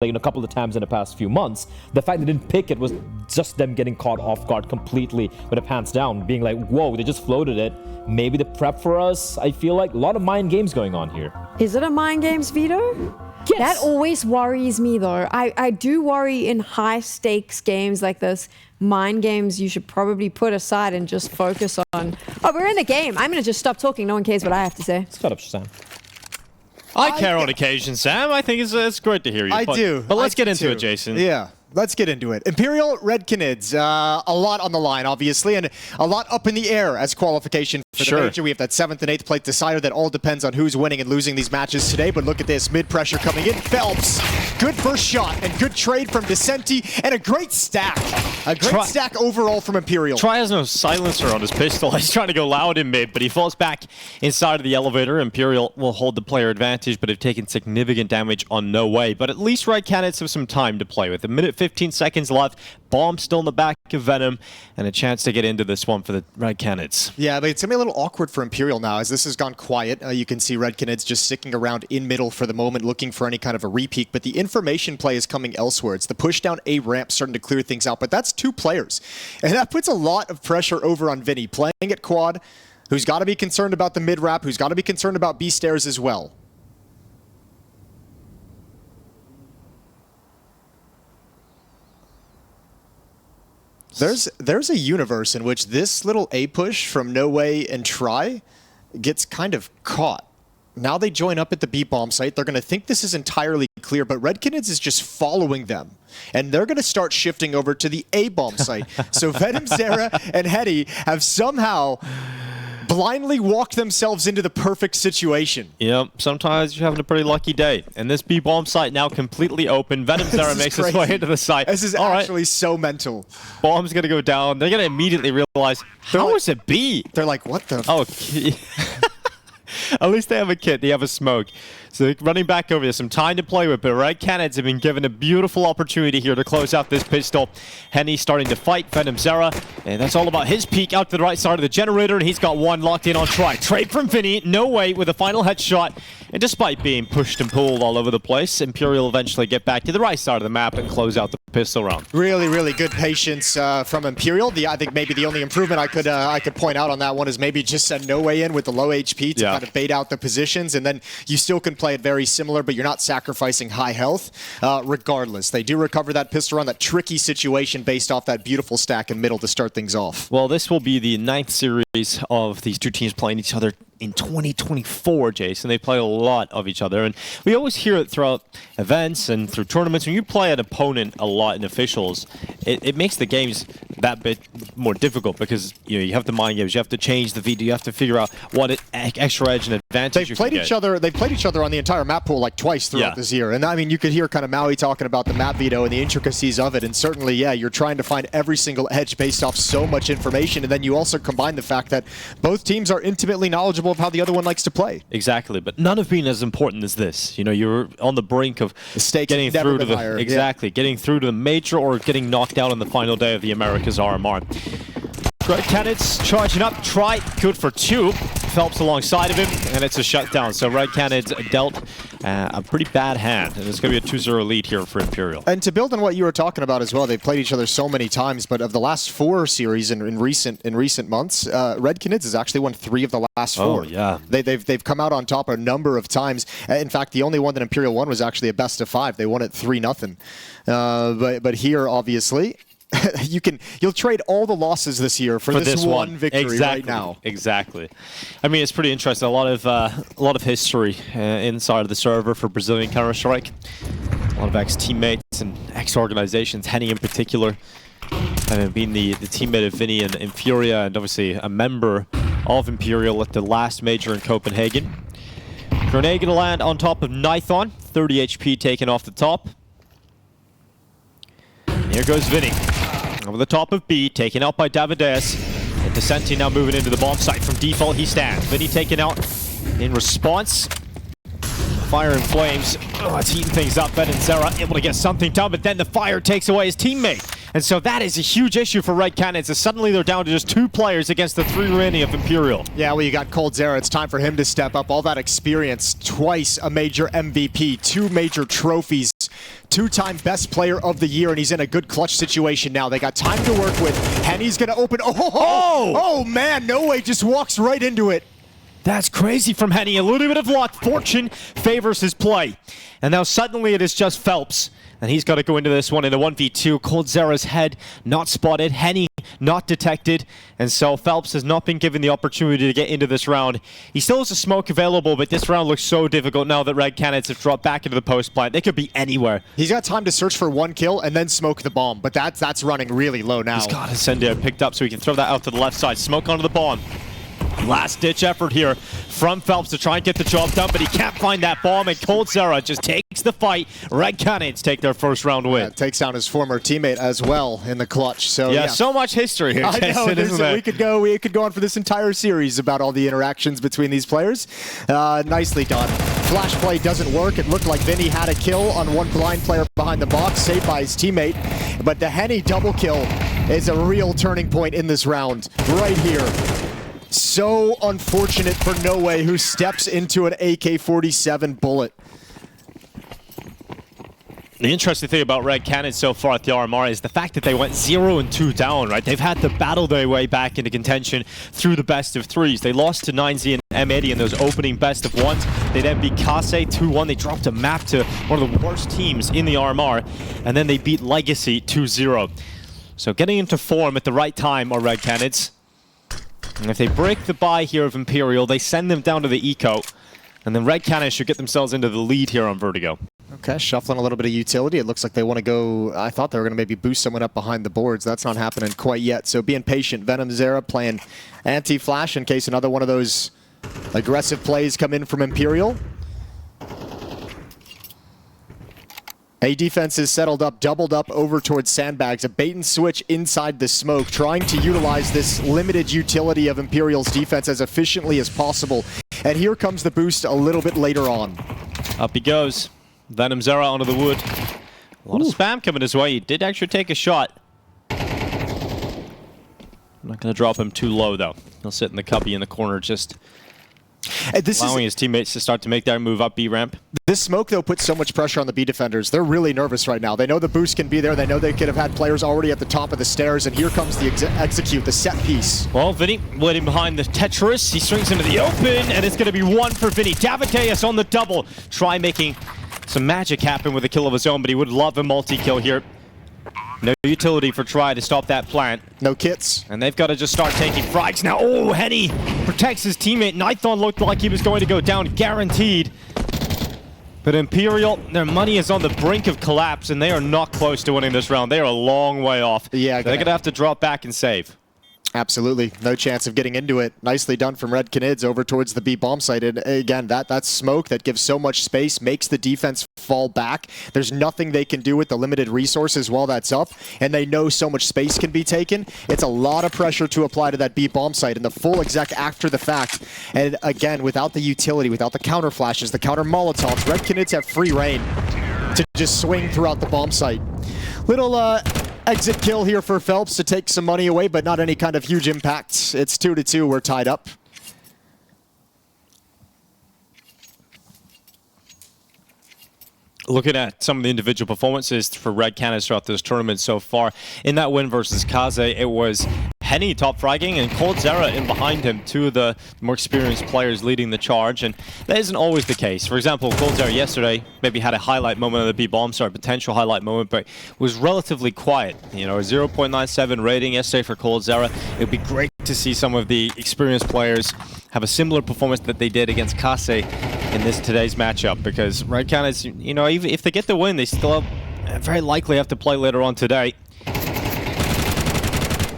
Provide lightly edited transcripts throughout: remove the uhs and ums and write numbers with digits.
like, a couple of times in the past few months. The fact they didn't pick it was just them getting caught off guard completely with their pants down, being like, whoa, they just floated it. Maybe the prep for us. I feel like a lot of mind games going on here. Is it a mind games, Vito? Yes. That always worries me, though. I do worry in high-stakes games like this. Mind games you should probably put aside and just focus on, oh, we're in the game. I'm going to just stop talking. No one cares what I have to say. Shut up, Sam. I care on occasion, Sam. I think it's great to hear you. I do. But let's get into it, Jason. Yeah. Let's get into it. Imperial, Red Canids, a lot on the line, obviously, and a lot up in the air as qualification for the Major. We have that 7th and 8th place decider that all depends on who's winning and losing these matches today, but look at this, mid-pressure coming in. Phelps, good first shot, and good trade from Descenti, and a great stack. A great stack overall from Imperial. Try has no silencer on his pistol. He's trying to go loud in mid, but he falls back inside of the elevator. Imperial will hold the player advantage, but have taken significant damage on No Way. But at least Red Canids have some time to play with. A minute 15 seconds left. Bomb still in the back of Venom, and a chance to get into this one for the Red Canids. Yeah, but it's going to be a little awkward for Imperial now as this has gone quiet. You can see Red Canids just sticking around in middle for the moment, looking for any kind of a repeat, but the information play is coming elsewhere. It's the push down A ramp starting to clear things out, but that's 2 players. And that puts a lot of pressure over on Vinny, playing at quad, who's got to be concerned about the mid ramp, who's got to be concerned about B stairs as well. There's a universe in which this little A push from No Way and Try gets kind of caught. Now they join up at the B bomb site. They're going to think this is entirely clear, but Red Canids is just following them. And they're going to start shifting over to the A bomb site. So Venom, Zera, and Hetty have somehow blindly walked themselves into the perfect situation. Yep, sometimes you're having a pretty lucky day. And this B-bomb site now completely open. Venom Zera makes his way into the site. This is actually so mental. Bomb's going to go down. They're going to immediately realize, how is it B? They're like, what the? Oh, at least they have a kit. They have a smoke. So they're running back over. There's some time to play with, but Red Canids have been given a beautiful opportunity here to close out this pistol. Henny starting to fight Venom Zera, and that's all about his peek out to the right side of the generator, and he's got one locked in on Try. Trade from Vinny, No Way with a final headshot, and despite being pushed and pulled all over the place, Imperial eventually get back to the right side of the map and close out the pistol round. Really, really good patience from Imperial. I think maybe the only improvement I could point out on that one is maybe just send No Way in with the low HP to kind of bait out the positions, and then you still can play it very similar, but you're not sacrificing high health. Regardless, they do recover that pistol round, that tricky situation based off that beautiful stack in middle to start things off. Well, this will be the 9th series of these two teams playing each other in 2024, Jason. They play a lot of each other, and we always hear it throughout events and through tournaments. When you play an opponent a lot in officials, it makes the games that bit more difficult because you have the mind games, you have to change the VD, you have to figure out what extra edge and advantage they've played each other. They've played each other on the entire map pool like twice throughout this year, and I mean you could hear kind of Maui talking about the map veto and the intricacies of it, and certainly you're trying to find every single edge based off so much information, and then you also combine the fact that both teams are intimately knowledgeable of how the other one likes to play. Exactly, but none have been as important as this. You're on the brink of getting through to the getting through to the major or getting knocked out on the final day of the Americas RMR. Red Canids charging up, Try good for 2. Phelps alongside of him, and it's a shutdown. So Red Canids dealt a pretty bad hand, and it's going to be a 2-0 lead here for Imperial. And to build on what you were talking about as well, they've played each other so many times, but of the last 4 series in recent months, Red Canids has actually won 3 of the last 4. Oh, yeah. They've come out on top a number of times. In fact, the only one that Imperial won was actually a best of 5. They won it 3-0. But here, obviously, you'll trade all the losses this year for this one victory right now. Exactly. I mean, it's pretty interesting. A lot of history inside of the server for Brazilian Counter-Strike. A lot of ex-teammates and ex-organizations, Henny in particular, having been the teammate of Vinny in FURIA, and obviously a member of Imperial at the last major in Copenhagen. Grenade gonna land on top of Nithon, 30 HP taken off the top. And here goes Vinny. Over the top of B, taken out by Davides. And Descenti now moving into the bomb site. From default, he stands. Vinny taken out in response. Fire and flames. Oh, it's heating things up. Venom Zera able to get something done, but then the fire takes away his teammate. And so that is a huge issue for Red Canids, as suddenly they're down to just 2 players against the 3 remaining of Imperial. Yeah, well, you got Cold Zera. It's time for him to step up. All that experience, twice a major MVP, 2 major trophies two-time best player of the year, and he's in a good clutch situation now. They got time to work with. Henny's going to open. Oh, man, No Way just walks right into it. That's crazy from Henny. A little bit of luck. Fortune favors his play. And now suddenly it is just Phelps. And he's got to go into this one in a 1v2. coldzera's head not spotted. Henny not detected. And so Phelps has not been given the opportunity to get into this round. He still has a smoke available, but this round looks so difficult now that Red Canids have dropped back into the post plant. They could be anywhere. He's got time to search for one kill and then smoke the bomb, but that's running really low now. He's got to send it picked up so he can throw that out to the left side. Smoke onto the bomb. Last-ditch effort here from Phelps to try and get the job done, but he can't find that bomb, and coldzera just takes the fight. Red Canids take their first round win. Yeah, takes down his former teammate as well in the clutch. So yeah, so much history here, Jason, isn't it? We could go on for this entire series about all the interactions between these players. Nicely done. Flash play doesn't work. It looked like Vinny had a kill on one blind player behind the box, saved by his teammate. But the Henny double kill is a real turning point in this round, right here. So unfortunate for No Way, who steps into an AK-47 bullet. The interesting thing about Red Canids so far at the RMR is the fact that they went 0-2 down, right? They've had to battle their way back into contention through the best of threes. They lost to Nouns and M80 in those opening best of ones. They then beat KRÜ 2-1. They dropped a map to one of the worst teams in the RMR. And then they beat Legacy 2-0. So getting into form at the right time are Red Canids. And if they break the bye here of Imperial, they send them down to the eco. And then Red Canids should get themselves into the lead here on Vertigo. Okay, shuffling a little bit of utility. It looks like they want to go... I thought they were going to maybe boost someone up behind the boards. That's not happening quite yet. So being patient. Venomzera playing anti-flash in case another one of those aggressive plays come in from Imperial. A defense is settled up, doubled up over towards sandbags. A bait and switch inside the smoke, trying to utilize this limited utility of Imperial's defense as efficiently as possible. And here comes the boost a little bit later on. Up he goes. Venomzera onto the wood. A lot of spam coming his way. He did actually take a shot. I'm not going to drop him too low, though. He'll sit in the cubby in the corner, just allowing his teammates to start to make their move up B ramp. This smoke, though, puts so much pressure on the B defenders. They're really nervous right now. They know the boost can be there. They know they could have had players already at the top of the stairs, and here comes the execute, the set piece. Well, Vinny waiting behind the Tetris. He swings into the open, and it's going to be one for Vinny. Davideus on the double. Try making some magic happen with a kill of his own, but he would love a multi-kill here. No utility for Try to stop that plant. No kits. And they've got to just start taking frags now. Oh, Henny protects his teammate. Nithon looked like he was going to go down, guaranteed. But Imperial, their money is on the brink of collapse, and they are not close to winning this round. They are a long way off. Yeah, they're going to have to drop back and save. Absolutely. No chance of getting into it. Nicely done from Red Canids over towards the B bomb site. And again, that smoke that gives so much space makes the defense fall back. There's nothing they can do with the limited resources while that's up. And they know so much space can be taken. It's a lot of pressure to apply to that B bomb site. And the full exec after the fact. And again, without the utility, without the counter flashes, the counter molotovs, Red Canids have free reign to just swing throughout the bomb site. Little exit kill here for Phelps to take some money away, but not any kind of huge impact. It's 2-2. We're tied up. Looking at some of the individual performances for Red Canids throughout this tournament so far, in that win versus KRÜ, it was Henny top fragging and coldzera in behind him, two of the more experienced players leading the charge, and that isn't always the case. For example, coldzera yesterday maybe had a highlight moment of the B-bomb, sorry, potential highlight moment, but was relatively quiet. You know, a 0.97 rating yesterday for coldzera. It would be great to see some of the experienced players have a similar performance that they did against KRÜ in today's matchup, because Red Canids, you know, even if they get the win, they still very likely have to play later on today.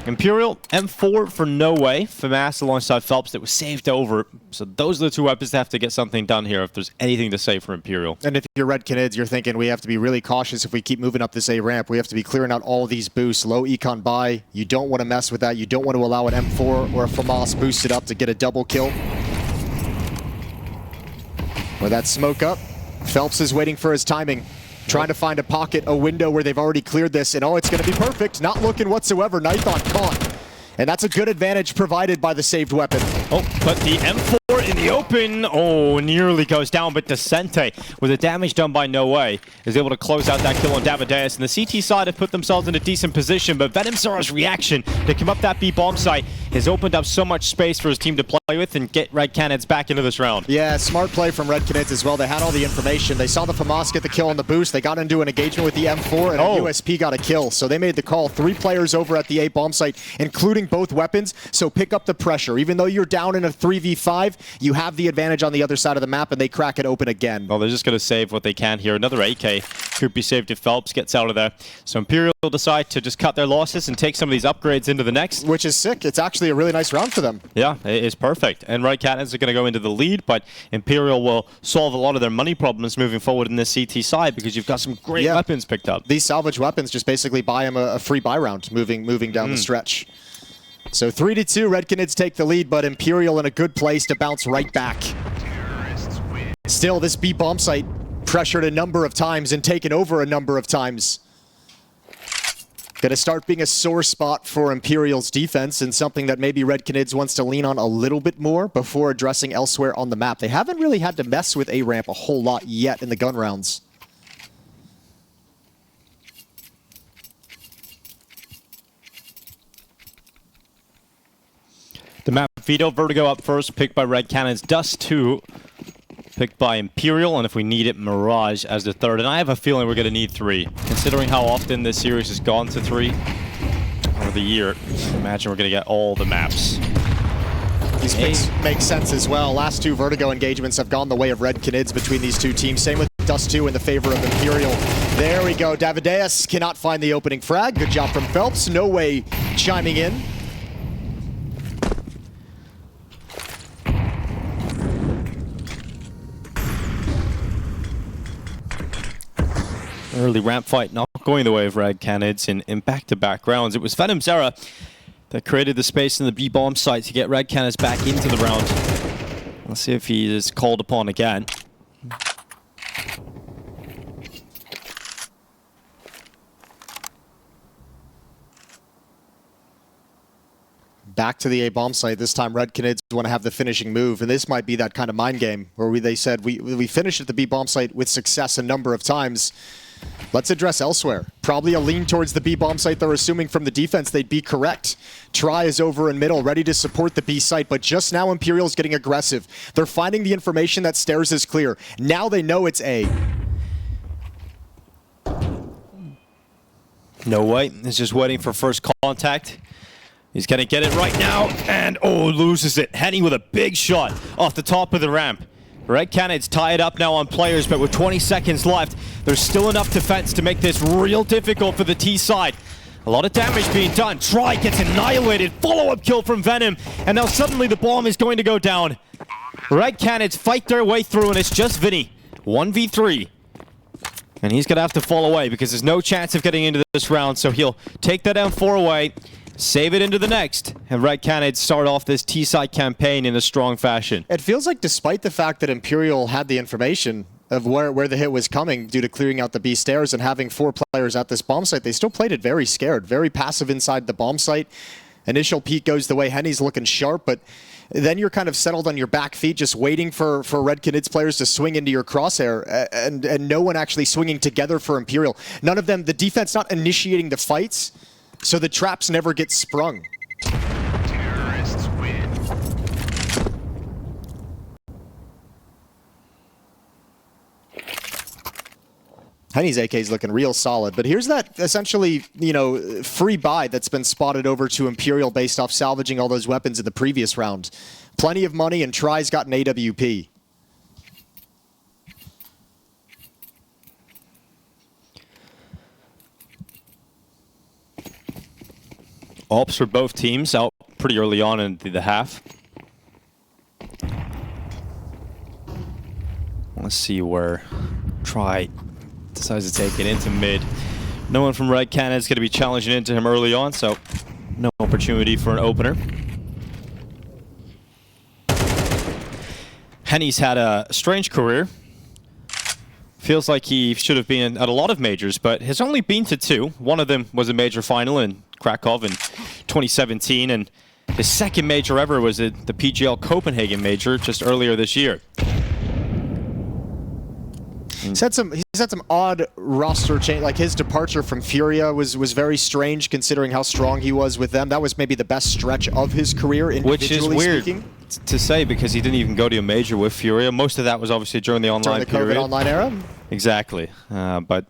Imperial, M4 for No Way, FAMAS alongside Phelps that was saved over. So those are the two weapons that have to get something done here if there's anything to say for Imperial. And if you're Red Canids, you're thinking we have to be really cautious if we keep moving up this A ramp. We have to be clearing out all these boosts. Low econ buy. You don't want to mess with that. You don't want to allow an M4 or a FAMAS boosted up to get a double kill. With that smoke up, Phelps is waiting for his timing. Trying to find a pocket, a window where they've already cleared this, and oh, it's going to be perfect. Not looking whatsoever. Nithon caught. And that's a good advantage provided by the saved weapon. Oh, but the M4 in the open. Oh, nearly goes down, but Decente, with the damage done by No Way, is able to close out that kill on Davideus. And the CT side have put themselves in a decent position, but Venom Zera's reaction to come up that B bomb site has opened up so much space for his team to play with and get Red Canids back into this round. Yeah, smart play from Red Canids as well. They had all the information. They saw the FAMAS get the kill on the boost. They got into an engagement with the M4, and USP got a kill. So they made the call. 3 players over at the A bomb site, including both weapons. So pick up the pressure. Even though you're down in a 3v5, you have the advantage on the other side of the map, and they crack it open again. Well, they're just going to save what they can here. Another AK could be saved if Phelps gets out of there. So Imperial decide to just cut their losses and take some of these upgrades into the next. Which is sick. It's actually a really nice round for them. Yeah, it is perfect. And Red Canids are going to go into the lead, but Imperial will solve a lot of their money problems moving forward in this CT side because you've got some great weapons picked up. These salvage weapons just basically buy him a free buy round moving down the stretch. So 3-2, Red Canids take the lead, but Imperial in a good place to bounce right back. Still, this B bomb site pressured a number of times and taken over a number of times. Gonna start being a sore spot for Imperial's defense and something that maybe Red Canids wants to lean on a little bit more before addressing elsewhere on the map. They haven't really had to mess with A-ramp a whole lot yet in the gun rounds. The map veto, Vertigo up first, picked by Red Canids. Dust2 picked by Imperial, and if we need it, Mirage as the third. And I have a feeling we're going to need 3. Considering how often this series has gone to 3 over the year, imagine we're going to get all the maps. These picks make sense as well. Last 2 Vertigo engagements have gone the way of Red Canids between these 2 teams. Same with Dust2 in the favor of Imperial. There we go. Davideus cannot find the opening frag. Good job from Phelps. No Way chiming in. Early ramp fight not going the way of Red Canids in back-to-back rounds. It was Venom Zera that created the space in the B-bomb site to get Red Canids back into the round. Let's see if he is called upon again. Back to the A-bomb site. This time Red Canids want to have the finishing move, and this might be that kind of mind game where they said we finished at the B-bomb site with success a number of times. Let's address elsewhere. Probably a lean towards the B-bomb site. They're assuming from the defense they'd be correct. Try is over in middle, ready to support the B site, but just now Imperial's getting aggressive. They're finding the information that stairs is clear. Now they know it's A. No Way is just waiting for first contact. He's going to get it right now, and loses it. Henny with a big shot off the top of the ramp. Red Canids tie it up now on players, but with 20 seconds left, there's still enough defense to make this real difficult for the T side. A lot of damage being done. Try gets annihilated. Follow-up kill from Venom, and now suddenly the bomb is going to go down. Red Canids fight their way through, and it's just Vinny. 1v3. And he's going to have to fall away because there's no chance of getting into this round, so he'll take that M4 away. Save it into the next, and Red Canids start off this T-side campaign in a strong fashion. It feels like despite the fact that Imperial had the information of where the hit was coming due to clearing out the B stairs and having 4 players at this bomb site, they still played it very scared, very passive inside the bomb site. Initial peek goes the way. Henny's looking sharp, but then you're kind of settled on your back feet just waiting for Red Canids players to swing into your crosshair, and no one actually swinging together for Imperial. None of them, the defense not initiating the fights, so the traps never get sprung. Terrorists win. Henny's AK is looking real solid, but here's that essentially, free buy that's been spotted over to Imperial based off salvaging all those weapons in the previous round. Plenty of money, and Try's got an AWP. Ops for both teams out pretty early on in the half. Let's see where Try decides to take it into mid. No one from Red Canids is going to be challenging into him early on, so no opportunity for an opener. Henny's had a strange career. Feels like he should have been at a lot of majors, but has only been to 2. One of them was a major final in Krakow in 2017, and His second major ever was at the PGL Copenhagen Major just earlier this year. He's had some odd roster change. Like his departure from FURIA was very strange considering how strong he was with them. That was maybe the best stretch of his career individually. Which is weird speaking. to say because he didn't even go to a major with FURIA. Most of that was obviously during the online during the COVID online era. Exactly. But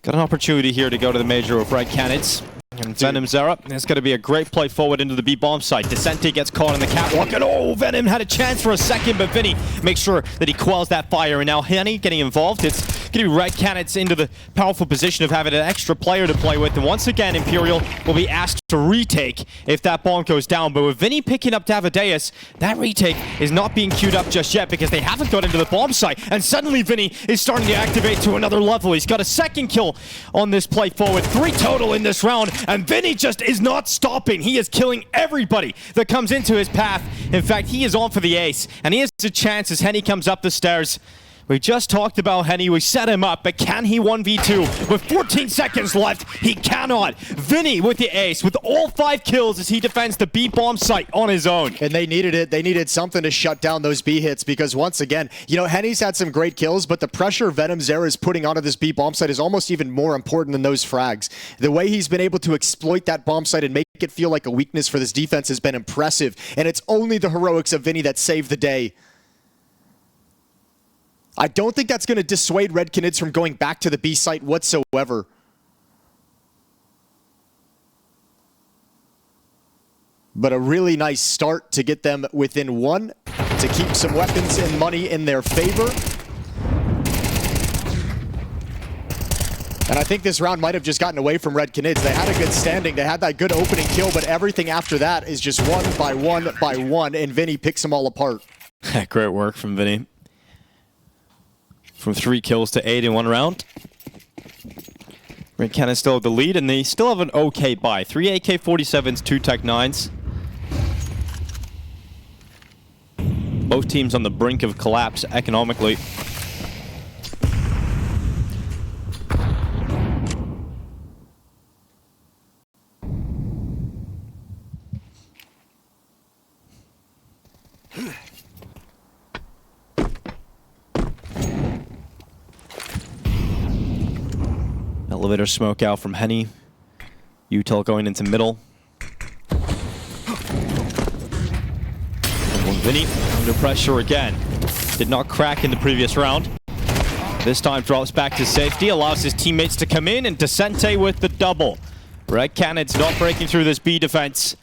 got an opportunity here to go to the major with Red Canids. And Venom Zera, it's going to be a great play forward into the B-bomb site. Descente gets caught in the catwalk, and oh, Venom had a chance for a second, but Vinny makes sure that he quells that fire. And now Henny getting involved. It's going to be Red Canids into the powerful position of having an extra player to play with. And once again, Imperial will be asked to retake if that bomb goes down. But with Vinny picking up Davideus, that retake is not being queued up just yet because they haven't got into the bomb site. And suddenly Vinny is starting to activate to another level. He's got a second kill on this play forward. 3 total in this round. And Vinny just is not stopping. He is killing everybody that comes into his path. In fact, he is on for the ace. And he has a chance as Henny comes up the stairs. We just talked about Henny. We set him up, but can he 1v2? With 14 seconds left, he cannot. Vinny with the ace, with all 5 kills as he defends the B-bomb site on his own. And they needed it. They needed something to shut down those B hits because once again, you know, Henny's had some great kills, but the pressure Venom Zera is putting onto this B-bomb site is almost even more important than those frags. The way he's been able to exploit that bomb site and make it feel like a weakness for this defense has been impressive. And it's only the heroics of Vinny that saved the day. I don't think that's going to dissuade Red Canids from going back to the B site whatsoever. But a really nice start to get them within 1, to keep some weapons and money in their favor. And I think this round might have just gotten away from Red Canids. They had a good standing, they had that good opening kill, but everything after that is just one by one, and Vinny picks them all apart. Great work from Vinny. From 3 kills to 8 in 1 round. Red Canids still have the lead, and they still have an okay buy. 3 AK-47s, 2 Tech-9s. Both teams on the brink of collapse economically. Elevator smoke out from Henny. Util going into middle. And Vinny under pressure again. Did not crack in the previous round. This time drops back to safety, allows his teammates to come in, and Descente with the double. Red Canids not breaking through this B defense.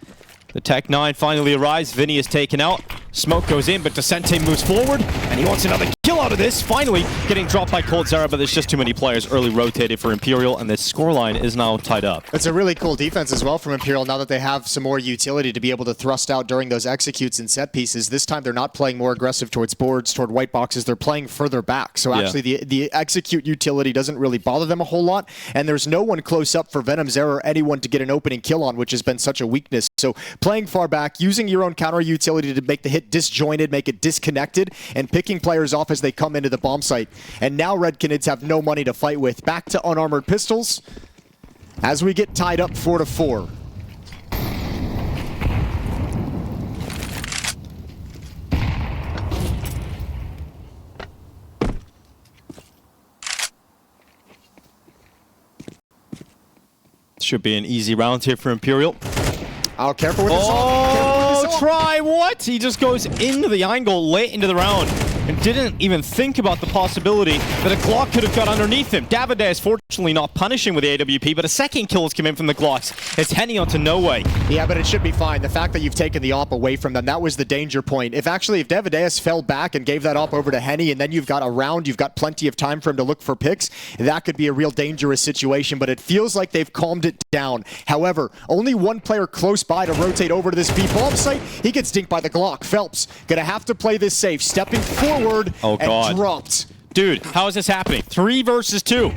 The Tech-9 finally arrives. Vinny is taken out. Smoke goes in, but Descente moves forward, and he wants another kill out of this. Finally getting dropped by coldzera, but there's just too many players early rotated for Imperial, and this scoreline is now tied up. It's a really cool defense as well from Imperial now that they have some more utility to be able to thrust out during those executes and set pieces. This time they're not playing more aggressive towards boards, toward white boxes. They're playing further back. So actually the execute utility doesn't really bother them a whole lot, and there's no one close up for Venom Zera or anyone to get an opening kill on, which has been such a weakness. So playing far back, using your own counter utility to make the hit disjointed, make it disconnected, and picking players off as they come into the bomb site. And now Red Canids have no money to fight with. Back to unarmored pistols as we get tied up 4-4. Should be an easy round here for Imperial. Oh, careful with this. Oh, try what? He just goes into the angle late into the round and didn't even think about the possibility that a Glock could have got underneath him. Davide is fortunately not punishing with the AWP, but a second kill has come in from the Glocks. It's Henny onto No Way. Yeah, but it should be fine. The fact that you've taken the op away from them, that was the danger point. If Davideus fell back and gave that op over to Henny, and then you've got a round, you've got plenty of time for him to look for picks, that could be a real dangerous situation, but it feels like they've calmed it down. However, only one player close by to rotate over to this B-bomb site. He gets dinked by the Glock. Phelps gonna have to play this safe, stepping forward and dropped. Dude, how is this happening? 3 versus 2.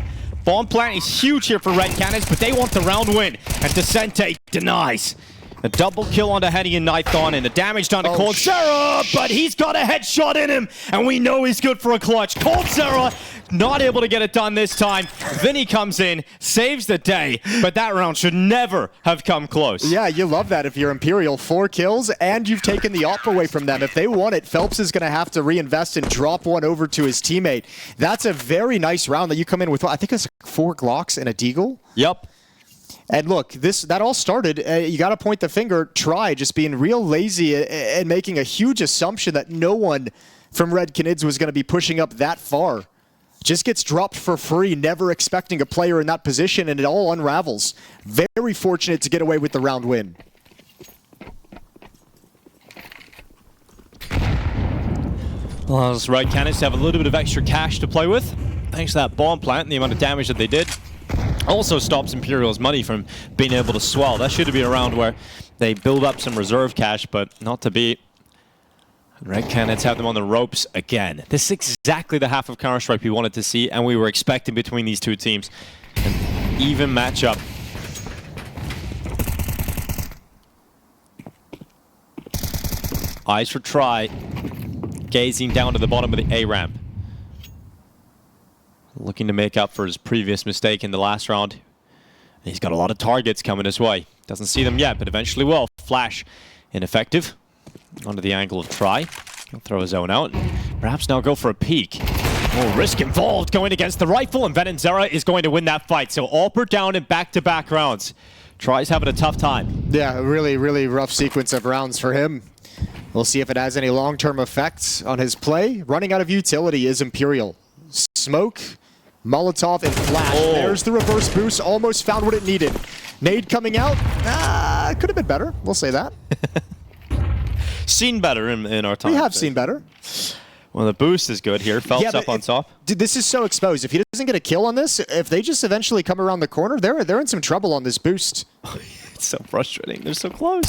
Bomb plant is huge here for Red Canids, but they want the round win. And Descente denies. A double kill onto Henny and Nithon, and the damage done to coldzera, but he's got a headshot in him, and we know he's good for a clutch. coldzera not able to get it done this time. Vinny comes in, saves the day, but that round should never have come close. Yeah, you love that if you're Imperial. 4 kills, and you've taken the op away from them. If they want it, Phelps is going to have to reinvest and drop one over to his teammate. That's a very nice round that you come in with. I think it's 4 Glocks and a Deagle. Yep. And look, that all started, you got to point the finger, Try just being real lazy and making a huge assumption that no one from Red Canids was going to be pushing up that far. Just gets dropped for free, never expecting a player in that position, and it all unravels. Very fortunate to get away with the round win. Well, those Red Canids have a little bit of extra cash to play with. Thanks to that bomb plant and the amount of damage that they did. Also stops Imperial's money from being able to swell. That should have been a round where they build up some reserve cash, but not to be. Red Canids have them on the ropes again. This is exactly the half of Counter-Strike we wanted to see, and we were expecting between these two teams. An even matchup. Eyes for Try, gazing down to the bottom of the A ramp. Looking to make up for his previous mistake in the last round. He's got a lot of targets coming his way. Doesn't see them yet, but eventually will. Flash, ineffective. Onto the angle of Try. He'll throw his own out. Perhaps now go for a peek. More risk involved going against the rifle, and Venenzera is going to win that fight. So Alper down in back-to-back rounds. Try's having a tough time. Yeah, a really, really rough sequence of rounds for him. We'll see if it has any long-term effects on his play. Running out of utility is Imperial. Smoke, Molotov, and Flash. Oh. There's the reverse boost. Almost found what it needed. Nade coming out. Could have been better. We'll say that. Seen better in our time. We have seen better. Well, the boost is good here. Phelps up on top. Dude, this is so exposed. If he doesn't get a kill on this, if they just eventually come around the corner, they're in some trouble on this boost. It's so frustrating. They're so close.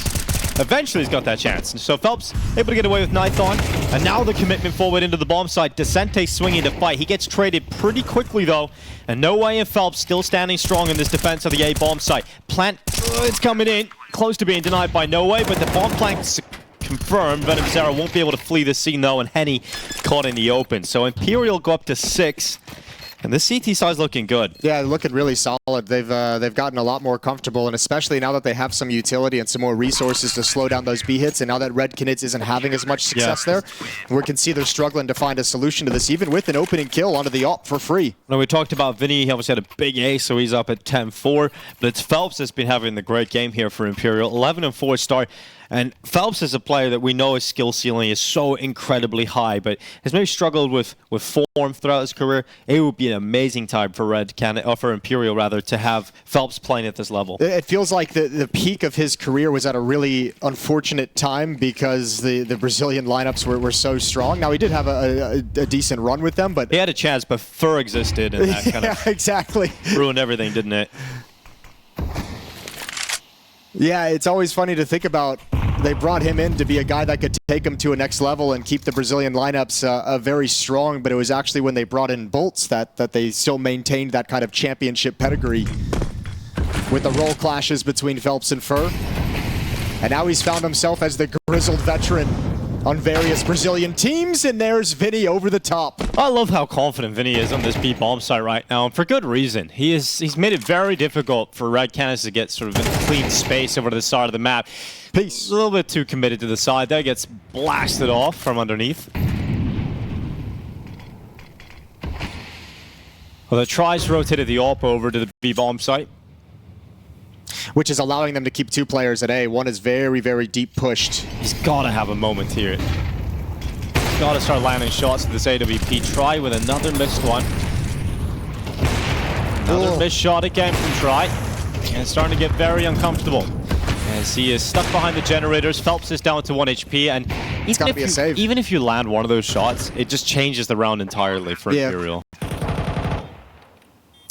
Eventually he's got that chance. And so Phelps able to get away with Nithon. And now the commitment forward into the bomb site. Descente swinging to fight. He gets traded pretty quickly though. And No Way and Phelps still standing strong in this defense of the A bomb site. Plant, it's coming in. Close to being denied by No Way, but the bomb plank's confirmed. Venenzera won't be able to flee the scene though, and Henny caught in the open. So Imperial go up to 6. And this CT side's looking good. Yeah, looking really solid. They've gotten a lot more comfortable, and especially now that they have some utility and some more resources to slow down those B hits, and now that Red Canids isn't having as much success there, we can see they're struggling to find a solution to this, even with an opening kill onto the op for free. Now we talked about Vinny. He obviously had a big ace, so he's up at 10-4. But it's Phelps that's been having the great game here for Imperial. 11-4 start. And Phelps is a player that we know his skill ceiling is so incredibly high, but has maybe struggled with form throughout his career. It would be an amazing time for for Imperial rather, to have Phelps playing at this level. It feels like the peak of his career was at a really unfortunate time because the Brazilian lineups were so strong. Now he did have a decent run with them, but he had a chance, but FUR existed, and that kind of exactly ruined everything, didn't it? Yeah, it's always funny to think about. They brought him in to be a guy that could take him to a next level and keep the Brazilian lineups very strong, but it was actually when they brought in Bolts that they still maintained that kind of championship pedigree with the role clashes between Phelps and FUR. And now he's found himself as the grizzled veteran on various Brazilian teams, and there's Vinny over the top. I love how confident Vinny is on this B bomb site right now, and for good reason. He's made it very difficult for Red Canids to get sort of a clean space over to the side of the map. Peace. A little bit too committed to the side. That gets blasted off from underneath. Well, the Tries rotated the AWP over to the B bomb site, which is allowing them to keep 2 players at A. One is very, very deep pushed. He's got to have a moment here. He's got to start landing shots with this AWP. Try with another missed one. Another missed shot again from Try. And it's starting to get very uncomfortable as he is stuck behind the generators. Phelps is down to 1 HP, and even if you land one of those shots, it just changes the round entirely for Imperial.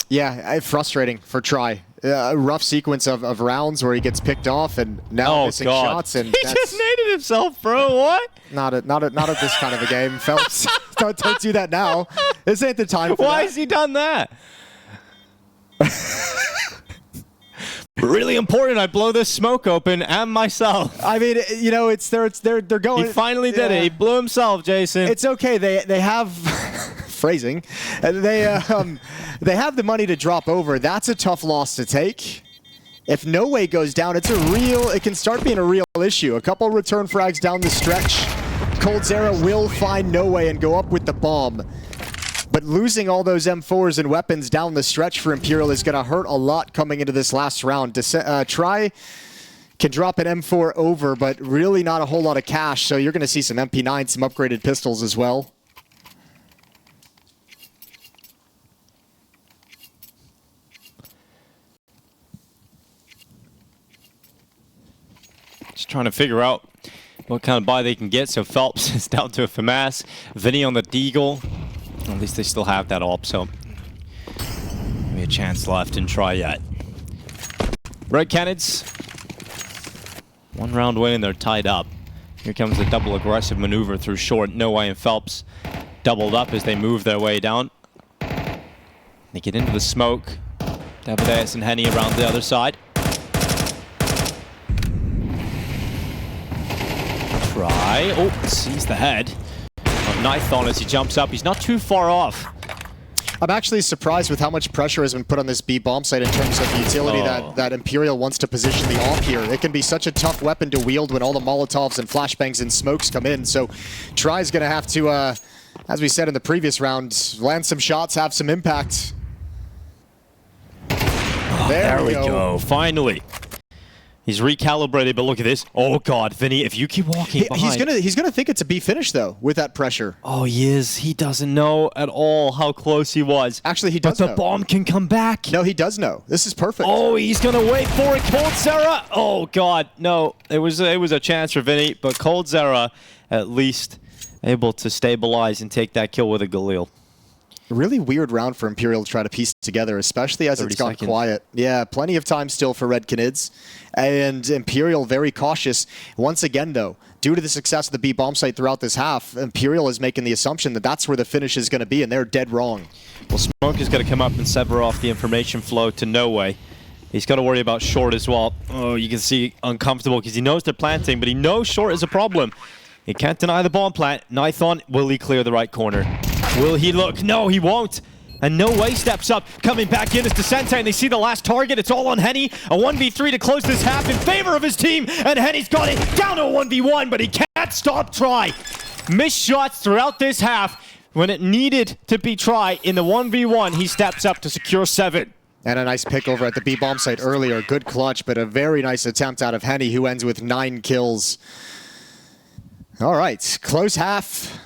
Yeah, frustrating for Try. A rough sequence of rounds where he gets picked off and now missing shots. And he just naded himself, bro. What? Not at this kind of a game, Phelps. don't do that now. This ain't the time for Why that. has he done that? Really important. I blow this smoke open and myself. I mean, you know, they're going. He finally did it. He blew himself, Jason. It's okay. They have phrasing. And they have the money to drop over. That's a tough loss to take. If No Way goes down, it can start being a real issue. A couple return frags down the stretch. coldzera will find No Way and go up with the bomb. But losing all those M4s and weapons down the stretch for Imperial is going to hurt a lot coming into this last round. Try can drop an M4 over, but really not a whole lot of cash, so you're going to see some MP9, some upgraded pistols as well. Just trying to figure out what kind of buy they can get. So Phelps is down to a FAMAS. Vinny on the Deagle. At least they still have that op, so maybe a chance left and try yet. Red Canids. 1 round win and they're tied up. Here comes a double aggressive maneuver through short. No Way and Phelps doubled up as they move their way down. They get into the smoke. Davideus and Henny around the other side. Try. Oh, sees the head of Nithon as he jumps up. He's not too far off. I'm actually surprised with how much pressure has been put on this B bomb site in terms of the utility that Imperial wants to position the AWP here. It can be such a tough weapon to wield when all the Molotovs and flashbangs and smokes come in. So Try's going to have to, as we said in the previous round, land some shots, have some impact. There we go. Finally. He's recalibrated, but look at this. Oh God, Vinny, if you keep walking behind. He's gonna think it's a B finish though, with that pressure. Oh, he is. He doesn't know at all how close he was. Actually, he does know. But the bomb can come back. No, he does know. This is perfect. Oh, he's gonna wait for it. coldzera. Oh God, no. It was a chance for Vinny, but coldzera at least able to stabilize and take that kill with a Galil. Really weird round for Imperial to try to piece together, especially as it's got quiet. Yeah, plenty of time still for Red Canids. And Imperial very cautious. Once again, though, due to the success of the B bomb site throughout this half, Imperial is making the assumption that that's where the finish is going to be, and they're dead wrong. Well, Smoke is going to come up and sever off the information flow to No Way. He's got to worry about short as well. Oh, you can see uncomfortable because he knows they're planting, but he knows short is a problem. He can't deny the bomb plant. Nithon, will he clear the right corner? Will he look? No, he won't. And No Way steps up, coming back in as Descenta, and they see the last target. It's all on Henny. A 1v3 to close this half in favor of his team, and Henny's got it down to a 1v1, but he can't stop Try. Missed shots throughout this half. When it needed to be Try in the 1v1, he steps up to secure 7. And a nice pick over at the B bomb site earlier. Good clutch, but a very nice attempt out of Henny, who ends with 9 kills. All right, close half.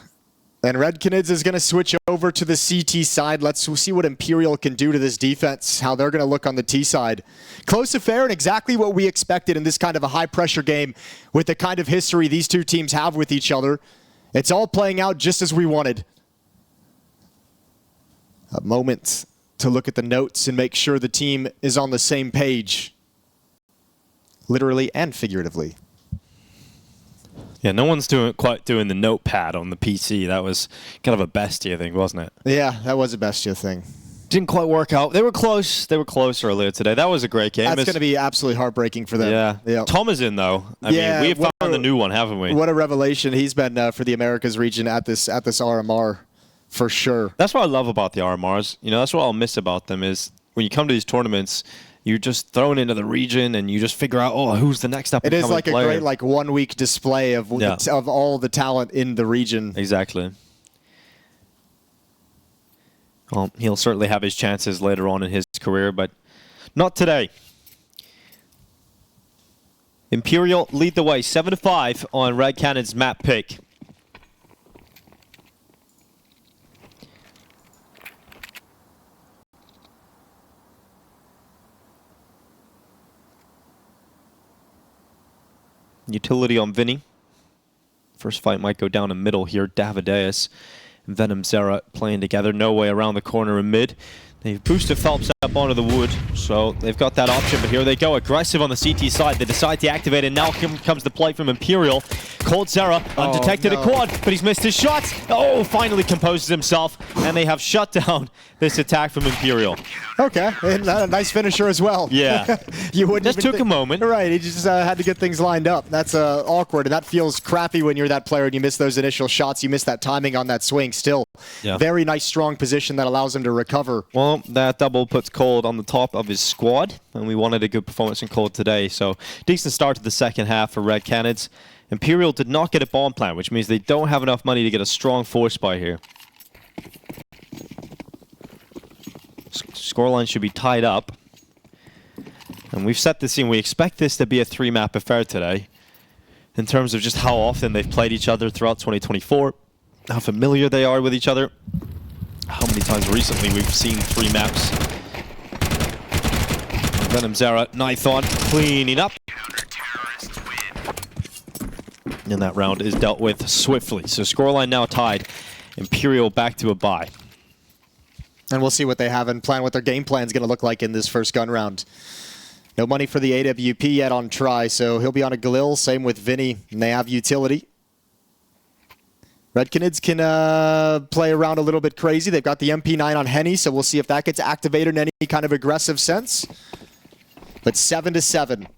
And Red Canids is going to switch over to the CT side. Let's see what Imperial can do to this defense, how they're going to look on the T side. Close affair and exactly what we expected in this kind of a high-pressure game with the kind of history these two teams have with each other. It's all playing out just as we wanted. A moment to look at the notes and make sure the team is on the same page, literally and figuratively. Yeah, no one's quite doing the notepad on the PC. That was kind of a BESTIA thing, wasn't it? Yeah, that was a BESTIA thing. Didn't quite work out. They were close. They were close earlier today. That was a great game. That's going to be absolutely heartbreaking for them. Yeah. Tom is in, though. I mean, we've found the new one, haven't we? What a revelation he's been for the Americas region at this RMR, for sure. That's what I love about the RMRs. You know, that's what I'll miss about them is when you come to these tournaments, you're just thrown into the region and you just figure out, oh, who's the next up and coming player. It is like a great 1 week display of all the talent in the region. Exactly. Well, he'll certainly have his chances later on in his career, but not today. Imperial lead the way 7-5 on Red Canids' map pick. Utility on Vinny. First fight might go down in middle here. Davideus and Venom Zera playing together. No Way around the corner in mid. They've boosted Phelps up onto the wood, so they've got that option. But here they go, aggressive on the CT side. They decide to activate, and now comes the play from Imperial. coldzera, undetected no. a quad, but he's missed his shots. Oh, finally composes himself, and they have shut down this attack from Imperial. Okay, and a nice finisher as well. Yeah. You wouldn't Just even took a moment. Right, he just had to get things lined up. That's awkward, and that feels crappy when you're that player and you miss those initial shots. You miss that timing on that swing. Still, very nice, strong position that allows him to recover. Well, that double puts Cold on the top of his squad, and we wanted a good performance from Cold today. So, decent start to the second half for Red Canids. Imperial did not get a bomb plant, which means they don't have enough money to get a strong force buy here. Scoreline should be tied up. And we've set the scene. We expect this to be a 3-map affair today. In terms of just how often they've played each other throughout 2024. How familiar they are with each other. How many times recently we've seen 3 maps. venomzera, Nithon cleaning up. And that round is dealt with swiftly. So scoreline now tied. Imperial back to a bye. And we'll see what they have in plan, what their game plan is going to look like in this first gun round. No money for the AWP yet on Try, so he'll be on a Galil. Same with Vinny, and they have utility. Red Canids can play around a little bit crazy. They've got the MP9 on Henny, so we'll see if that gets activated in any kind of aggressive sense. But 7-7.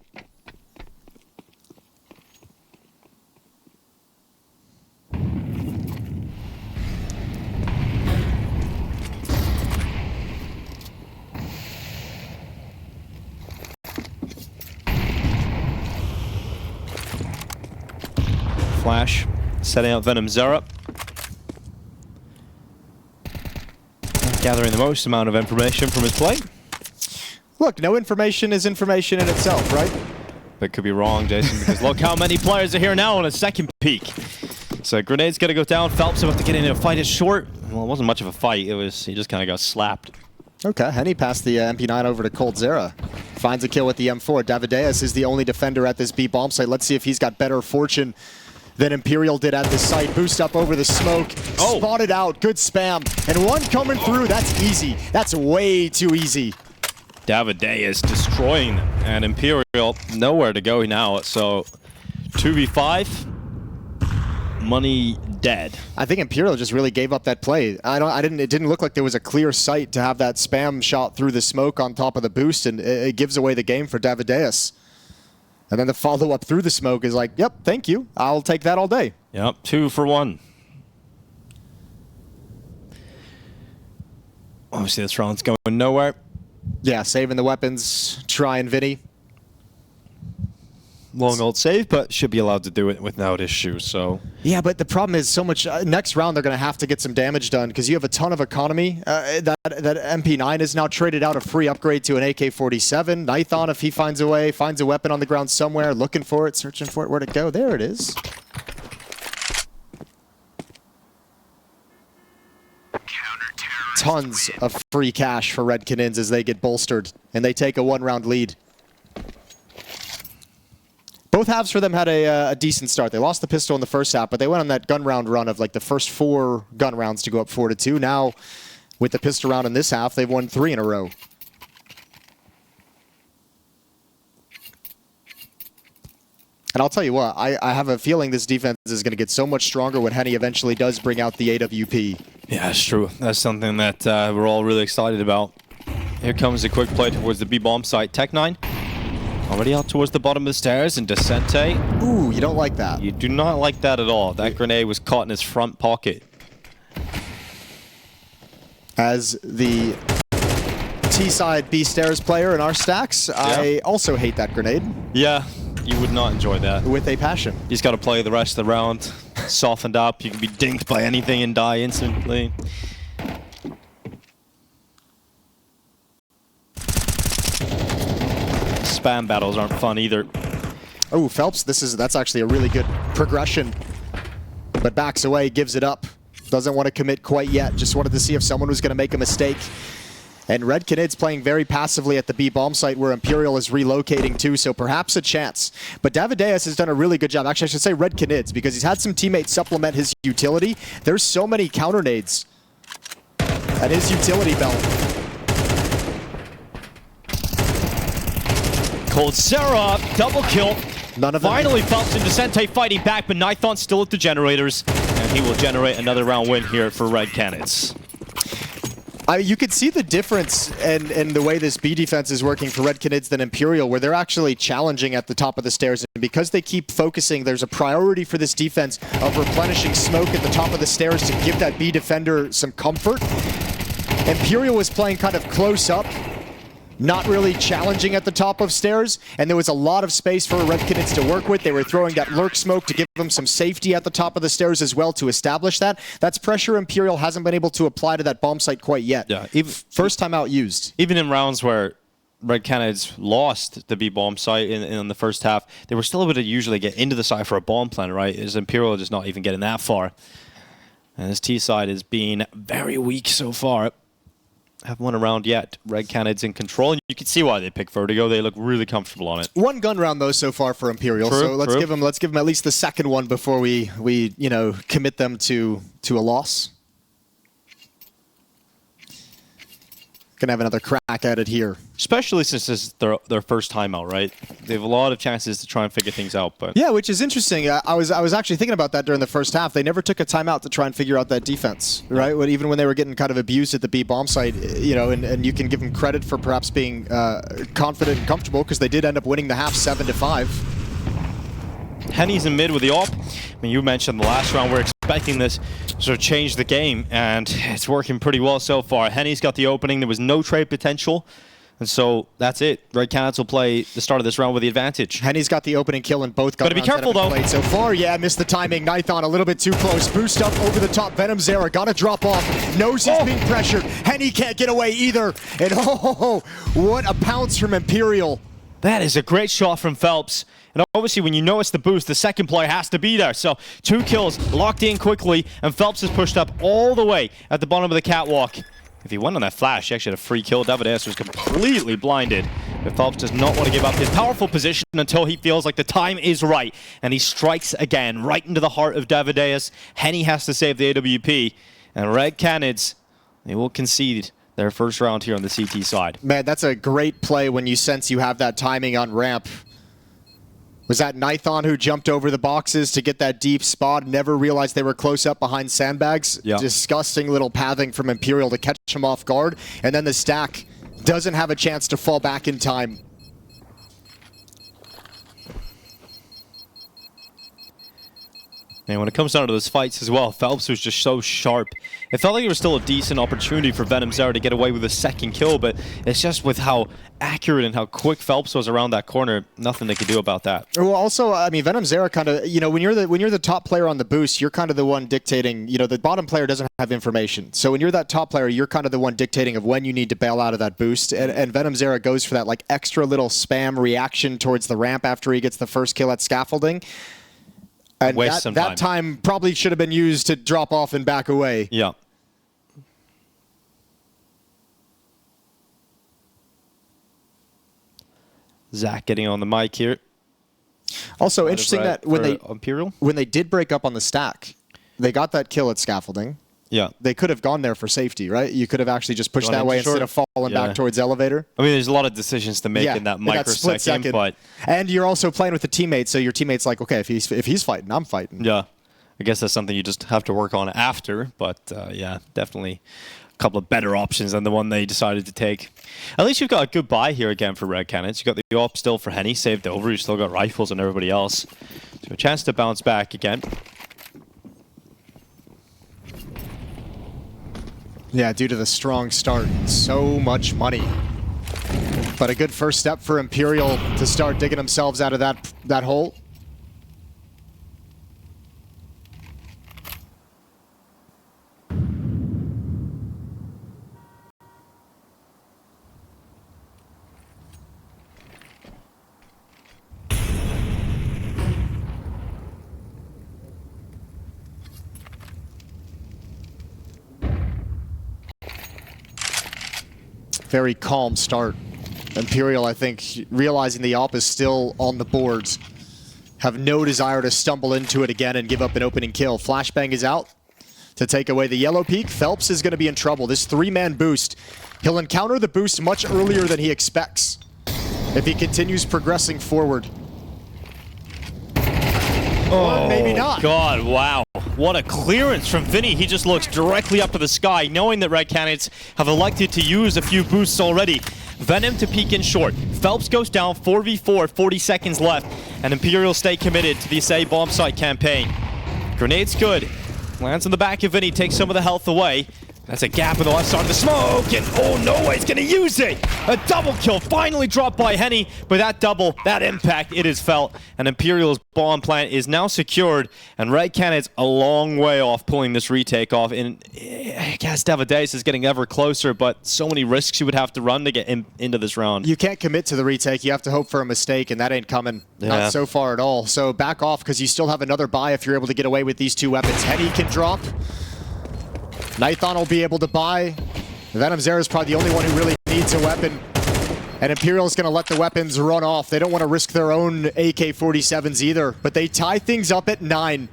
Flash, setting out venomzera. Gathering the most amount of information from his play. Look, no information is information in itself, right? That could be wrong, Jason, because look how many players are here now on a second peak. So grenade's gonna go down. Phelps about to get into a fight. Is short. Well, it wasn't much of a fight. It was, he just kind of got slapped. Okay, Henny passed the MP9 over to coldzera. Finds a kill with the M4. Davideus is the only defender at this B bomb site. Let's see if he's got better fortune than Imperial did at this site. Boost up over the smoke. Oh. Spotted out. Good spam. And one coming through. That's easy. That's way too easy. Davideus destroying them. And Imperial nowhere to go now. So 2v5. Money dead. I think Imperial just really gave up that play. It didn't look like there was a clear sight to have that spam shot through the smoke on top of the boost, and it gives away the game for Davideus. And then the follow-up through the smoke is like, yep, thank you. I'll take that all day. Yep, 2 for 1. Obviously, this round's going nowhere. Yeah, saving the weapons, Try and Vinny. Long old save, but should be allowed to do it without issue, so... Yeah, but the problem is so much... next round, they're going to have to get some damage done because you have a ton of economy. That MP9 is now traded out, a free upgrade to an AK-47. Nithon, if he finds a way, finds a weapon on the ground somewhere, looking for it, searching for it. Where'd it go? There it is. Tons of free cash for Red Canids as they get bolstered, and they take a 1-round lead. Both halves for them had a decent start. They lost the pistol in the first half, but they went on that gun round run of like the first 4 gun rounds to go up 4-2. Now, with the pistol round in this half, they've won 3 in a row. And I'll tell you what, I have a feeling this defense is going to get so much stronger when Henny eventually does bring out the AWP. Yeah, it's true. That's something that we're all really excited about. Here comes a quick play towards the B-bomb site. Tech9. Already out towards the bottom of the stairs, and Descente. Ooh, you don't like that. You do not like that at all. That grenade was caught in his front pocket. As the T-side B-stairs player in our stacks, yeah. I also hate that grenade. Yeah, you would not enjoy that. With a passion. You just got to play the rest of the round, softened up. You can be dinked by anything and die instantly. Spam battles aren't fun either. Oh, Phelps, that's actually a really good progression. But backs away, gives it up. Doesn't want to commit quite yet. Just wanted to see if someone was going to make a mistake. And Red Canids playing very passively at the B-bomb site where Imperial is relocating to, so perhaps a chance. But Davideus has done a really good job. Actually, I should say Red Canids, because he's had some teammates supplement his utility. There's so many counter nades at his utility belt. Coldzera, double kill. None of them. Finally, Phelps and Descente fighting back, but Nithon's still at the generators, and he will generate another round win here for Red Canids. You could see the difference in the way this B defense is working for Red Canids than Imperial, where they're actually challenging at the top of the stairs. And because they keep focusing, there's a priority for this defense of replenishing smoke at the top of the stairs to give that B defender some comfort. Imperial was playing kind of close up, not really challenging at the top of stairs, and there was a lot of space for Red Canids to work with. They were throwing that lurk smoke to give them some safety at the top of the stairs as well to establish that. That's pressure Imperial hasn't been able to apply to that bomb site quite yet. Yeah, First time out used. Even in rounds where Red Canids lost the B bomb site in the first half, they were still able to usually get into the site for a bomb plant, right? As Imperial just not even getting that far. And this T side is being very weak so far. Haven't won a round yet. Red Canids in control, and you can see why they picked Vertigo. They look really comfortable on it. One gun round though so far for Imperial, so let's give them at least the second one before we commit them to a loss. Gonna have another crack at it here. Especially since this is their first time out, right? They have a lot of chances to try and figure things out. But yeah, which is interesting. I was actually thinking about that during the first half. They never took a timeout to try and figure out that defense, right? Even when they were getting kind of abused at the B bomb site, and you can give them credit for perhaps being confident and comfortable because they did end up winning the half 7-5. Henny's in mid with the AWP. I mean, you mentioned the last round, we're expecting this to sort of change the game, and it's working pretty well so far. Henny's got the opening. There was no trade potential, and so that's it. Red Canids will play the start of this round with the advantage. Henny's got the opening kill in both gun Gotta be rounds careful, though. So far, yeah, missed the timing. Nithon a little bit too close. Boost up over the top. VenomZera got to drop off. Knows he's being pressured. Henny can't get away either. And what a pounce from Imperial. That is a great shot from Phelps. And obviously, when you know it's the boost, the second player has to be there. So 2 kills locked in quickly, and Phelps is pushed up all the way at the bottom of the catwalk. If he went on that flash, he actually had a free kill. Davideus was completely blinded. But Phelps does not want to give up his powerful position until he feels like the time is right. And he strikes again, right into the heart of Davideus. Henny has to save the AWP. And Red Canids, they will concede their first round here on the CT side. Man, that's a great play when you sense you have that timing on ramp. Was that Nithon who jumped over the boxes to get that deep spot, never realized they were close up behind sandbags? Yeah. Disgusting little pathing from Imperial to catch him off guard. And then the stack doesn't have a chance to fall back in time. And when it comes down to those fights as well, Phelps was just so sharp. It felt like there was still a decent opportunity for VenomZera to get away with a second kill, but it's just with how accurate and how quick Phelps was around that corner, nothing they could do about that. Well, also, I mean, VenomZera kind of, when you're the top player on the boost, you're kind of the one dictating, the bottom player doesn't have information. So when you're that top player, you're kind of the one dictating of when you need to bail out of that boost. And VenomZera goes for that like extra little spam reaction towards the ramp after he gets the first kill at scaffolding. And that time probably should have been used to drop off and back away. Yeah. Zach getting on the mic here. Also interesting that when they did break up on the stack, they got that kill at scaffolding. Yeah. They could have gone there for safety, right? You could have actually just pushed that way instead of falling back towards elevator. I mean, there's a lot of decisions to make in that microsecond, but... And you're also playing with the teammate, so your teammate's like, okay, if he's fighting, I'm fighting. Yeah. I guess that's something you just have to work on after, but yeah, definitely a couple of better options than the one they decided to take. At least you've got a good buy here again for Red Canids. You've got the AWP still for Henny, saved over. You've still got rifles and everybody else. So a chance to bounce back again. Yeah, due to the strong start, so much money. But a good first step for Imperial to start digging themselves out of that hole. Very calm start. Imperial, I think, realizing the AWP is still on the boards, have no desire to stumble into it again and give up an opening kill. Flashbang is out to take away the yellow peak. Phelps is going to be in trouble. This 3-man boost, he'll encounter the boost much earlier than he expects. if he continues progressing forward. Oh, or maybe not. God, wow. What a clearance from Vinny. He just looks directly up to the sky, knowing that Red Canids have elected to use a few boosts already. Venom to peek in short. Phelps goes down, 4v4, 40 seconds left, and Imperial stay committed to this A bomb site campaign. Grenade's good. Lands on the back of Vinny, takes some of the health away. That's a gap in the left side of the smoke, and oh no way, he's gonna use it! A double kill finally dropped by Henny, but that double, that impact, it is felt. And Imperial's bomb plant is now secured, and Red Canids a long way off pulling this retake off. And I guess Davideus is getting ever closer, but so many risks you would have to run to get into this round. You can't commit to the retake, you have to hope for a mistake, and that ain't coming. Yeah. Not so far at all. So back off, because you still have another buy if you're able to get away with these two weapons. Henny can drop. Nithon will be able to buy. Venomzera is probably the only one who really needs a weapon. And Imperial's going to let the weapons run off. They don't want to risk their own AK-47s either. But they tie things up at 9.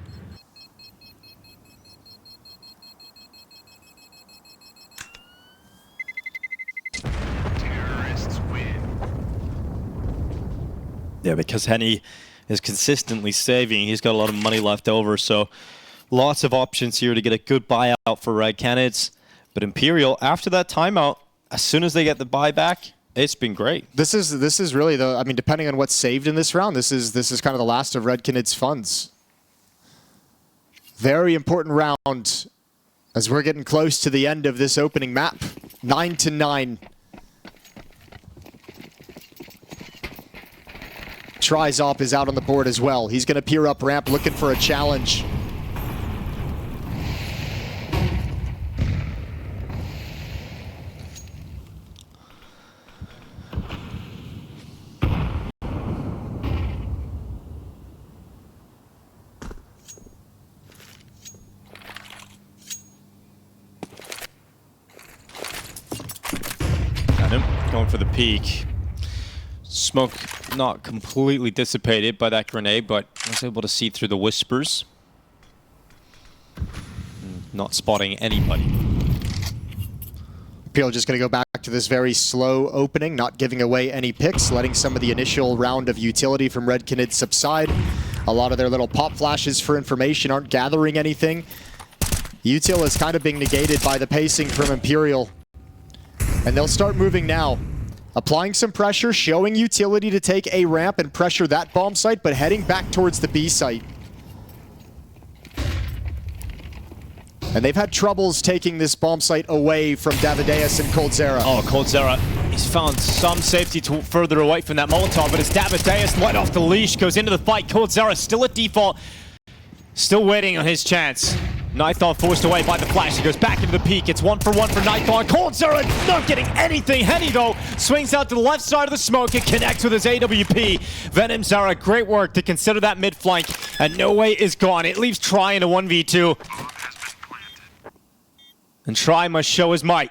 Terrorists win. Yeah, because Henny is consistently saving. He's got a lot of money left over, so lots of options here to get a good buyout for Red Canids. But Imperial, after that timeout, as soon as they get the buyback, it's been great. This is really the, I mean, depending on what's saved in this round, this is kind of the last of Red Canids' funds. Very important round as we're getting close to the end of this opening map. 9-9. Trizop is out on the board as well. He's going to peer up ramp looking for a challenge. Going for the peak. Smoke not completely dissipated by that grenade, but was able to see through the whispers. Not spotting anybody. Imperial just going to go back to this very slow opening, not giving away any picks, letting some of the initial round of utility from Red Canids subside. A lot of their little pop flashes for information aren't gathering anything. Util is kind of being negated by the pacing from Imperial. And they'll start moving now. Applying some pressure, showing utility to take a ramp and pressure that bomb site, but heading back towards the B site. And they've had troubles taking this bomb site away from Davideus and Coldzera. Oh, Coldzera, he's found some safety to further away from that Molotov, but as Davideus let off the leash, goes into the fight. Coldzera still at default, still waiting on his chance. Nithon forced away by the flash. He goes back into the peak. It's 1-for-1 for Nithon. Coldzera not getting anything. Henny, though, swings out to the left side of the smoke and connects with his AWP. Venomzera, great work to consider that mid flank. And No Way is gone. It leaves Try in a 1v2. And Try must show his might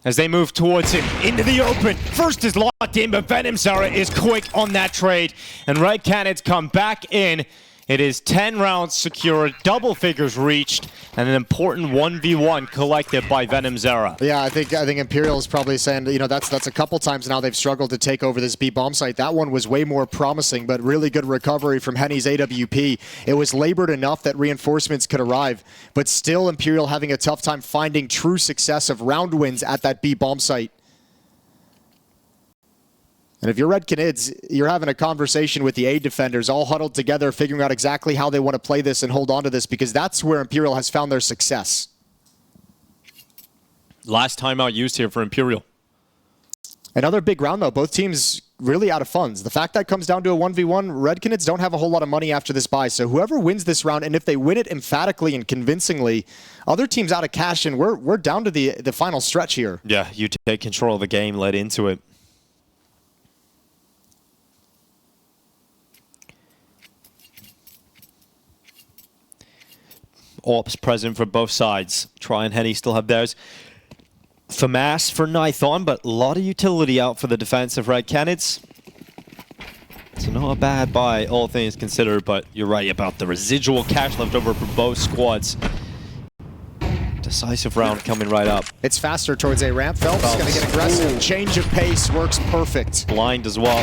as they move towards him into the open. First is locked in, but Venomzera is quick on that trade. And Red Canids come back in. It is 10 rounds secured, double figures reached, and an important 1v1 collected by Venomzera. Yeah, I think Imperial is probably saying, you know, that's a couple times now they've struggled to take over this B bomb site. That one was way more promising, but really good recovery from Henny's AWP. It was labored enough that reinforcements could arrive, but still Imperial having a tough time finding true success of round wins at that B bomb site. And if you're Red Canids, you're having a conversation with the A defenders, all huddled together, figuring out exactly how they want to play this and hold on to this, because that's where Imperial has found their success. Last timeout used here for Imperial. Another big round, though. Both teams really out of funds. The fact that comes down to a 1v1, Red Canids don't have a whole lot of money after this buy. So whoever wins this round, and if they win it emphatically and convincingly, other teams out of cash, and we're down to the final stretch here. Yeah, you take control of the game, led into it. Ops present for both sides. Try and Henny still have theirs. FAMAS for Nithon, but a lot of utility out for the defense of Red Canids. So not a bad buy, all things considered, but you're right about the residual cash left over for both squads. To Decisive round coming right up. It's faster towards a ramp. Phelps going to get aggressive. Change of pace works perfect. Blind as well.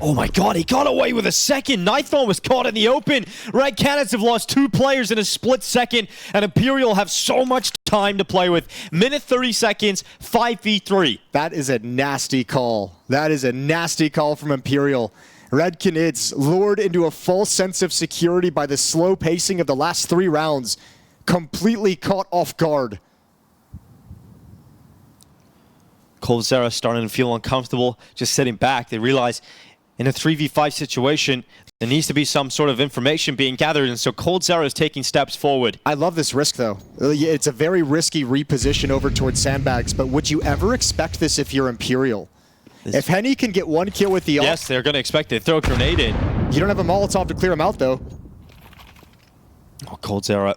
Oh my god, he got away with a second. Nightfall was caught in the open. Red Canids have lost 2 players in a split second, and Imperial have so much time to play with. Minute 30 seconds, 5v3. That is a nasty call. That is a nasty call from Imperial. Red Canids lured into a false sense of security by the slow pacing of the last 3 rounds. Completely caught off guard. coldzera starting to feel uncomfortable, just sitting back. They realize in a 3v5 situation, there needs to be some sort of information being gathered, and so coldzera is taking steps forward. I love this risk, though. It's a very risky reposition over towards sandbags, but would you ever expect this if you're Imperial? If Henny can get 1 kill with the ult... Yes, they're going to expect it. Throw a grenade in. You don't have a Molotov to clear him out, though. Oh, coldzera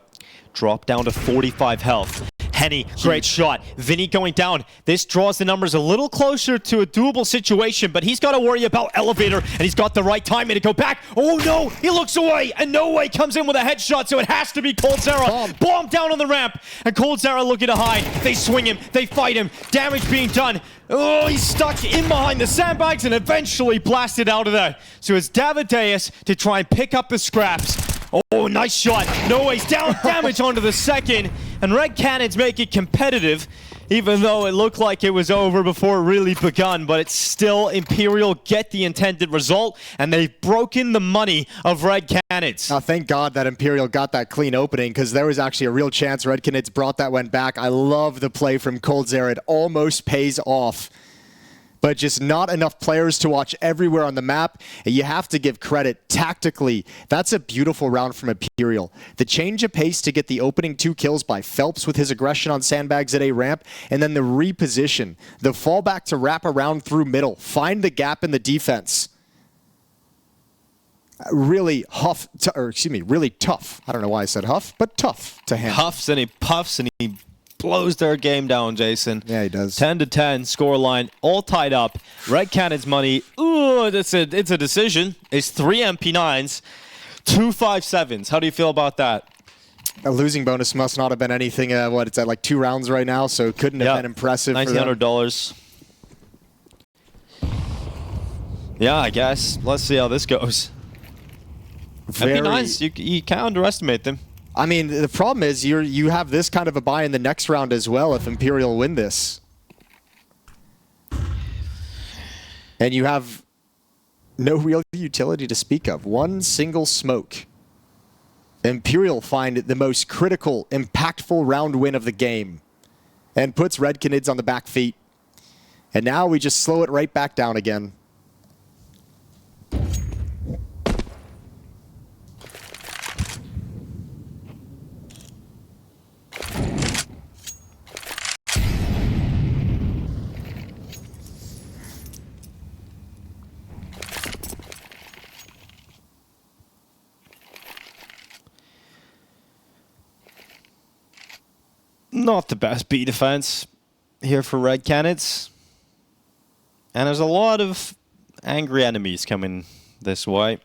dropped down to 45 health. Henny, great shot. Vinny going down. This draws the numbers a little closer to a doable situation, but he's got to worry about Elevator, and he's got the right timing to go back. Oh no, he looks away, and No Way comes in with a headshot, so it has to be coldzera. Bomb down on the ramp, and coldzera looking to hide. They swing him, they fight him. Damage being done. Oh, he's stuck in behind the sandbags and eventually blasted out of there. So it's Davideus to try and pick up the scraps. Oh, nice shot. No Way's down. Damage onto the second. And Red Canids make it competitive, even though it looked like it was over before it really begun. But it's still Imperial get the intended result, and they've broken the money of Red Canids. Oh, thank God that Imperial got that clean opening, because there was actually a real chance Red Canids brought that one back. I love the play from coldzera. It almost pays off. But just not enough players to watch everywhere on the map. And you have to give credit tactically. That's a beautiful round from Imperial. The change of pace to get the opening 2 kills by Phelps with his aggression on sandbags at A ramp, and then the reposition, the fallback to wrap around through middle, find the gap in the defense. Really really tough. I don't know why I said huff, but tough to handle. Huffs and he puffs and he blows their game down, Jason. Yeah, he does. 10-10 scoreline, all tied up. Red Canids money. Ooh, it's a decision. It's 3 MP9s, 2 5.7s. How do you feel about that? A losing bonus must not have been anything. It's at like 2 rounds right now, so it couldn't have been impressive. $1,900. Yeah, I guess. Let's see how this goes. MP9s, you can't underestimate them. I mean, the problem is you have this kind of a buy in the next round as well if Imperial win this. And you have no real utility to speak of. 1 single smoke. Imperial find the most critical, impactful round win of the game and puts Red Canids on the back feet. And now we just slow it right back down again. Not the best B defense here for Red Canids. And there's a lot of angry enemies coming this way.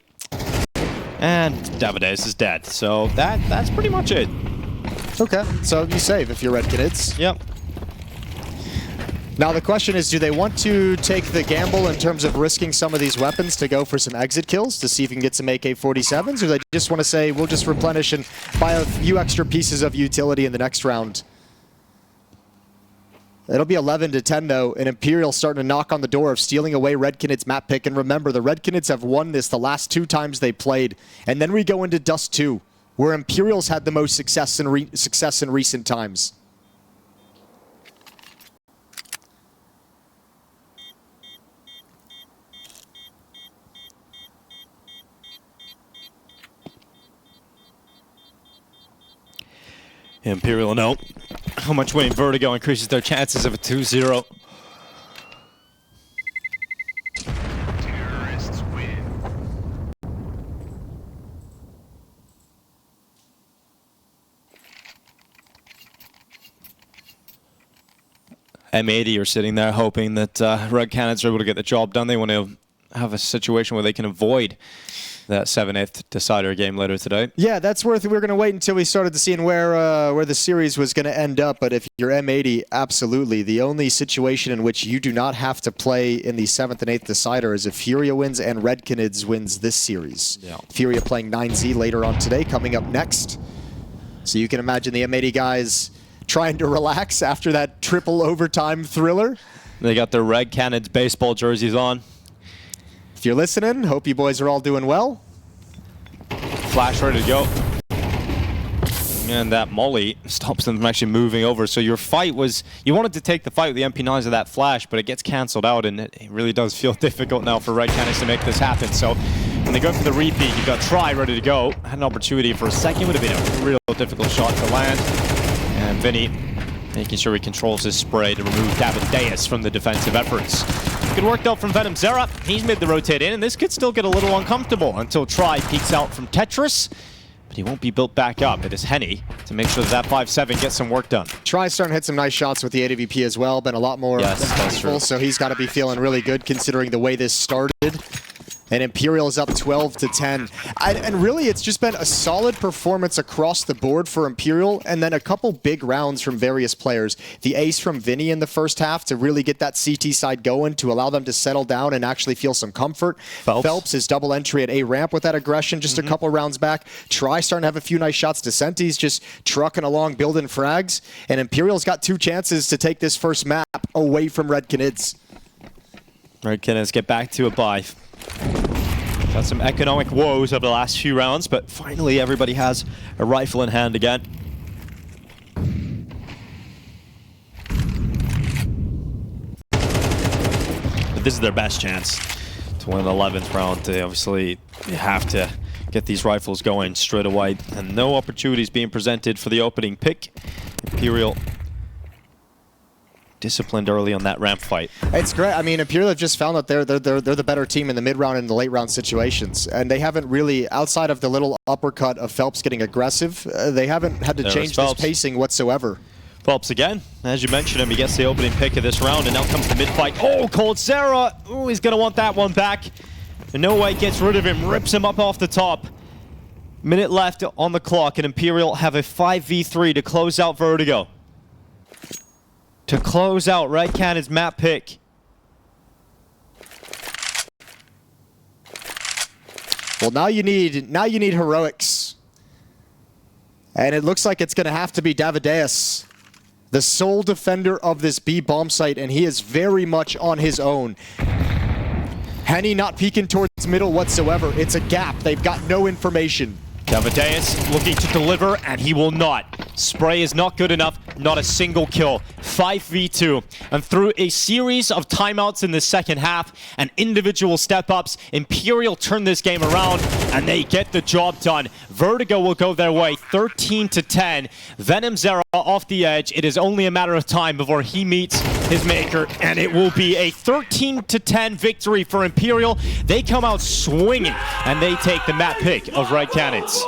And Davideus is dead. So that's pretty much it. Okay, so you save if you're Red Canids. Yep. Now the question is, do they want to take the gamble in terms of risking some of these weapons to go for some exit kills to see if you can get some AK-47s, or they just want to say, we'll just replenish and buy a few extra pieces of utility in the next round? It'll be 11-10 though, and Imperial starting to knock on the door of stealing away Red Canids map pick. And remember, the Red Canids have won this the last 2 times they played. And then we go into Dust2, where Imperial's had the most success in recent times. Imperial know how much winning Vertigo increases their chances of a 2-0. Terrorists win. M80 are sitting there hoping that Red Canids are able to get the job done. They want to have a situation where they can avoid that 7th decider game later today. Yeah, that's we're going to wait until we started to see where the series was going to end up. But if you're M80, absolutely. The only situation in which you do not have to play in the 7th and 8th decider is if FURIA wins and Red Canids wins this series. Yeah. FURIA playing 9Z later on today, coming up next. So you can imagine the M80 guys trying to relax after that triple overtime thriller. They got their Red Canids baseball jerseys on. If you're listening, hope you boys are all doing well. Flash ready to go. And that molly stops them from actually moving over. So your fight was, you wanted to take the fight with the MP9s of that flash, but it gets cancelled out, and it really does feel difficult now for Red Canids to make this happen. So when they go for the repeat, you've got Try ready to go. Had an opportunity for a second, would have been a real difficult shot to land. And Vinny making sure he controls his spray to remove Davideus from the defensive efforts. Good work though from Venom Zera. He's made the rotate in, and this could still get a little uncomfortable until Try peeks out from Tetris. But he won't be built back up. It is Henny to make sure that 5-7 gets some work done. Try's starting to hit some nice shots with the AWP as well. Been a lot more impactful, so he's got to be feeling really good considering the way this started. And Imperial is up 12-10. And really, it's just been a solid performance across the board for Imperial, and then a couple big rounds from various players. The ace from Vinny in the first half to really get that CT side going, to allow them to settle down and actually feel some comfort. Phelps is double entry at A ramp with that aggression just a couple rounds back. Try starting to have a few nice shots. Descenti's just trucking along, building frags. And Imperial's got 2 chances to take this first map away from Red Canids. Red Canids get back to a bye. Got some economic woes over the last few rounds, but finally everybody has a rifle in hand again. But this is their best chance to win the 11th round. They obviously have to get these rifles going straight away, and no opportunities being presented for the opening pick. Imperial disciplined early on that ramp fight. It's great. I mean, Imperial have just found that they're the better team in the mid-round and the late-round situations. And they haven't really, outside of the little uppercut of Phelps getting aggressive, they haven't had to change this pacing whatsoever. Phelps again. As you mentioned him, he gets the opening pick of this round, and now comes the mid-fight. Oh, Cold Sarah! Oh, he's going to want that one back. And No Way gets rid of him, rips him up off the top. Minute left on the clock, and Imperial have a 5v3 to close out Vertigo. To close out Red Canids' map pick. Well, now you need heroics. And it looks like it's going to have to be Davideus, the sole defender of this B bomb site, and he is very much on his own. Henny not peeking towards middle whatsoever. It's a gap. They've got no information. Davideus looking to deliver, and he will not. Spray is not good enough, not a single kill. 5v2, and through a series of timeouts in the second half and individual step-ups, Imperial turn this game around, and they get the job done. Vertigo will go their way, 13-10. Venom Zera off the edge. It is only a matter of time before he meets his maker, and it will be a 13-10 victory for Imperial. They come out swinging, and they take the map pick of Red Canids.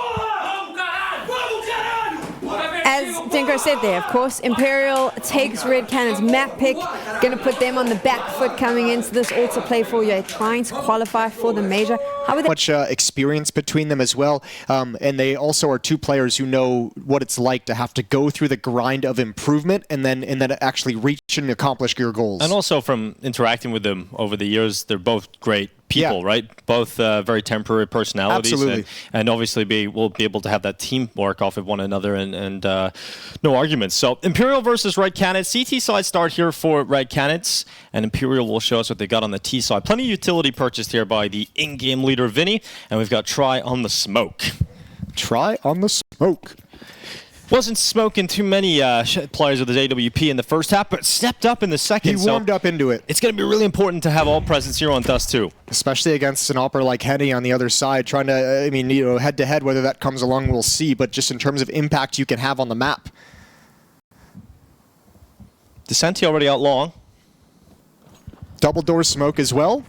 As Dinko said there, of course, Imperial takes Red Canids' map pick, going to put them on the back foot coming into this also play for you, trying to qualify for the major. How would much experience between them as well, and they also are 2 players who know what it's like to have to go through the grind of improvement and then actually reach and accomplish your goals. And also from interacting with them over the years, they're both great people, right? Both very temporary personalities. Absolutely. And obviously we'll be able to have that teamwork off of one another and no arguments. So Imperial versus Red Canids. CT side start here for Red Canids, and Imperial will show us what they got on the T side. Plenty of utility purchased here by the in-game leader Vinny, and we've got Try on the smoke. Try on the smoke. Wasn't smoking too many players with his AWP in the first half, but stepped up in the second. He warmed up into it. It's going to be really important to have all presence here on Dust2. Especially against an opera like Henny on the other side, trying to, I mean, head-to-head, whether that comes along, we'll see, but just in terms of impact you can have on the map. Descenti already out long. Double door smoke as well.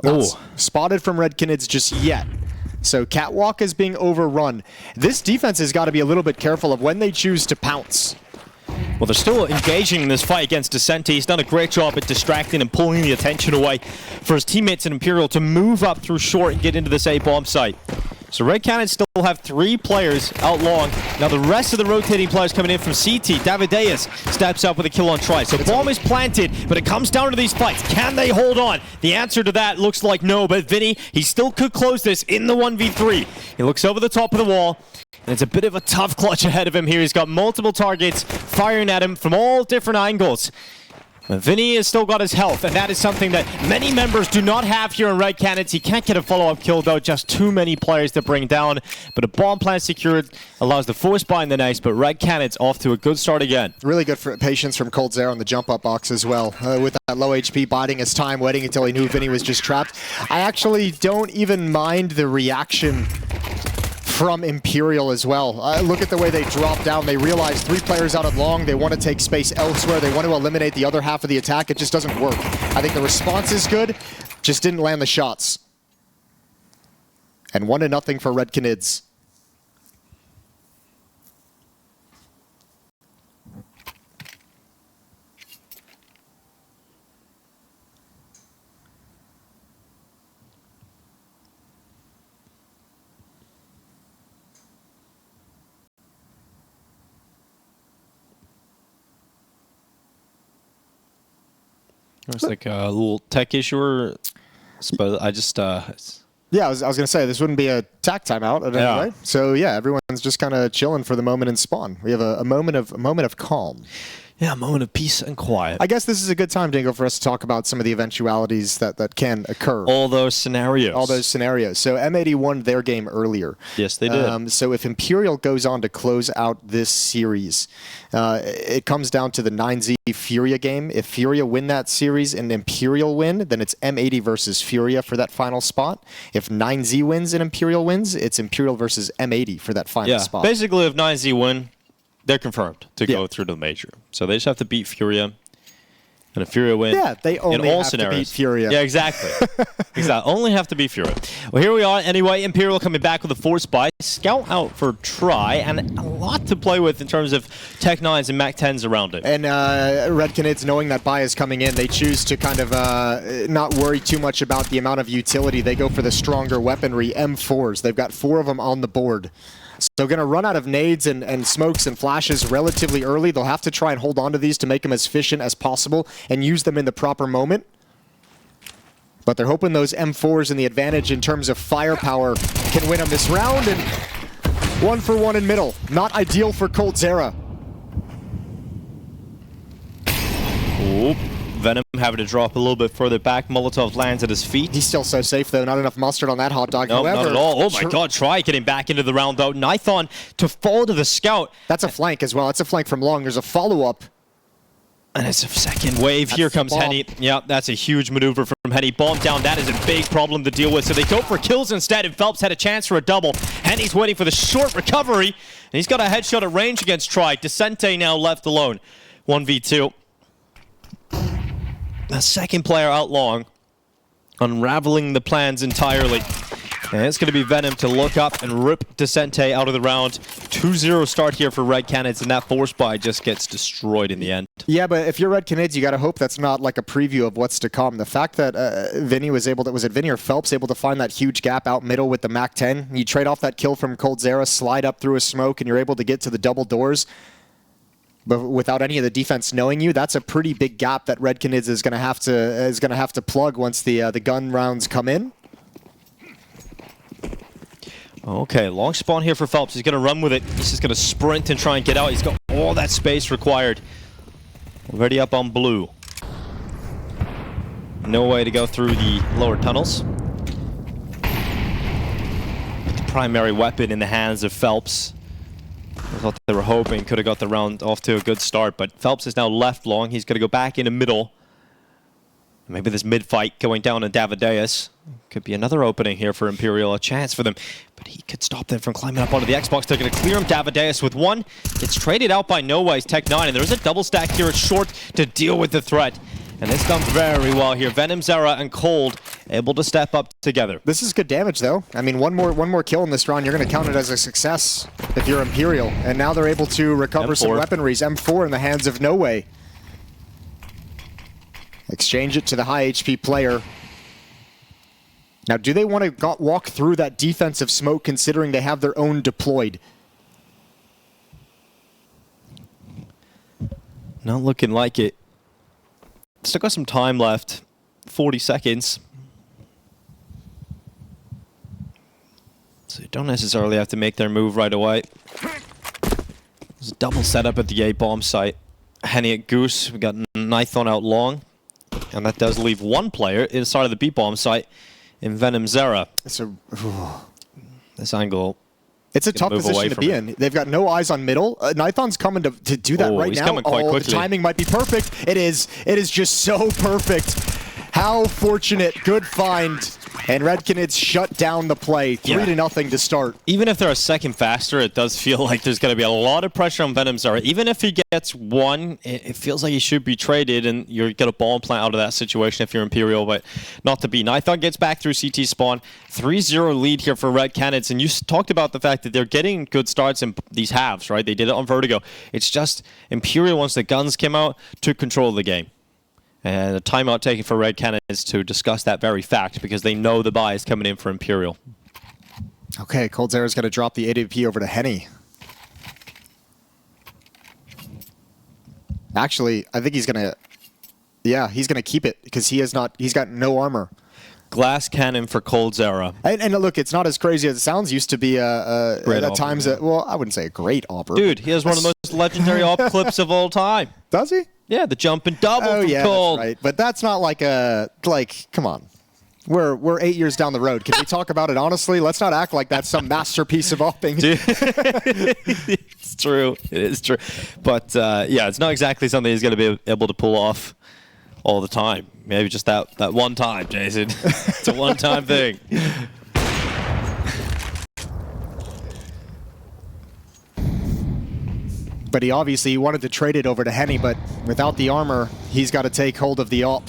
Not spotted from Red Canids just yet. So Catwalk is being overrun. This defense has got to be a little bit careful of when they choose to pounce. Well, they're still engaging in this fight against Descente. He's done a great job at distracting and pulling the attention away for his teammates in Imperial to move up through short and get into this A-bomb site. So Red Canids still have 3 players out long. Now the rest of the rotating players coming in from CT. Davideus steps up with a kill on try. So bomb is planted, but it comes down to these fights. Can they hold on? The answer to that looks like no, but Vinny, he still could close this in the 1v3. He looks over the top of the wall, and it's a bit of a tough clutch ahead of him here. He's got multiple targets firing at him from all different angles. But Vinny has still got his health, and that is something that many members do not have here in Red Canids. He can't get a follow-up kill, though. Just too many players to bring down. But a bomb plant secured allows the force buy in the nice, but Red Canids off to a good start again. Really good for patience from coldzera on the jump-up box as well. With that low HP, biding his time, waiting until he knew Vinny was just trapped. I actually don't even mind the reaction from Imperial as well. Look at the way they drop down. They realize 3 players out at long. They want to take space elsewhere. They want to eliminate the other half of the attack. It just doesn't work. I think the response is good, just didn't land the shots. And 1-0 for Red Canids. It's like a little tech issue, but I just... Yeah, I was going to say, this wouldn't be a tack timeout at any rate. So yeah, everyone's just kind of chilling for the moment in spawn. We have a moment of calm. Yeah, a moment of peace and quiet. I guess this is a good time, Dingo, for us to talk about some of the eventualities that can occur. All those scenarios. All those scenarios. So M80 won their game earlier. Yes, they did. So if Imperial goes on to close out this series, it comes down to the 9Z FURIA game. If FURIA win that series and Imperial win, then it's M80 versus FURIA for that final spot. If 9Z wins and Imperial wins, it's Imperial versus M80 for that final spot. Basically, if 9Z win, they're confirmed to go through to the major. So they just have to beat FURIA. And if FURIA win, they only in all have scenarios. to beat FURIA. Yeah, exactly. Exactly. Only have to beat FURIA. Well, here we are. Anyway, Imperial coming back with a force buy. Scout out for try, and a lot to play with in terms of Tech 9s and Mac 10s around it. And Red Canids, knowing that buy is coming in, they choose to kind of not worry too much about the amount of utility. They go for the stronger weaponry, M4s. They've got 4 of them on the board. So going to run out of nades and smokes and flashes relatively early. They'll have to try and hold on to these to make them as efficient as possible and use them in the proper moment. But they're hoping those M4s and the advantage in terms of firepower can win them this round. And 1 for 1 in middle. Not ideal for coldzera. Oop. Venom having to drop a little bit further back. Molotov lands at his feet. He's still so safe, though. Not enough mustard on that hot dog. No, However, not at all. Oh my god, try getting back into the round, though. Nithon to fall to the scout. That's a flank as well. That's a flank from long. There's a follow-up. And it's a second wave. Here comes Henny. Yeah, that's a huge maneuver from Henny. Bomb down. That is a big problem to deal with. So they go for kills instead, and Phelps had a chance for a double. Henny's waiting for the short recovery, and he's got a headshot at range against Try. Descente now left alone. 1v2. A second player out long, unraveling the plans entirely. And it's going to be Venom to look up and rip Descente out of the round. 2-0 start here for Red Canids, and that force buy just gets destroyed in the end. Yeah, but if you're Red Canids, you got to hope that's not like a preview of what's to come. The fact that Vinny was able to, was it Vinny or Phelps, able to find that huge gap out middle with the Mac 10? You trade off that kill from coldzera, slide up through a smoke, and you're able to get to the double doors. But without any of the defense knowing you, that's a pretty big gap that Red Canids is going to have to plug once the gun rounds come in. Okay, long spawn here for Phelps. He's going to run with it. He's just going to sprint and try and get out. He's got all that space required. Already up on blue. No way to go through the lower tunnels. The primary weapon in the hands of Phelps. I thought they were hoping could have got the round off to a good start, but Phelps is now left long. He's going to go back in the middle. Maybe this mid-fight going down on Davideus. Could be another opening here for Imperial, a chance for them. But he could stop them from climbing up onto the Xbox. They're going to clear him. Davideus with one. Gets traded out by Noways, Tech 9, and there's a double stack here at short to deal with the threat. And it's done very well here. Venom, Zera, and Cold able to step up together. This is good damage, though. I mean, one more kill in this round, you're going to count it as a success if you're Imperial. And now they're able to recover M4. some weaponries. M4 in the hands of No Way. Exchange it to the high HP player. Now, do they want to walk through that defensive smoke considering they have their own deployed? Not looking like it. Still got some time left. 40 seconds. So you don't necessarily have to make their move right away. There's a double setup at the A bomb site. Henny at Goose. We got Nython out long. And that does leave one player inside of the B bomb site in Venom Zera. This angle. It's a tough position to be in. They've got no eyes on middle. Nython's coming to do that right he's now. Coming quite quickly. The timing might be perfect. It is. It is just so perfect. How fortunate. Good find. And Red Canids shut down the play. 3-0 to start. Even if they're a second faster, it does feel like there's going to be a lot of pressure on Venom Zera. Even if he gets one, it feels like he should be traded, and you're going to ball plant out of that situation if you're Imperial, but not to be. Nython gets back through CT spawn. 3-0 lead here for Red Canids, and you talked about the fact that they're getting good starts in these halves, right? They did it on Vertigo. It's just Imperial, once the guns came out, took control of the game. And a timeout taken for Red Canids to discuss that very fact because they know the buy is coming in for Imperial. Okay, coldzera's going to drop the AWP over to Henny. Actually, I think he's going to... Yeah, he's going to keep it because he's got no armor. Glass cannon for coldzera. And look, it's not as crazy as it sounds. Used to be at times, well, I wouldn't say a great opera. Dude, he has one of the most legendary op clips of all time. Does he? Yeah, the jump and double from Cold. That's right. But that's not like come on. We're 8 years down the road. Can we talk about it honestly? Let's not act like that's some masterpiece of opping. It's true. It is true. But yeah, it's not exactly something he's going to be able to pull off all the time. Maybe just that one time, Jason. It's a one-time thing. But he obviously wanted to trade it over to Henny, but without the armor, he's got to take hold of the op.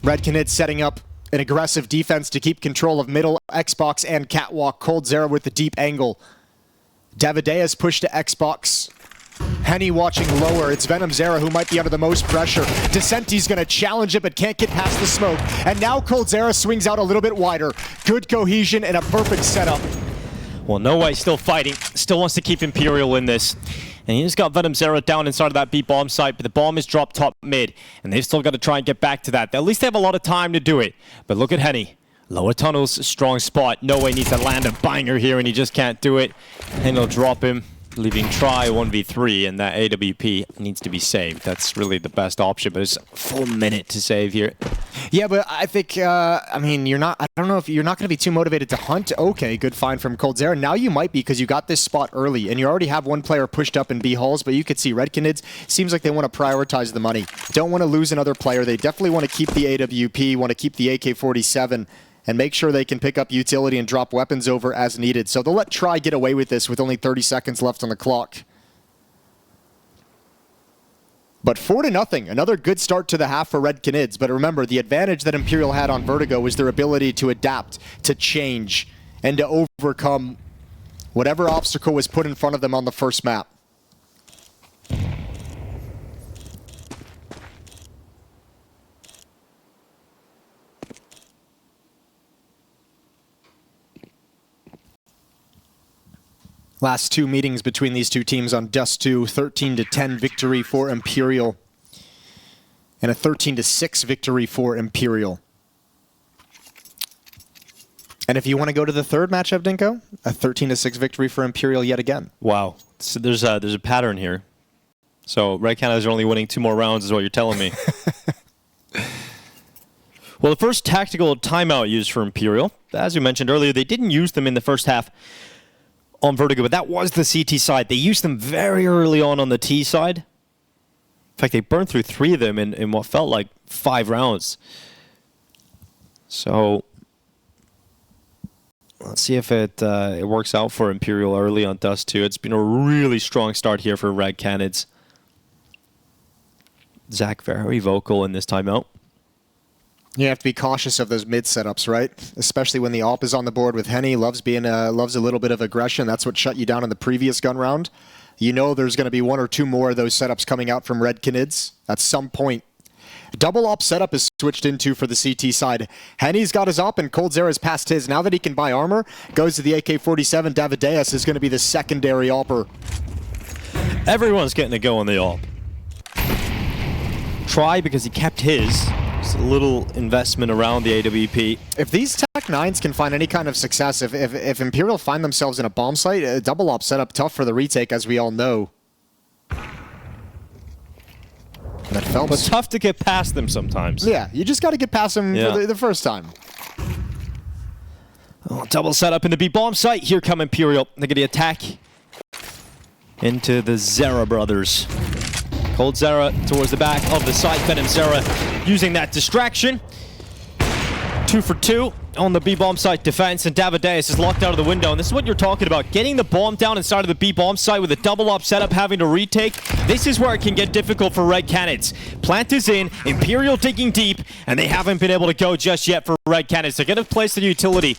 Red Canids setting up an aggressive defense to keep control of middle, Xbox, and Catwalk. coldzera with the deep angle. Davideus pushed to Xbox. Henny watching lower. It's Venom Zera who might be under the most pressure. Descenti's going to challenge it, but can't get past the smoke. And now coldzera swings out a little bit wider. Good cohesion and a perfect setup. Well, No Way still fighting. Still wants to keep Imperial in this. And he just got Venom Zera down inside of that B bomb site, but the bomb is dropped top mid. And they've still got to try and get back to that. At least they have a lot of time to do it. But look at Henny. Lower tunnels, strong spot. No Way needs to land a banger here, and he just can't do it. And they'll drop him, leaving Try 1v3, and that AWP needs to be saved. That's really the best option, but it's a full minute to save here. Yeah, but I think, I mean, I don't know if you're not going to be too motivated to hunt. Okay, good find from coldzera. Now you might be because you got this spot early, and you already have one player pushed up in Buchholz, but you could see Red Canids seems like they want to prioritize the money. Don't want to lose another player. They definitely want to keep the AWP, want to keep the AK-47, and make sure they can pick up utility and drop weapons over as needed. So they'll let Try get away with this with only 30 seconds left on the clock. But 4-0, another good start to the half for Red Canids. But remember, the advantage that Imperial had on Vertigo was their ability to adapt, to change, and to overcome whatever obstacle was put in front of them on the first map. Last two meetings between these two teams on Dust2, 13-10 victory for Imperial, and a 13-6 victory for Imperial. And if you want to go to the third matchup, Dinko, a 13-6 victory for Imperial yet again. Wow. So there's a pattern here. So Red Canids are only winning 2 more rounds is what you're telling me. Well, the first tactical timeout used for Imperial, as we mentioned earlier, they didn't use them in the first half on Vertigo, but that was the CT side. They used them very early on the T side. In fact, they burned through 3 of them in what felt like 5 rounds. So let's see if it works out for Imperial early on Dust2. It's been a really strong start here for Red Canids. Zach very vocal in this timeout. You have to be cautious of those mid setups, right? Especially when the AWP is on the board with Henny. Loves a little bit of aggression. That's what shut you down in the previous gun round. You know there's going to be one or two more of those setups coming out from Red Canids at some point. Double AWP setup is switched into for the CT side. Henny's got his AWP and coldzera's passed his. Now that he can buy armor, goes to the AK-47. Davideus is going to be the secondary AWPer. Everyone's getting a go on the AWP. Try because he kept his. Just a little investment around the AWP. If these Tech-9s can find any kind of success, if Imperial find themselves in a bomb site, a double AWP setup tough for the retake, as we all know. That felt But tough to get past them sometimes. Yeah, you just got to get past them for the first time. Oh, double setup in the B bomb site. Here come Imperial. They're going to attack into the Zera brothers. coldzera towards the back of the site. VenomZera using that distraction. 2 for 2 on the B-bomb site defense, and Davideus is locked out of the window. And this is what you're talking about. Getting the bomb down inside of the B-bomb site with a double up setup, having to retake. This is where it can get difficult for Red Canids. Plant is in, Imperial digging deep, and they haven't been able to go just yet for Red Canids. They're going to place the utility.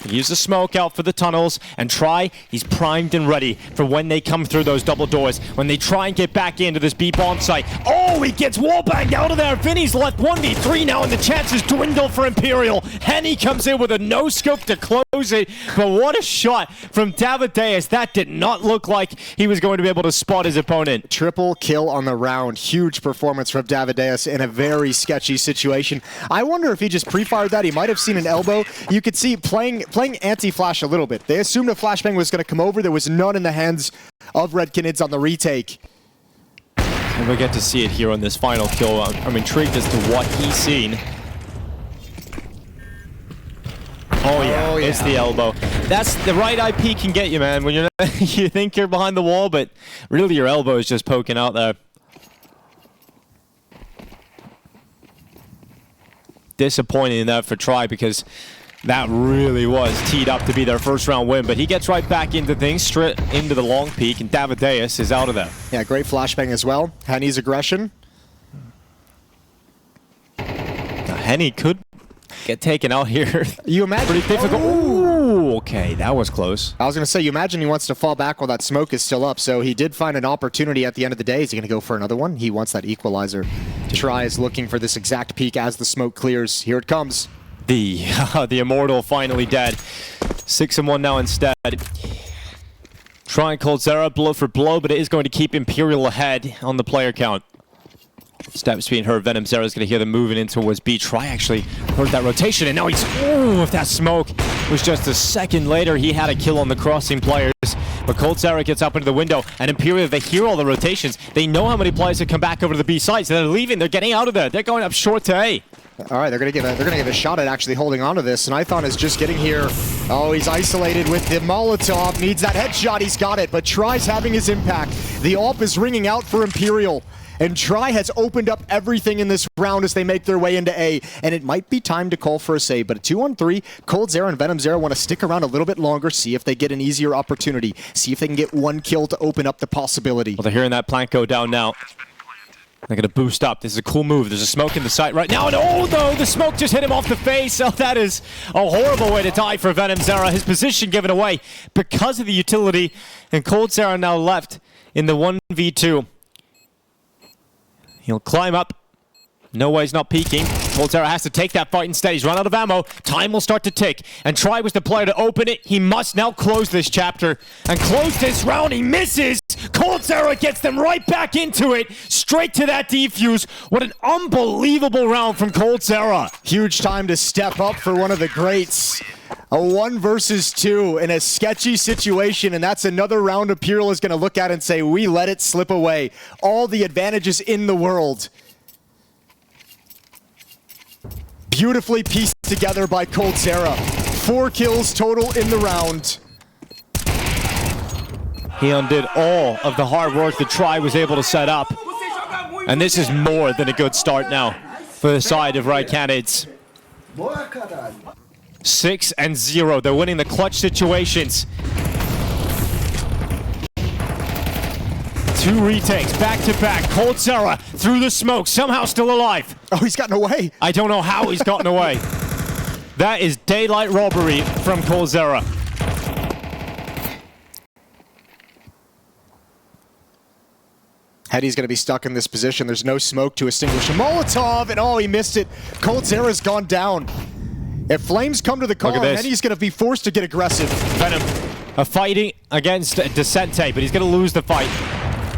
Use the smoke out for the tunnels, and Try, he's primed and ready for when they come through those double doors. When they try and get back into this B-bomb site. Oh, he gets wallbanged out of there. Vinny's left 1v3 now, and the chances dwindle for Imperial. Henny comes in with a no-scope to close it, but what a shot from Davideus. That did not look like he was going to be able to spot his opponent. Triple kill on the round. Huge performance from Davideus in a very sketchy situation. I wonder if he just pre-fired that. He might have seen an elbow. You could see playing anti-flash a little bit. They assumed a flashbang was going to come over. There was none in the hands of Red Canids on the retake. And we'll get to see it here on this final kill. I'm intrigued as to what he's seen. Oh yeah, it's the elbow. That's the right IP can get you, man. When you're not, you think you're behind the wall, but really your elbow is just poking out there. Disappointing in that for Try, because that really was teed up to be their first round win. But he gets right back into things, straight into the long peak, and Davideus is out of there. Yeah, great flashbang as well. Henny's aggression. Now, Henny could get taken out here. You imagine? Pretty difficult. Ooh, okay, that was close. I was going to say, you imagine he wants to fall back while that smoke is still up, so he did find an opportunity at the end of the day. Is he going to go for another one? He wants that equalizer. Try is looking for this exact peak as the smoke clears. Here it comes. The Immortal finally dead. 6-1 now instead. Try and coldzera blow for blow, but it is going to keep Imperial ahead on the player count. Steps being heard. VenomZera is going to hear them moving in towards B. Try actually heard that rotation, and now he's... Ooh, if that smoke was just a second later, he had a kill on the crossing players. But coldzera gets up into the window, and Imperial, they hear all the rotations. They know how many players have come back over to the B side, so they're leaving. They're getting out of there. They're going up short to A. All right, they're gonna give a shot at actually holding on to this, and Ithon is just getting here. Oh, he's isolated with the Molotov. Needs that headshot. He's got it, but Try's having his impact. The AWP is ringing out for Imperial. And Try has opened up everything in this round as they make their way into A. And it might be time to call for a save. But a 2-on-3, coldzera and VenomZera want to stick around a little bit longer, see if they get an easier opportunity. See if they can get one kill to open up the possibility. Well, they're hearing that plant go down now. They're going to boost up. This is a cool move. There's a smoke in the site right now. And oh, no, the smoke just hit him off the face. Oh, that is a horrible way to die for VenomZera. His position given away because of the utility. And coldzera now left in the 1v2. He'll climb up. No way he's not peeking. coldzera has to take that fight instead. He's run out of ammo. Time will start to tick. And Try was the player to open it. He must now close this chapter and close this round. He misses. coldzera gets them right back into it. Straight to that defuse. What an unbelievable round from coldzera. Huge time to step up for one of the greats. A 1 versus 2 in a sketchy situation, and that's another round Imperial is going to look at and say, we let it slip away. All the advantages in the world. Beautifully pieced together by coldzera. 4 kills total in the round. He undid all of the hard work that Try was able to set up. And this is more than a good start now for the side of Red Canids. 6-0. They're winning the clutch situations. 2 retakes, back to back. coldzera through the smoke, somehow still alive. Oh, he's gotten away. I don't know how he's gotten away. That is daylight robbery from coldzera. Hetty's going to be stuck in this position. There's no smoke to extinguish a Molotov, and oh, he missed it. coldzera's gone down. If flames come to the car, Hetty's going to be forced to get aggressive. Venom fighting against Descente, but he's going to lose the fight.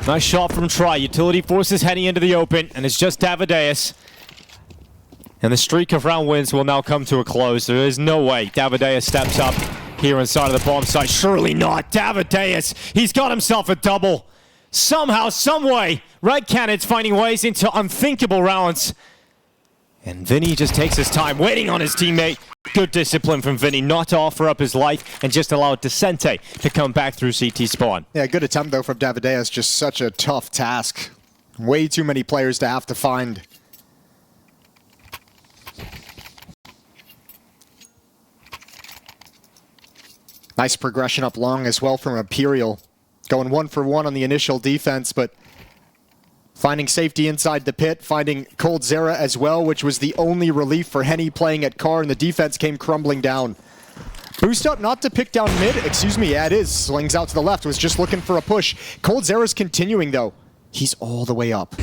Nice shot from Try. Utility forces Henny into the open, and it's just Davideus. And the streak of round wins will now come to a close. There is no way Davideus steps up here inside of the bomb site. Surely not. Davideus, he's got himself a double. Somehow, someway, Red Canids finding ways into unthinkable rounds. And Vinny just takes his time, waiting on his teammate. Good discipline from Vinny not to offer up his life and just allow Descente to come back through CT spawn. Yeah, good attempt though from Davideus. Just such a tough task. Way too many players to have to find. Nice progression up long as well from Imperial. Going 1 for 1 on the initial defense, but finding safety inside the pit, finding coldzera as well, which was the only relief for Henny playing at car, and the defense came crumbling down. Boost up not to pick down mid, excuse me, yeah it is. Slings out to the left, was just looking for a push. coldzera's continuing though. He's all the way up.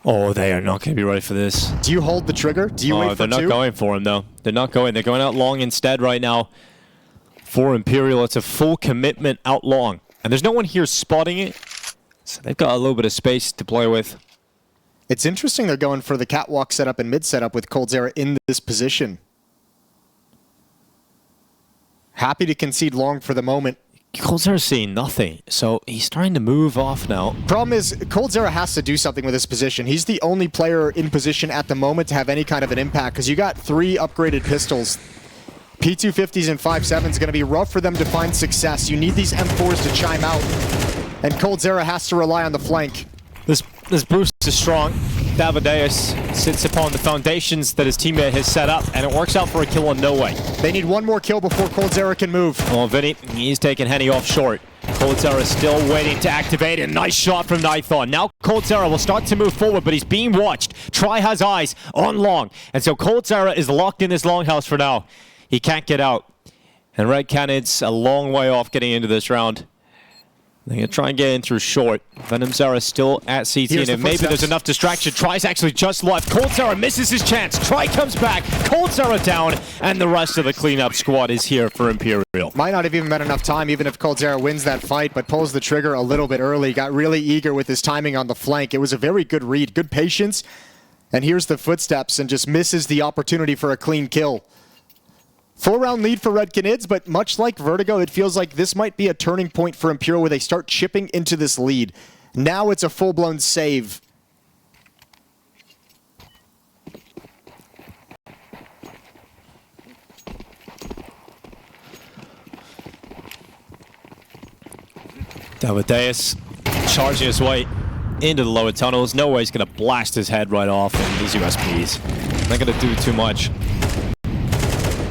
Oh, they are not going to be ready for this. Do you hold the trigger? Do you wait for They're not two? going for him though. They're not going. They're going out long instead right now. For Imperial, it's a full commitment out long. And there's no one here spotting it. So they've got a little bit of space to play with. It's interesting they're going for the catwalk setup and mid setup with coldzera in this position. Happy to concede long for the moment. coldzera's seeing nothing, so he's trying to move off now. Problem is, coldzera has to do something with his position. He's the only player in position at the moment to have any kind of an impact, because you got 3 upgraded pistols. P250s and 5.7s is going to be rough for them to find success. You need these M4s to chime out, and coldzera has to rely on the flank. This boost is strong. Davideus sits upon the foundations that his teammate has set up, and it works out for a kill on No Way. They need 1 more kill before coldzera can move. Oh, Vinny, he's taking Henny off short. coldzera is still waiting to activate, a nice shot from Nithon. Now coldzera will start to move forward, but he's being watched. Try has eyes on long, and so coldzera is locked in this longhouse for now. He can't get out. And Red Canids a long way off getting into this round. They're going to try and get in through short. Venomzera still at CT, and maybe there's enough distraction. Try's actually just left. coldzera misses his chance. Try comes back. coldzera down, and the rest of the cleanup squad is here for Imperial. Might not have even been enough time, even if coldzera wins that fight, but pulls the trigger a little bit early. Got really eager with his timing on the flank. It was a very good read, good patience. And here's the footsteps, and just misses the opportunity for a clean kill. 4-round lead for Red Canids, but much like Vertigo, it feels like this might be a turning point for Imperial where they start chipping into this lead. Now it's a full-blown save. Davideus charging his way into the lower tunnels. No way he's going to blast his head right off, and these USPs. Not going to do too much.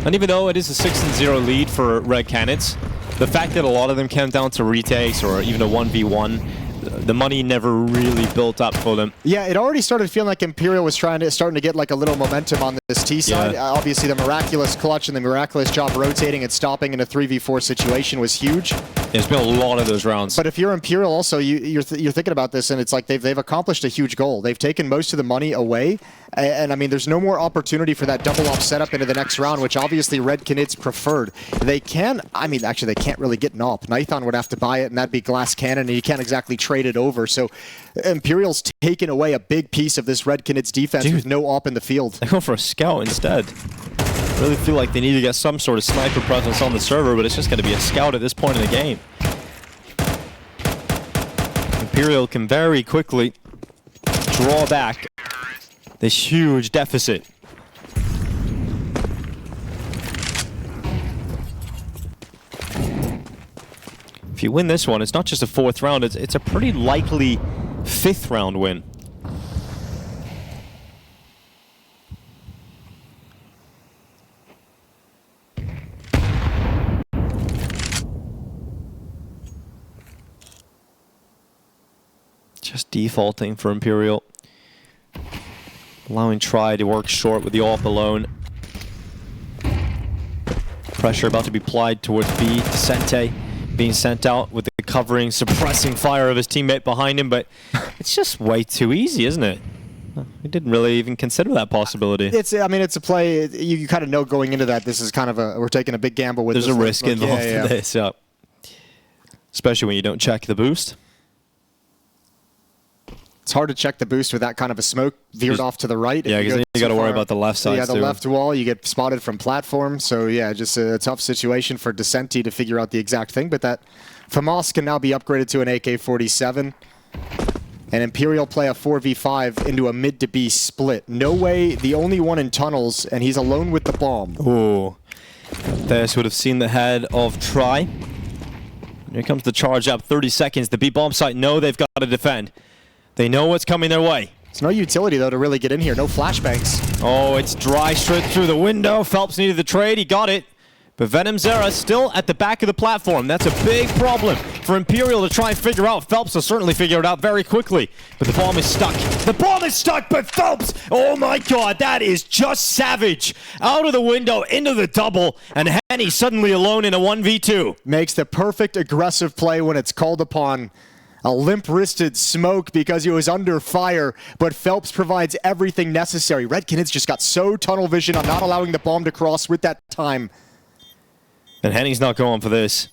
And even though it is a 6-0 lead for Red Canids, the fact that a lot of them came down to retakes or even a 1v1, the money never really built up for them. Yeah, it already started feeling like Imperial was starting to get like a little momentum on this T side. Yeah. Obviously, the miraculous clutch and the miraculous job rotating and stopping in a 3v4 situation was huge. There's been a lot of those rounds. But if you're Imperial also, you're thinking about this, and it's like they've accomplished a huge goal. They've taken most of the money away, and I mean, there's no more opportunity for that double op setup into the next round, which obviously Red Canids preferred. They can, I mean, actually they can't really get an op. Nithon would have to buy it, and that'd be glass cannon, and you can't exactly trade it over. So Imperial's taken away a big piece of this Red Canids defense with no op in the field. They go for a scout instead. I really feel like they need to get some sort of sniper presence on the server, but it's just going to be a scout at this point in the game. Imperial can very quickly draw back this huge deficit. If you win this one, it's not just a 4th round, it's a pretty likely 5th round win. Just defaulting for Imperial. Allowing Try to work short with the AWP alone. Pressure about to be applied towards B. Sente being sent out with the covering, suppressing fire of his teammate behind him, but it's just way too easy, isn't it? We didn't really even consider that possibility. I mean, it's a play. You kind of know going into that. This is kind of we're taking a big gamble with. There's this a risk involved in this, yeah. Especially when you don't check the boost. It's hard to check the boost with that kind of a smoke veered off to the right. Yeah, because you got to worry about the left side. Yeah, the left wall. You get spotted from platform. So yeah, just a tough situation for Descenti to figure out the exact thing. But that FAMAS can now be upgraded to an AK-47. And Imperial play a 4v5 into a mid to B split. No way, the only one in tunnels, and he's alone with the bomb. Ooh. This would have seen the head of Try. Here comes the charge up, 30 seconds. The B bomb site know they've got to defend. They know what's coming their way. There's no utility, though, to really get in here. No flashbangs. Oh, it's dry straight through the window. Phelps needed the trade. He got it. But Venom Zera still at the back of the platform. That's a big problem for Imperial to try and figure out. Phelps will certainly figure it out very quickly. But the bomb is stuck. The bomb is stuck, but Phelps, oh my god, that is just savage. Out of the window, into the double, and Henny suddenly alone in a 1v2. Makes the perfect aggressive play when it's called upon. A limp-wristed smoke because he was under fire, but Phelps provides everything necessary. Red Canids just got so tunnel vision on not allowing the bomb to cross with that time. And Henny's not going for this.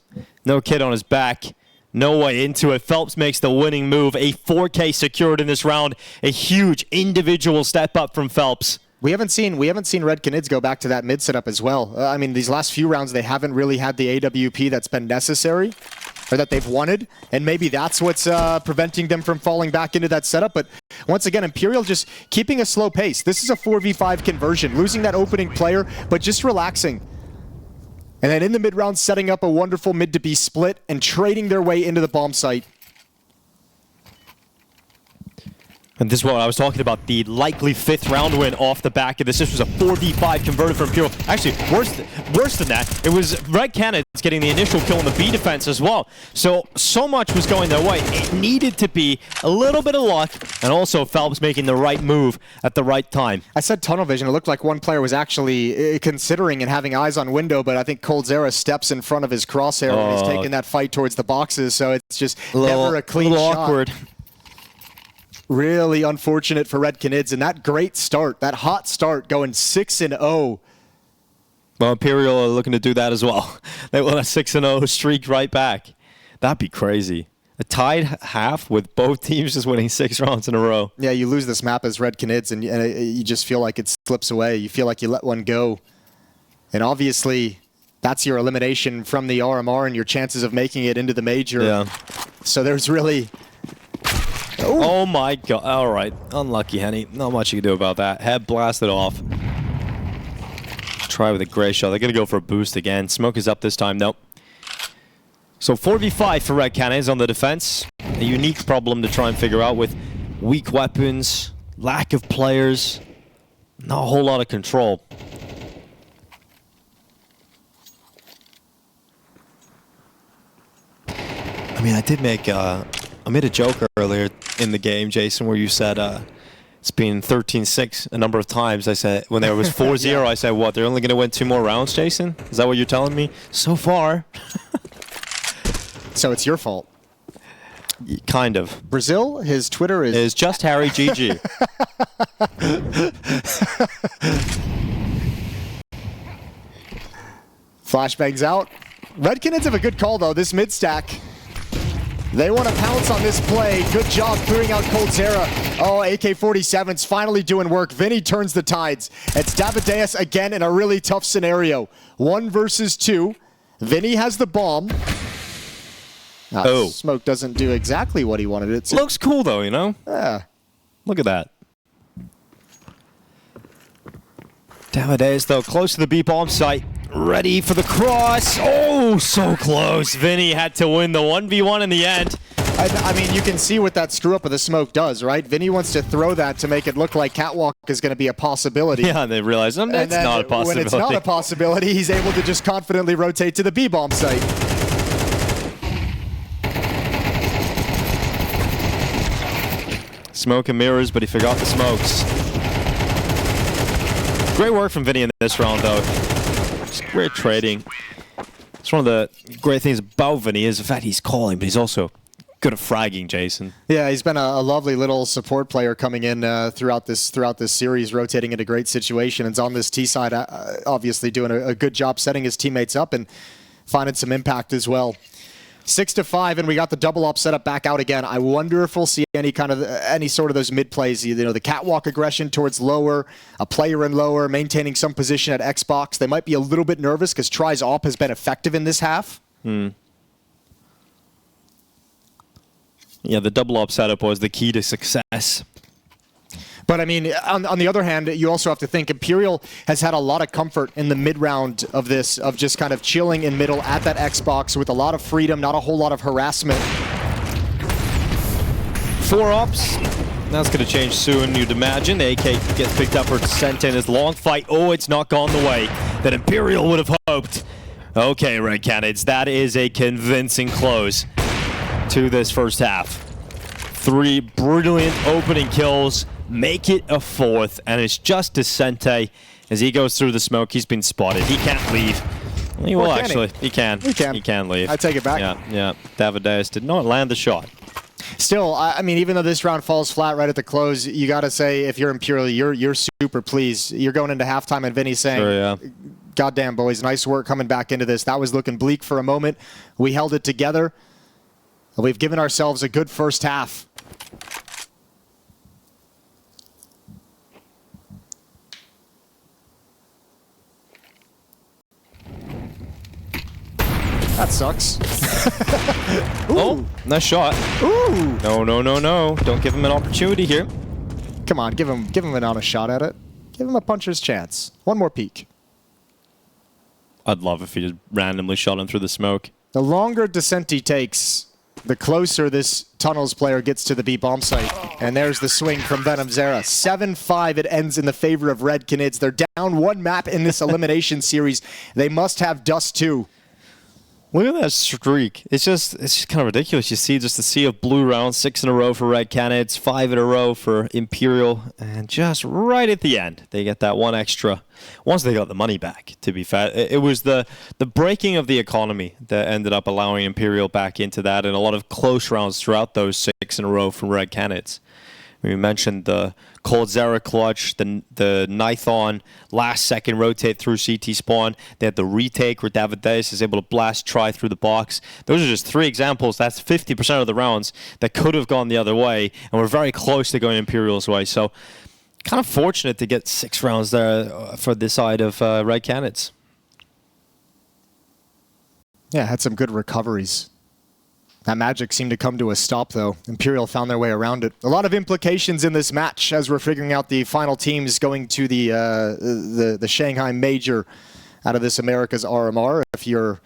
No kid on his back. No way into it. Phelps makes the winning move. A 4K secured in this round. A huge individual step up from Phelps. We haven't seen Red Canids go back to that mid setup as well. I mean, these last few rounds, they haven't really had the AWP that's been necessary, or that they've wanted, and maybe that's what's preventing them from falling back into that setup. But once again, Imperial just keeping a slow pace. This is a 4v5 conversion, losing that opening player, but just relaxing. And then in the mid-round, setting up a wonderful mid to B split and trading their way into the bomb site. And this is what I was talking about, the likely 5th round win off the back of this. This was a 4v5 converted from Imperial. Actually, worse than that, it was Red Canids getting the initial kill in the B defense as well. So much was going their way. It needed to be a little bit of luck, and also Phelps making the right move at the right time. I said tunnel vision. It looked like one player was actually considering and having eyes on window, but I think Coldzera steps in front of his crosshair when he's taking that fight towards the boxes, so it's just never a clean shot. Awkward. Really unfortunate for Red Canids, and that great start, that hot start, going 6-0. Well, Imperial are looking to do that as well. They want a 6-0 streak right back. That'd be crazy. A tied half with both teams just winning 6 rounds in a row. Yeah, you lose this map as Red Canids, and you just feel like it slips away. You feel like you let one go. And obviously, that's your elimination from the RMR and your chances of making it into the major. Yeah. So there's really... Oh my god. All right. Unlucky, Henny. Not much you can do about that. Head blasted off. Try with a gray shot. They're going to go for a boost again. Smoke is up this time. Nope. So 4v5 for Red Canids on the defense. A unique problem to try and figure out with weak weapons, lack of players, not a whole lot of control. I mean, I did make... I made a joke earlier in the game, Jason, where you said it's been 13-6 a number of times. I said when there was 4-0, yeah. I said, what, they're only going to win 2 more rounds, Jason? Is that what you're telling me? So far. So it's your fault. Kind of. Brazil, his Twitter is just Harry GG. Flashbangs out. Red Canids have a good call, though. This mid-stack. They want to pounce on this play. Good job clearing out Coldzera. Oh, AK-47's finally doing work. Vinny turns the tides. It's Davideus again in a really tough scenario. 1 versus 2. Vinny has the bomb. Smoke doesn't do exactly what he wanted it to. Looks cool, though, you know? Yeah. Look at that. Davideus, though, close to the B-bomb site. Ready for the cross. Oh, so close. Vinny had to win the 1v1 in the end. I mean, you can see what that screw up of the smoke does, right? Vinny wants to throw that to make it look like Catwalk is going to be a possibility. Yeah, and they realize it's not a possibility. When it's not a possibility, he's able to just confidently rotate to the B-bomb site. smoke and mirrors, but he forgot the smokes. Great work from Vinny in this round, though. Just great trading. It's one of the great things about Vinny is the fact he's calling, but he's also good at fragging, Jason. Yeah, he's been a lovely little support player coming in throughout this series, rotating into great situations. On this T side, obviously doing a good job setting his teammates up and finding some impact as well. 6-5, and we got the double up setup back out again. I wonder if we'll see any sort of those mid plays. You know, the catwalk aggression towards lower, a player in lower, maintaining some position at Xbox. They might be a little bit nervous because Try's op has been effective in this half. Yeah, the double up setup was the key to success. But I mean, on the other hand, you also have to think Imperial has had a lot of comfort in the mid-round of this, of just kind of chilling in middle at that Xbox with a lot of freedom, not a whole lot of harassment. 4 ops. That's going to change soon, you'd imagine. The AK gets picked up for Sent in his long fight. Oh, it's not gone the way that Imperial would have hoped. Okay, Red Canids, that is a convincing close to this first half. 3 brilliant opening kills. Make it a 4th, and it's just Descente as he goes through the smoke. He's been spotted. He can't leave. He will actually. He can. He can leave. I take it back. Yeah. Davideus did not land the shot. Still, I mean, even though this round falls flat right at the close, you got to say, if you're Imperial, you're super pleased. You're going into halftime, and Vinny's saying, Sure, yeah. "Goddamn, boys, nice work coming back into this. That was looking bleak for a moment. We held it together. We've given ourselves a good first half." That sucks. Oh, nice shot. Ooh. No. Don't give him an opportunity here. Come on, give him an honest shot at it. Give him a puncher's chance. One more peek. I'd love if he just randomly shot him through the smoke. The longer Descente takes, the closer this Tunnels player gets to the B bomb site. And there's the swing from Venom Zera. 7-5, it ends in the favor of Red Canids. They're down 1 map in this elimination series. They must have Dust2. Look at that streak. It's just kind of ridiculous. You see just a sea of blue rounds, 6 in a row for Red Canids, 5 in a row for Imperial, and just right at the end, they get that 1 extra. Once they got the money back, to be fair, it was the breaking of the economy that ended up allowing Imperial back into that, and a lot of close rounds throughout those 6 in a row from Red Canids. We mentioned the Cold Zera clutch, the Nithon last second rotate through CT spawn. They had the retake where Davideus is able to blast try through the box. Those are just 3 examples. That's 50% of the rounds that could have gone the other way, and we're very close to going Imperial's way. So kind of fortunate to get 6 rounds there for this side of Red Canids. Yeah, had some good recoveries. That magic seemed to come to a stop, though. Imperial found their way around it. A lot of implications in this match as we're figuring out the final teams going to the Shanghai Major out of this America's RMR. If you're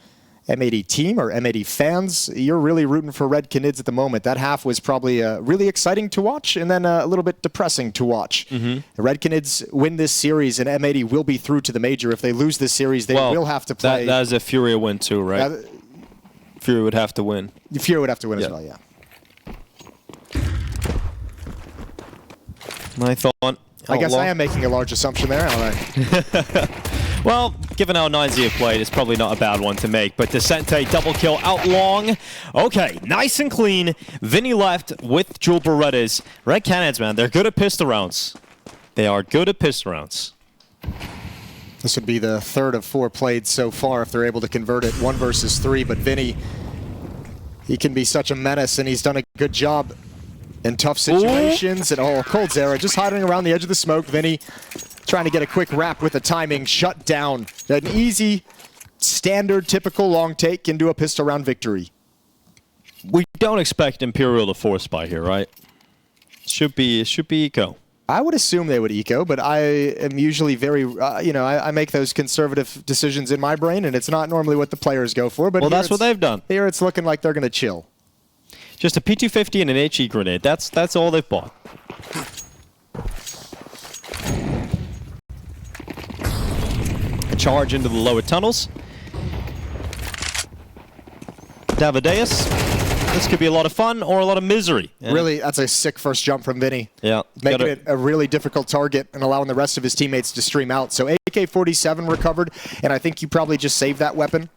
M80 team or M80 fans, you're really rooting for Red Canids at the moment. That half was probably really exciting to watch and then a little bit depressing to watch. The Red Canids win this series and M80 will be through to the Major. If they lose this series, they will have to play. That is a FURIA win too, right? FURIA would have to win. FURIA would have to win as well, yeah. I guess I am making a large assumption there, aren't I? Well, given how Nouns have played, it's probably not a bad one to make. But Descente double kill out long. Okay, nice and clean. Vinny left with dual Berettas. Red Canids, man, they're good at pistol rounds. They are good at pistol rounds. This would be the 3rd of 4 played so far if they're able to convert it 1 versus 3. But Vinny, he can be such a menace, and he's done a good job in tough situations. Ooh. And Cold Zera just hiding around the edge of the smoke. Vinny trying to get a quick wrap with the timing, shut down. An easy, standard, typical long take into a pistol round victory. We don't expect Imperial to force by here, right? Should be eco. I would assume they would eco, but I am usually very, I make those conservative decisions in my brain, and it's not normally what the players go for. But well, that's what they've done. Here it's looking like they're going to chill. Just a P250 and an HE grenade. That's all they've bought. A charge into the lower tunnels. Davideus. This could be a lot of fun or a lot of misery. And Really, that's a sick first jump from Vinny. Yeah. Making it a really difficult target and allowing the rest of his teammates to stream out. So AK-47 recovered, and I think you probably just saved that weapon.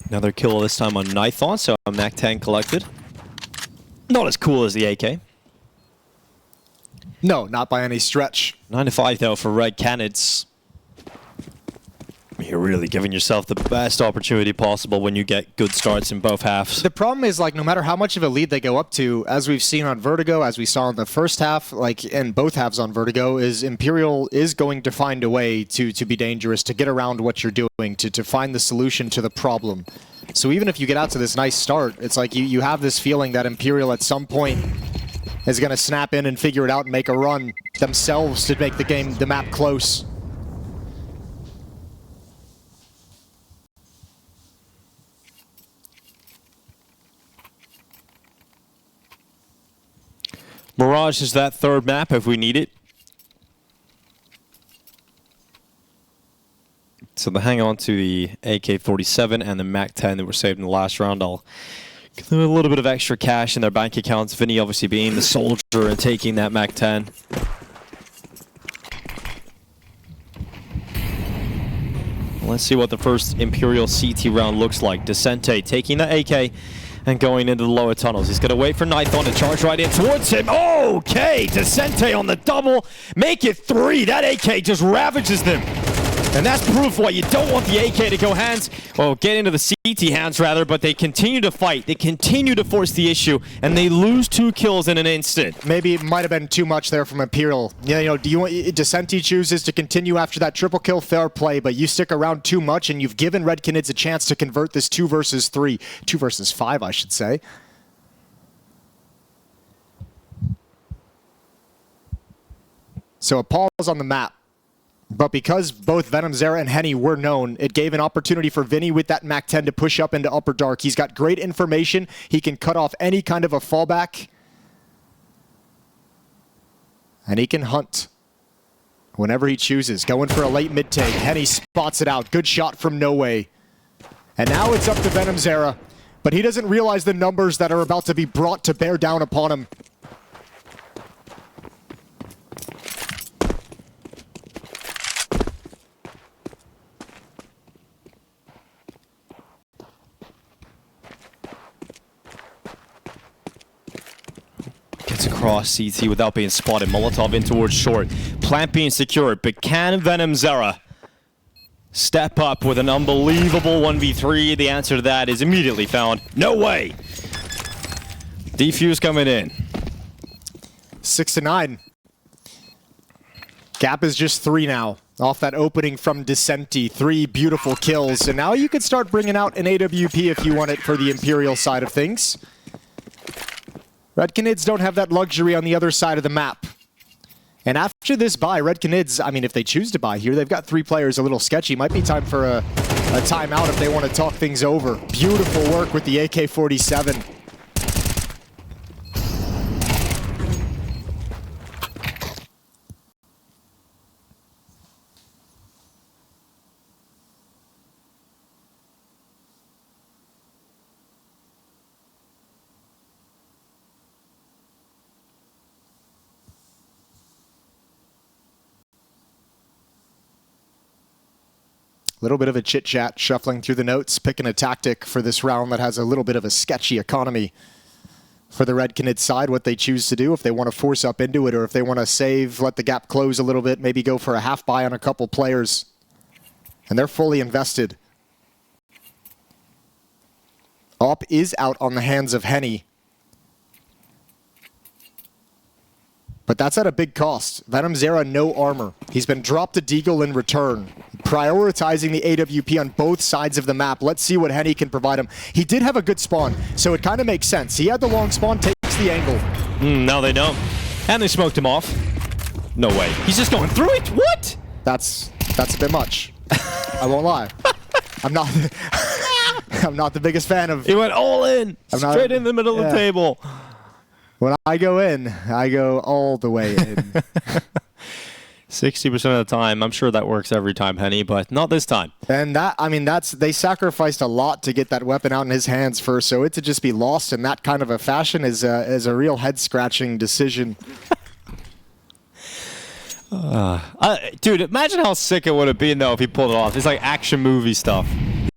Another kill this time on Nithon, so a MAC-10 collected. Not as cool as the AK. No, not by any stretch. 9-5 though for Red Canids. You're really giving yourself the best opportunity possible when you get good starts in both halves. The problem is, like, no matter how much of a lead they go up to, as we've seen on Vertigo, as we saw in the first half, like in both halves on Vertigo, is Imperial is going to find a way to be dangerous, to get around what you're doing, to find the solution to the problem. So even if you get out to this nice start, it's like you have this feeling that Imperial at some point is going to snap in and figure it out and make a run themselves to make the map close. Mirage is that third map if we need it. So they'll hang on to the AK-47 and the MAC-10 that were saved in the last round. I'll give them a little bit of extra cash in their bank accounts. Vinny obviously being the soldier and taking that MAC-10. Let's see what the first Imperial CT round looks like. Descente taking the AK and going into the lower tunnels. He's going to wait for Nithon to charge right in towards him. Okay, Descente on the double. Make it 3. That AK just ravages them. And that's proof why you don't want the AK to go hands, well, get into the CT hands rather, but they continue to fight. They continue to force the issue, and they lose 2 kills in an instant. Maybe it might have been too much there from Imperial. Yeah, you know, do you want Descente chooses to continue after that triple kill, fair play, but you stick around too much, and you've given Red Canids a chance to convert this 2 versus 3, 2 versus 5, I should say. So a pause on the map. But because both Venom Zera and Henny were known, it gave an opportunity for Vinny with that MAC-10 to push up into Upper Dark. He's got great information. He can cut off any kind of a fallback. And he can hunt whenever he chooses. Going for a late mid-take. Henny spots it out. Good shot from No Way. And now it's up to Venom Zera. But he doesn't realize the numbers that are about to be brought to bear down upon him. Across CT without being spotted. Molotov in towards short. Plant being secured, but can Venom Zera step up with an unbelievable 1v3? The answer to that is immediately found. No way! Defuse coming in. 6-9. Gap is just 3 now. Off that opening from Descente. 3 beautiful kills. And now you can start bringing out an AWP if you want it for the Imperial side of things. Red Canids don't have that luxury on the other side of the map. And after this buy, Red Canids, I mean, if they choose to buy here, they've got 3 players a little sketchy. Might be time for a timeout if they want to talk things over. Beautiful work with the AK-47. Little bit of a chit-chat, shuffling through the notes, picking a tactic for this round that has a little bit of a sketchy economy for the Red Canids side, what they choose to do, if they want to force up into it or if they want to save, let the gap close a little bit, maybe go for a half buy on a couple players. And they're fully invested. Op is out on the hands of Henny. But that's at a big cost. Venom Zera, no armor. He's been dropped a Deagle in return. Prioritizing the AWP on both sides of the map. Let's see what Henny can provide him. He did have a good spawn, so it kind of makes sense. He had the long spawn, takes the angle. No, they don't. And they smoked him off. No way. He's just going through it? What? That's a bit much. I won't lie. I'm not... I'm not the biggest fan of... He went all in, straight in the middle of the table. When I go in, I go all the way in. 60% of the time. I'm sure that works every time, Henny, but not this time. And that, I mean, they sacrificed a lot to get that weapon out in his hands first, so it to just be lost in that kind of a fashion is a real head-scratching decision. Dude, imagine how sick it would have been, though, if he pulled it off. It's like action movie stuff.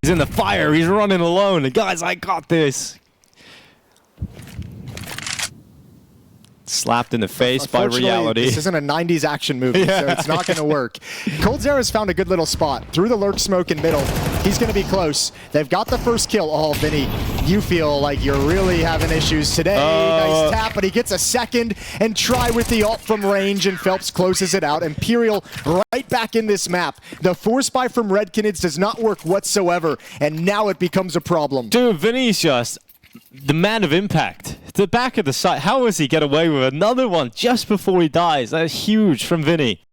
He's in the fire. He's running alone. The guy's, I got this. Slapped in the face by reality. This isn't a 90s action movie, so it's not going to work. coldzera's found a good little spot. Through the lurk smoke in middle. He's going to be close. They've got the first kill. Oh, Vinny, you feel like you're really having issues today. Nice tap, but he gets a second and try with the ult from range, and Phelps closes it out. Imperial right back in this map. The force buy from Red Canids does not work whatsoever, and now it becomes a problem. Dude, Vinny's just the man of impact. To the back of the site. How does he get away with another one just before he dies? That's huge from Vinny.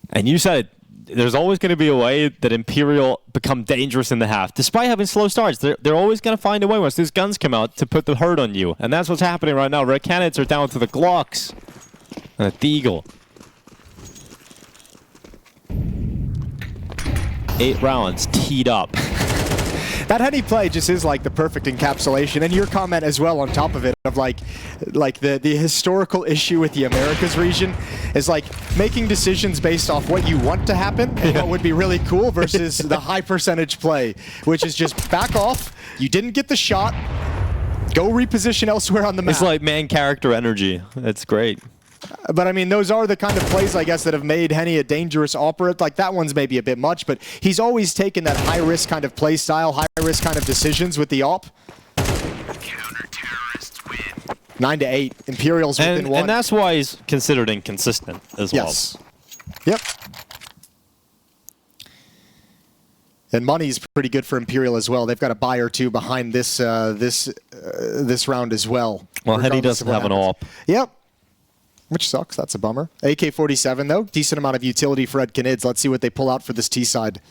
And you said there's always going to be a way that Imperial become dangerous in the half. Despite having slow starts, they're always going to find a way once these guns come out to put the hurt on you. And that's what's happening right now. Red Canids are down to the Glocks and a Deagle. 8 rounds teed up. That Henny play just is like the perfect encapsulation, and your comment as well on top of it of like the historical issue with the Americas region is like making decisions based off what you want to happen and what would be really cool versus the high percentage play, which is just back off, you didn't get the shot, go reposition elsewhere on the map. It's like man character energy. That's great. But I mean, those are the kind of plays, I guess, that have made Henny a dangerous operate. Like, that one's maybe a bit much, but he's always taken that high-risk kind of play style, high-risk kind of decisions with the op. Counter-terrorists win. 9-8. Imperial's within 1. And that's why he's considered inconsistent as well. Yes. Yep. And money's pretty good for Imperial as well. They've got a buy or two behind this this round as well. Well, Henny doesn't have an op. Yep. Which sucks. That's a bummer. AK-47, though. Decent amount of utility for Red Canids. Let's see what they pull out for this T side.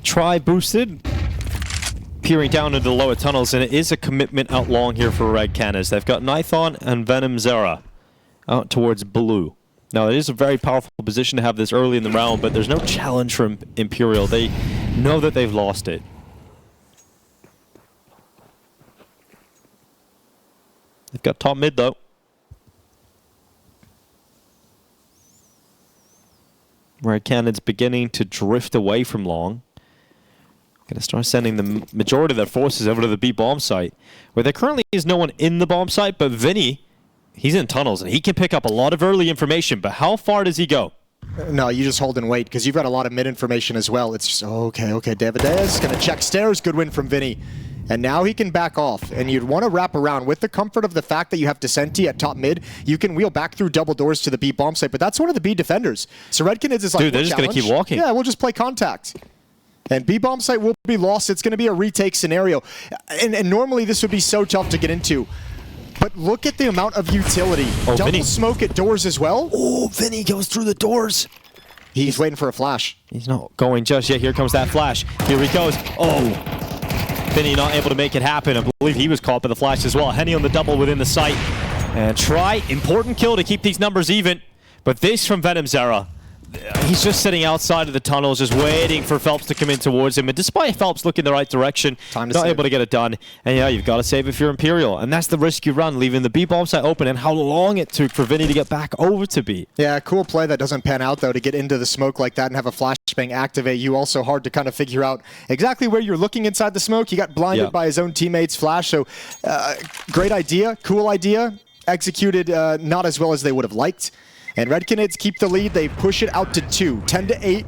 Try boosted. Peering down into the lower tunnels, and it is a commitment out long here for Red Canids. They've got Nithon and Venom Zera out towards blue. Now, it is a very powerful position to have this early in the round, but there's no challenge from Imperial. They know that they've lost it. They've got top mid, though. Red Canids beginning to drift away from long. Going to start sending the majority of their forces over to the B bomb site, where there currently is no one in the bomb site, but Vinny, he's in tunnels, and he can pick up a lot of early information, but how far does he go? No, you just hold and wait, because you've got a lot of mid information as well. It's just, okay, Davidez going to check stairs. Good win from Vinny. And now he can back off, and you'd want to wrap around with the comfort of the fact that you have Descenti at top mid. You can wheel back through double doors to the B bomb site, but that's one of the B defenders. So Red Canids is like, dude, they're just going to keep walking. Yeah, we'll just play contact. And B bomb site will be lost. It's going to be a retake scenario. And normally this would be so tough to get into. But look at the amount of utility. Double Vinny. smoke at doors as well. Oh, Vinny goes through the doors. He's waiting for a flash. He's not going just yet. Here comes that flash. Here he goes. Oh. Vinny not able to make it happen. I believe he was caught by the flash as well. Henny on the double within the site. And try. Important kill to keep these numbers even. But this from Venom Zera. He's just sitting outside of the tunnels, just waiting for Phelps to come in towards him. And despite Phelps looking the right direction, not able to get it done. And yeah, you've got to save if you're Imperial. And that's the risk you run, leaving the B bomb site open, and how long it took for Vinny to get back over to B. Yeah, cool play that doesn't pan out, though, to get into the smoke like that and have a flashbang activate you. Also hard to kind of figure out exactly where you're looking inside the smoke. He got blinded by his own teammate's flash. So great idea, cool idea. Executed not as well as they would have liked. And Red Canids keep the lead. They push it out to 2, 10-8.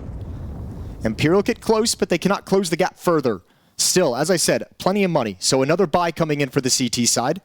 Imperial get close, but they cannot close the gap further. Still, as I said, plenty of money. So another buy coming in for the CT side.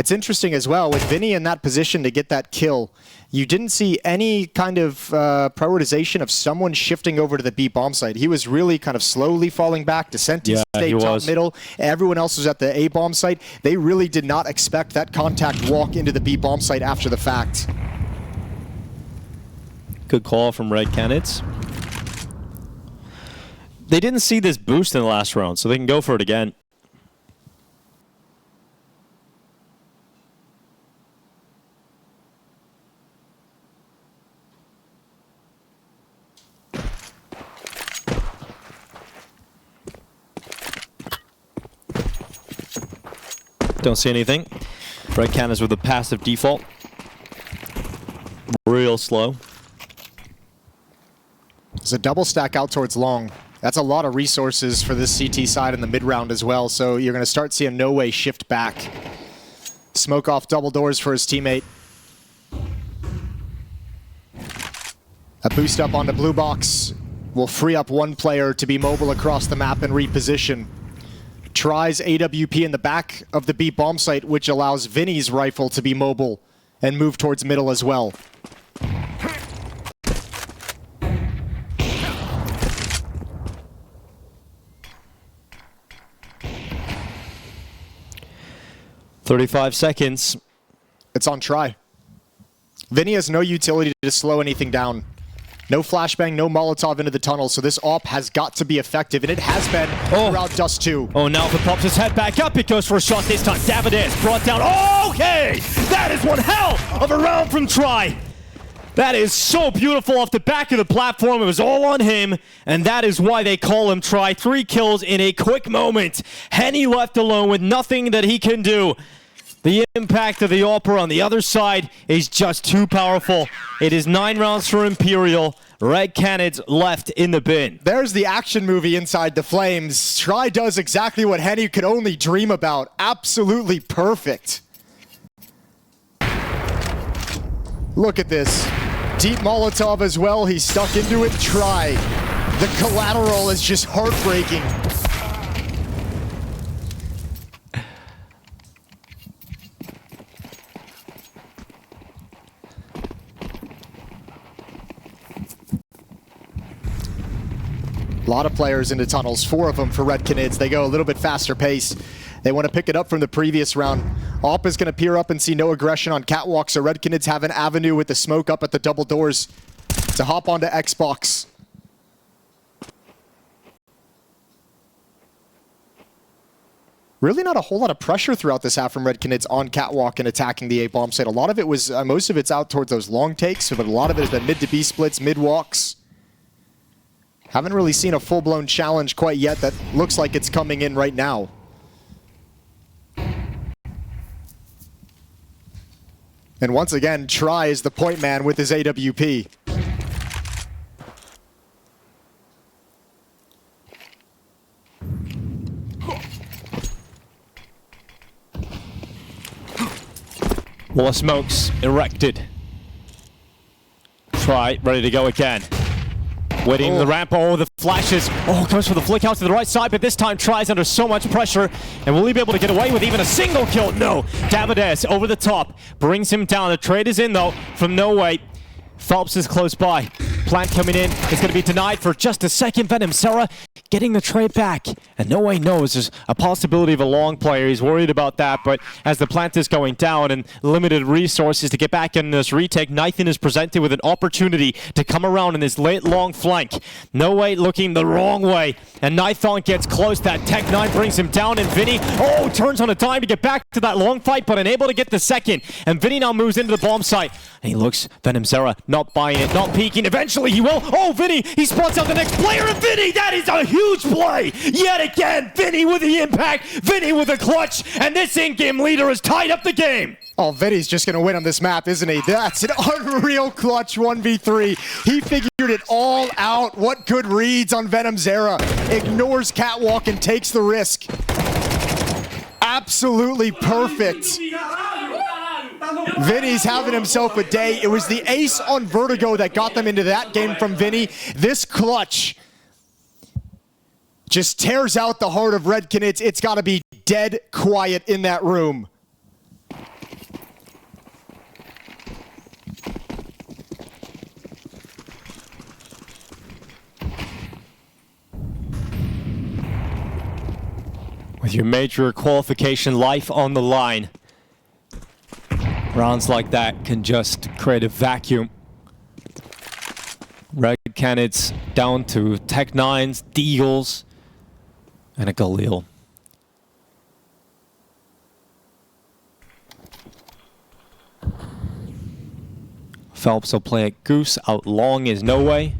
It's interesting as well, with Vinny in that position to get that kill, you didn't see any kind of prioritization of someone shifting over to the B bomb site. He was really kind of slowly falling back, Descenti stayed top middle, everyone else was at the A bomb site. They really did not expect that contact walk into the B bomb site after the fact. Good call from Red Canids. They didn't see this boost in the last round, so they can go for it again. Don't see anything. Red Canids with a passive default. Real slow. There's a double stack out towards long. That's a lot of resources for this CT side in the mid round as well, so you're going to start seeing No Way shift back. Smoke off double doors for his teammate. A boost up onto blue box will free up one player to be mobile across the map and reposition. Tries AWP in the back of the B bomb site, which allows Vinny's rifle to be mobile and move towards middle as well. "35 seconds. It's on try. Vinny has no utility to slow anything down. No flashbang, no Molotov into the tunnel, so this AWP has got to be effective, and it has been throughout Dust2. Oh, now if it pops his head back up, it goes for a shot this time. Davides brought down. Okay! That is one hell of a round from Try. That is so beautiful off the back of the platform. It was all on him, and that is why they call him Try. 3 kills in a quick moment. Henny left alone with nothing that he can do. The impact of the AWPer on the other side is just too powerful. It is 9 rounds for Imperial. Red Canids left in the bin. There's the action movie inside the Flames. Try does exactly what Henny could only dream about. Absolutely perfect. Look at this. Deep Molotov as well. He's stuck into it. Try. The collateral is just heartbreaking. A lot of players into tunnels, 4 of them for Red Canids. They go a little bit faster pace. They want to pick it up from the previous round. AWP is going to peer up and see no aggression on Catwalk, so Red Canids have an avenue with the smoke up at the double doors to hop onto Xbox. Really not a whole lot of pressure throughout this half from Red Canids on Catwalk and attacking the A bomb site. A lot of it was, most of it's out towards those long takes, but a lot of it has been mid to B splits, mid walks. Haven't really seen a full-blown challenge quite yet that looks like it's coming in right now. And once again, Try is the point man with his AWP. Wall of smokes erected. Try, ready to go again. Waiting the ramp. Oh, the flashes. Oh, goes for the flick out to the right side, but this time Tries under so much pressure. And will he be able to get away with even a single kill? No. Davides over the top. Brings him down. The trade is in, though, from No Way. Phelps is close by. Plant coming in. It's going to be denied for just a second. VenomZera getting the trade back. And No Way knows there's a possibility of a long player. He's worried about that, but as the plant is going down and limited resources to get back in this retake, Nathan is presented with an opportunity to come around in this late long flank. No Way looking the wrong way. And Nathan gets close. That Tech 9 brings him down, and Vinny, turns on a dime to get back to that long fight, but unable to get the second. And Vinny now moves into the bomb site. And he looks, VenomZera not buying it, not peeking. Eventually he will. Oh, Vinny, he spots out the next player, and Vinny, that is a huge play. Yet again, Vinny with the impact, Vinny with the clutch, and this in-game leader has tied up the game. Oh, Vinny's just going to win on this map, isn't he? That's an unreal clutch 1v3. He figured it all out. What good reads on VenomZera. Ignores Catwalk and takes the risk. Absolutely perfect. Vinny's having himself a day. It was the ace on Vertigo that got them into that game from Vinny. This clutch just tears out the heart of Red Canids. It's got to be dead quiet in that room. With your major qualification life on the line, rounds like that can just create a vacuum. Red Canids down to Tech9s, Deagles, and a Galil. Phelps will play at Goose. Out long is No Way.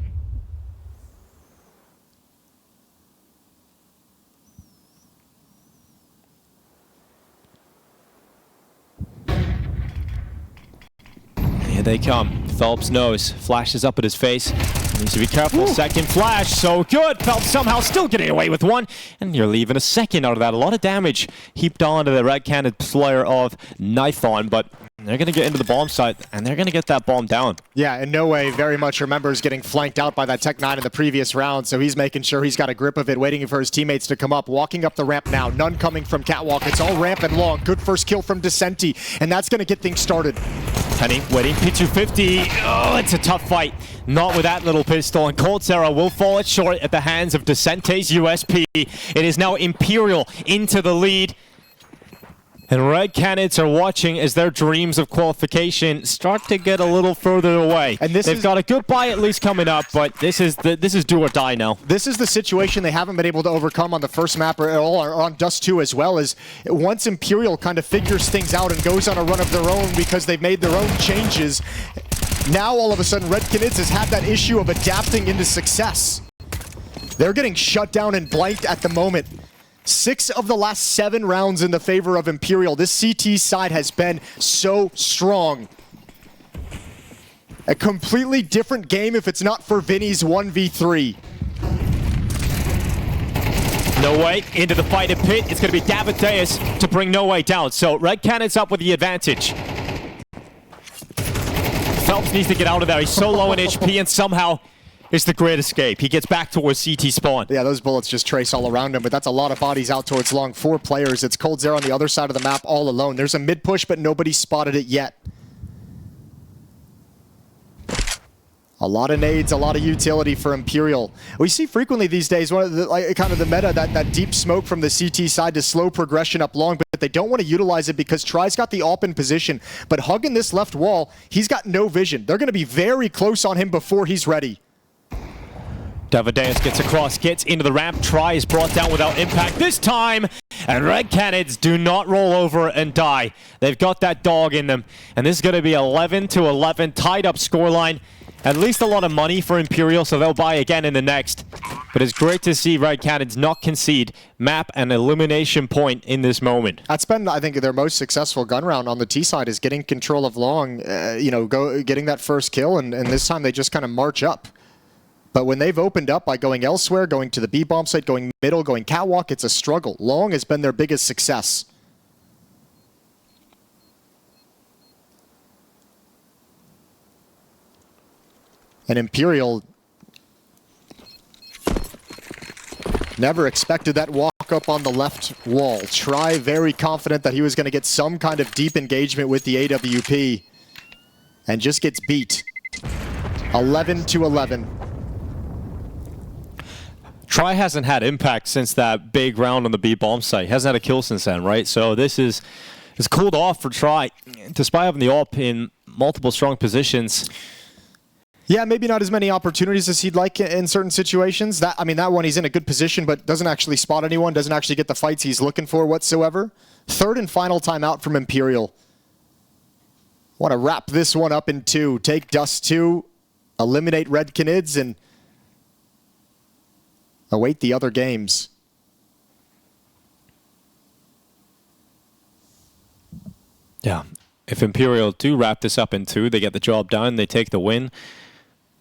Here they come. Phelps knows. Flashes up at his face. Needs to be careful. Ooh. Second flash. So good. Phelps somehow still getting away with one. And you're leaving a second out of that. A lot of damage heaped onto the Red Canid player of Nithon, but they're going to get into the bomb site, and they're going to get that bomb down. Yeah, and No Way very much remembers getting flanked out by that Tech9 in the previous round, so he's making sure he's got a grip of it, waiting for his teammates to come up, walking up the ramp now. None coming from Catwalk. It's all ramp and long. Good first kill from Descenti, and that's going to get things started. Penny waiting, P250. Oh, it's a tough fight. Not with that little pistol, and Cold Sarah will fall it short at the hands of Descente's USP. It is now Imperial into the lead. And Red Canids are watching as their dreams of qualification start to get a little further away. And they've got a good buy at least coming up, but this is do or die now. This is the situation they haven't been able to overcome on the first map or at all, or on Dust2 as well, as once Imperial kind of figures things out and goes on a run of their own because they've made their own changes. Now all of a sudden Red Canids has had that issue of adapting into success. They're getting shut down and blanked at the moment. 6 of the last 7 rounds in the favor of Imperial. This CT side has been so strong. A completely different game if it's not for Vinny's 1v3. No Way into the fight at pit. It's going to be Davideus to bring No Way down. So Red Canids up with the advantage. Phelps needs to get out of there. He's so low in HP, and somehow it's the great escape. He gets back towards CT spawn. Yeah, those bullets just trace all around him, but that's a lot of bodies out towards long. 4 players. It's Cold Zero on the other side of the map all alone. There's a mid push, but nobody's spotted it yet. A lot of nades, a lot of utility for Imperial. We see frequently these days one of the kind of the meta, that deep smoke from the CT side to slow progression up long, but they don't want to utilize it because Try's got the AWP in position, but hugging this left wall, he's got no vision. They're going to be very close on him before he's ready. Davideus gets across, gets into the ramp. Try is brought down without impact this time. And Red Canids do not roll over and die. They've got that dog in them. And this is going to be 11-11, tied up scoreline. At least a lot of money for Imperial, so they'll buy again in the next. But it's great to see Red Canids not concede map and elimination point in this moment. That's been, I think, their most successful gun round on the T side, is getting control of long, getting that first kill, and this time they just kind of march up. But when they've opened up by going elsewhere, going to the B bomb site, going middle, going catwalk, it's a struggle. Long has been their biggest success. And Imperial never expected that walk up on the left wall. Try very confident that he was going to get some kind of deep engagement with the AWP, and just gets beat. 11-11. Try hasn't had impact since that big round on the B bomb site. Hasn't had a kill since then, right? So this is it's cooled off for Try, despite having the AWP in multiple strong positions. Yeah, maybe not as many opportunities as he'd like in certain situations. That one he's in a good position, but doesn't actually spot anyone, doesn't actually get the fights he's looking for whatsoever. 3rd and final timeout from Imperial. Want to wrap this one up in 2. Take Dust2, eliminate Red Canids, and await the other games. Yeah, if Imperial do wrap this up in 2, they get the job done, they take the win,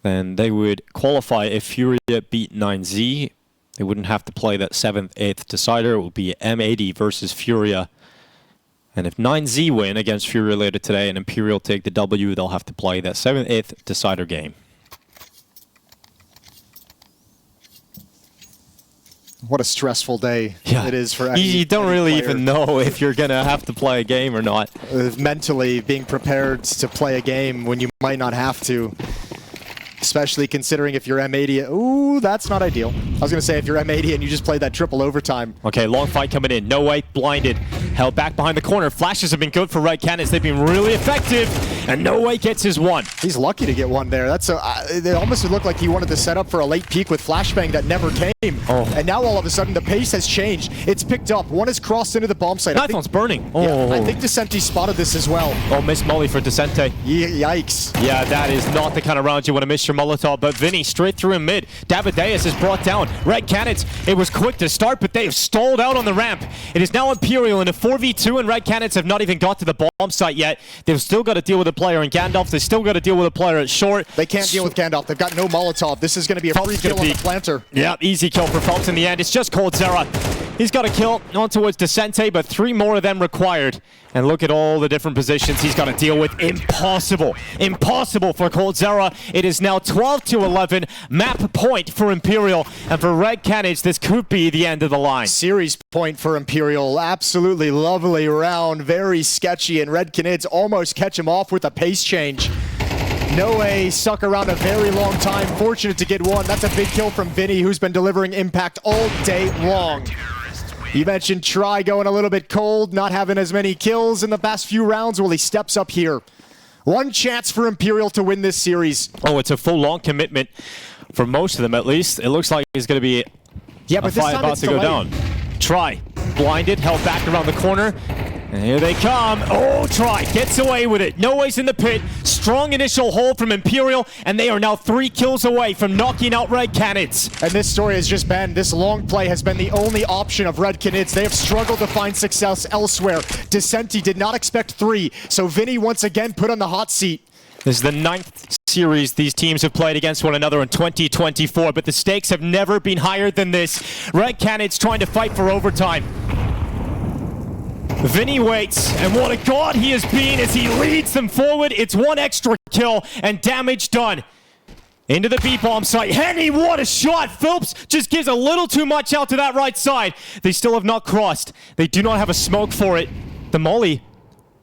then they would qualify if FURIA beat 9Z. They wouldn't have to play that 7th, 8th decider. It would be M80 versus FURIA. And if 9Z win against FURIA later today and Imperial take the W, they'll have to play that 7th, 8th decider game. What a stressful day it is for any You don't really player. even know if you're going to have to play a game or not. Mentally being prepared to play a game when you might not have to. Especially considering if you're M80. Ooh, that's not ideal. I was going to say if you're M80 and you just played that triple overtime. Okay, long fight coming in. No way, blinded. Held back behind the corner. Flashes have been good for Red Canids. They've been really effective. And No Way gets his one. He's lucky to get one there. That's it almost looked like he wanted to set up for a late peek with flashbang that never came. Oh. And now all of a sudden the pace has changed. It's picked up. One has crossed into the bomb site. Knife one's burning. Oh. Yeah, I think Descenti spotted this as well. Oh, miss Molly for Descente. Yikes. Yeah, that is not the kind of round you want to miss your Molotov, but Vinny straight through in mid. Davideus is brought down. Red Canids, it was quick to start, but they have stalled out on the ramp. It is now Imperial in a 4v2, and Red Canids have not even got to the bomb site yet. They've still got to deal with a player in Gandalf. They've still got to deal with a player at short. They can't deal with Gandalf. They've got no Molotov. This is going to be a free kill on the planter. Yeah, easy kill for Phelps in the end. It's just coldzera. He's got a kill on towards Descente, but 3 more of them required. And look at all the different positions he's got to deal with. Impossible. Impossible for coldzera. It is now 12-11. Map point for Imperial. And for Red Canids, this could be the end of the line. Series point for Imperial. Absolutely lovely round. Very sketchy. And Red Canids almost catch him off with a pace change. No way, stuck around a very long time. Fortunate to get one. That's a big kill from Vinny, who's been delivering impact all day long. You mentioned Try going a little bit cold, not having as many kills in the past few rounds. Well, he steps up here. One chance for Imperial to win this series. Oh, it's a full-long commitment for most of them, at least. It looks like it's going to be yeah, but this time about it's to go delayed. down. Try, blinded, held back around the corner. And here they come. Oh, Try gets away with it. No Way's in the pit. Strong initial hold from Imperial, and they are now 3 kills away from knocking out Red Canids. And this story has just been, this long play has been the only option of Red Canids. They have struggled to find success elsewhere. Descenti did not expect 3, so Vinny once again put on the hot seat. This is the 9th series these teams have played against one another in 2024, but the stakes have never been higher than this. Red Canids trying to fight for overtime. Vinny waits, and what a god he has been as he leads them forward. It's 1 extra kill and damage done. Into the B-bomb site. Henny, what a shot! Phelps just gives a little too much out to that right side. They still have not crossed. They do not have a smoke for it. The molly,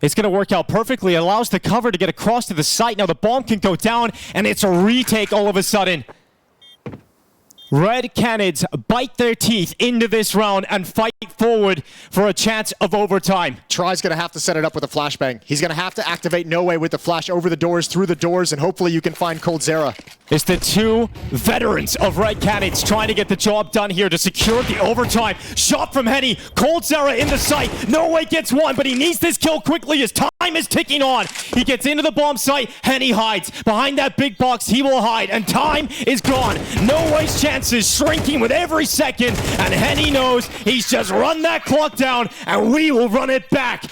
it's going to work out perfectly. It allows the cover to get across to the site. Now the bomb can go down, and it's a retake all of a sudden. Red Canids bite their teeth into this round and fight forward for a chance of overtime. Try's going to have to set it up with a flashbang. He's going to have to activate No Way with the flash over the doors, through the doors, and hopefully you can find coldzera. It's the 2 veterans of Red Canids trying to get the job done here to secure the overtime. Shot from Henny. coldzera in the sight. No Way gets 1, but he needs this kill quickly as time is ticking on. He gets into the bomb site. Henny hides. Behind that big box, he will hide, and time is gone. No Way's chance is shrinking with every second, and Henny knows he's just run that clock down, and we will run it back.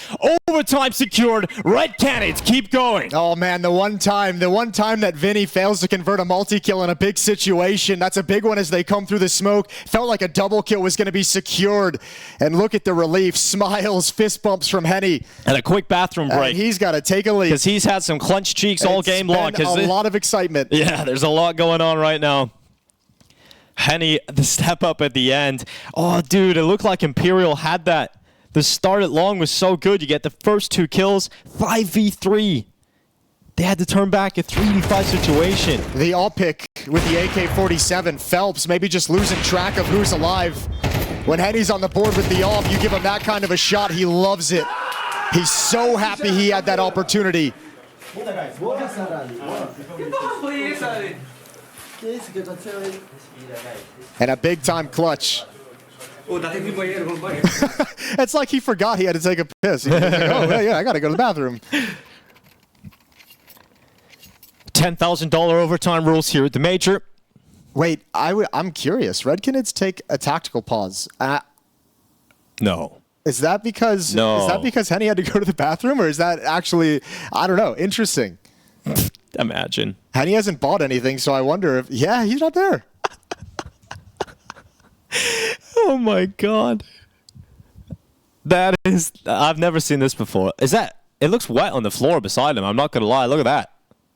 Overtime secured. Red Canids keep going. Oh man, the one time that Vinny fails to convert a multi-kill in a big situation, that's a big one as they come through the smoke. Felt like a double kill was going to be secured, and look at the relief. Smiles, fist bumps from Henny. And a quick bathroom break. And he's got to take a leak. Because he's had some clenched cheeks all game long. A lot of excitement. Yeah, there's a lot going on right now. Henny, the step up at the end. Oh, dude, it looked like Imperial had that. The start at long was so good. You get the first 2 kills, 5v3. They had to turn back a 3v5 situation. The all pick with the AK-47. Phelps maybe just losing track of who's alive. When Henny's on the board with the off, you give him that kind of a shot, he loves it. He's so happy he had that opportunity. And a big-time clutch. It's like he forgot he had to take a piss. He was like, oh, yeah, I got to go to the bathroom. $10,000 overtime rules here at the Major. Wait, I'm curious. Red Canids take a tactical pause. No. Is that because Henny had to go to the bathroom, or is that actually, I don't know, interesting? Imagine. Henny hasn't bought anything, so I wonder if, yeah, he's not there. Oh my God. That is, I've never seen this before. Is that, it looks wet on the floor beside him. I'm not going to lie. Look at that.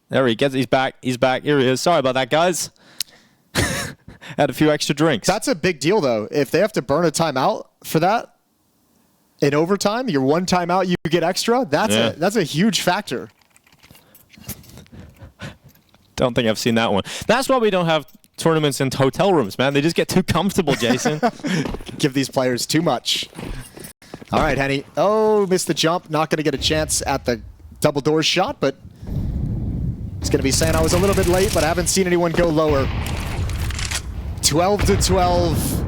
There he gets, he's back. He's back. Here he is. Sorry about that, guys. Had a few extra drinks. That's a big deal, though. If they have to burn a timeout for that in overtime, your 1 timeout, you get extra. That's a huge factor. Don't think I've seen that one. That's why we don't have tournaments in hotel rooms, man. They just get too comfortable, Jason. Give these players too much. All right, Henny. Oh, missed the jump. Not going to get a chance at the double door shot, but he's going to be saying I was a little bit late, but I haven't seen anyone go lower. 12-12.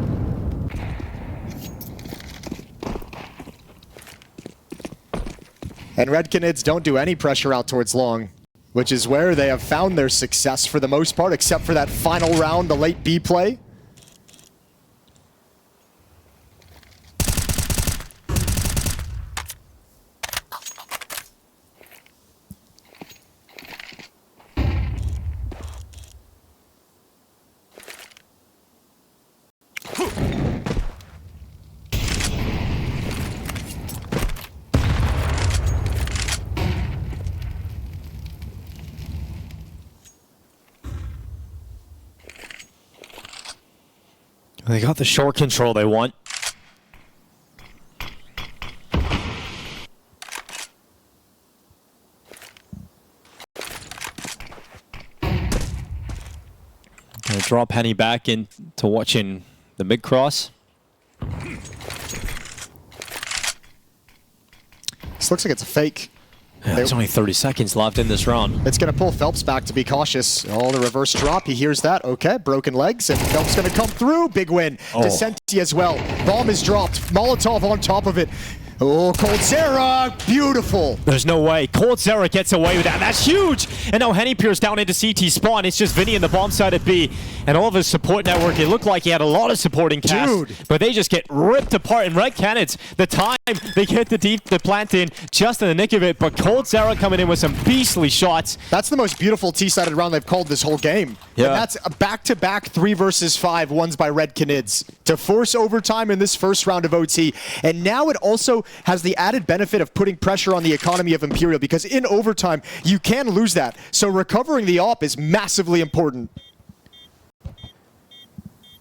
And Red Canids don't do any pressure out towards long, which is where they have found their success for the most part, except for that final round, the late B play. They got the short control they want. Gonna drop Henny back into watching the mid cross. This looks like it's a fake. Yeah, there's only 30 seconds left in this round. It's going to pull Phelps back to be cautious. Oh, the reverse drop. He hears that. Okay, broken legs, and Phelps going to come through. Big win. Oh. Descenti as well. Bomb is dropped. Molotov on top of it. Oh, Coldzera, beautiful. There's no way. Coldzera gets away with that. That's huge. And now Henny peers down into CT spawn. It's just Vinny in the bomb side at B. And all of his support network, it looked like he had a lot of supporting cast. Dude. But they just get ripped apart. And Red Canids, the time they get the plant in just in the nick of it. But Coldzera coming in with some beastly shots. That's the most beautiful T-sided round they've called this whole game. Yeah. And that's a back-to-back 3 versus 5 ones by Red Canids to force overtime in this first round of OT. And now it also has the added benefit of putting pressure on the economy of Imperial, because in overtime, you can lose that. So recovering the op is massively important.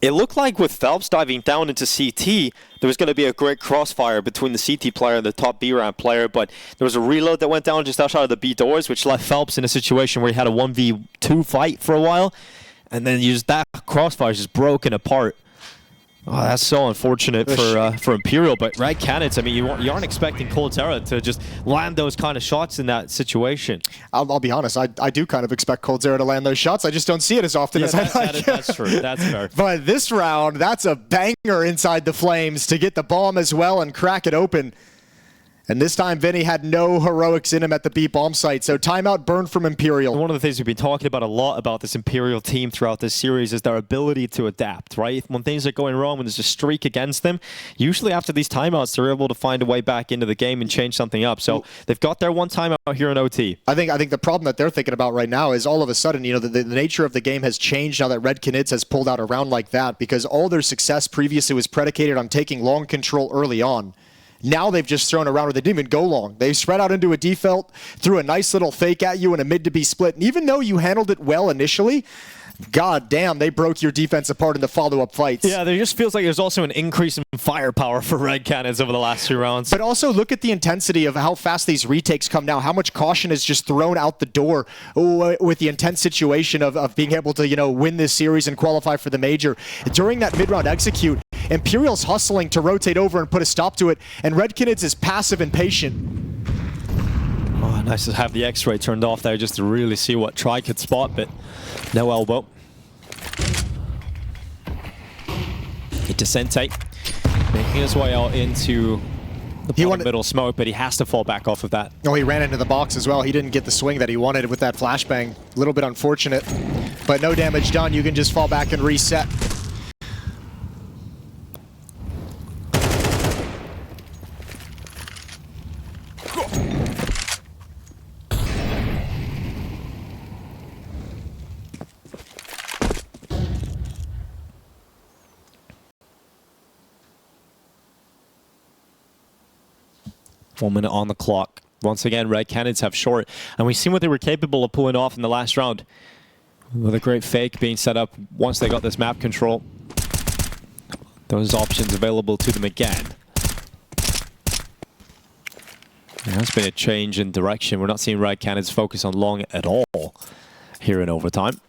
It looked like with Phelps diving down into CT, there was going to be a great crossfire between the CT player and the top B ramp player, but there was a reload that went down just outside of the B doors, which left Phelps in a situation where he had a 1v2 fight for a while, and then that crossfire is just broken apart. Oh, that's so unfortunate for Imperial, but Red Canids, I mean, you aren't expecting Coldzera to just land those kind of shots in that situation. I'll be honest, I do kind of expect Coldzera to land those shots. I just don't see it as often as I'd like. That's true. That's fair. But this round, that's a banger inside the flames to get the bomb as well and crack it open. And this time, Vinny had no heroics in him at the B bomb site, so timeout burned from Imperial. One of the things we've been talking about a lot about this Imperial team throughout this series is their ability to adapt, right? When things are going wrong, when there's a streak against them, usually after these timeouts, they're able to find a way back into the game and change something up. So they've got their one timeout here in OT. I think the problem that they're thinking about right now is all of a sudden, you know, the nature of the game has changed now that Red Canids has pulled out a round like that, because all their success previously was predicated on taking long control early on. Now they've just thrown a round where they didn't even go long. They spread out into a default, threw a nice little fake at you in a mid to be split. And even though you handled it well initially, god damn, they broke your defense apart in the follow-up fights. Yeah, there just feels like there's also an increase in firepower for Red Canids over the last 2 rounds. But also look at the intensity of how fast these retakes come now, how much caution is just thrown out the door with the intense situation of being able to, you know, win this series and qualify for the major. During that mid-round execute, Imperial's hustling to rotate over and put a stop to it, and Red Canids is passive and patient. Oh, nice to have the X-ray turned off there just to really see what Tri could spot, but no elbow. Descente making his way out into the middle smoke, but he has to fall back off of that. Oh, he ran into the box as well. He didn't get the swing that he wanted with that flashbang. A little bit unfortunate, but no damage done. You can just fall back and reset. One minute on the clock. Once again, Red Canids have short, and we've seen what they were capable of pulling off in the last round. With a great fake being set up once they got this map control. Those options available to them again. There has been a change in direction. We're not seeing Red Canids focus on long at all. here in overtime.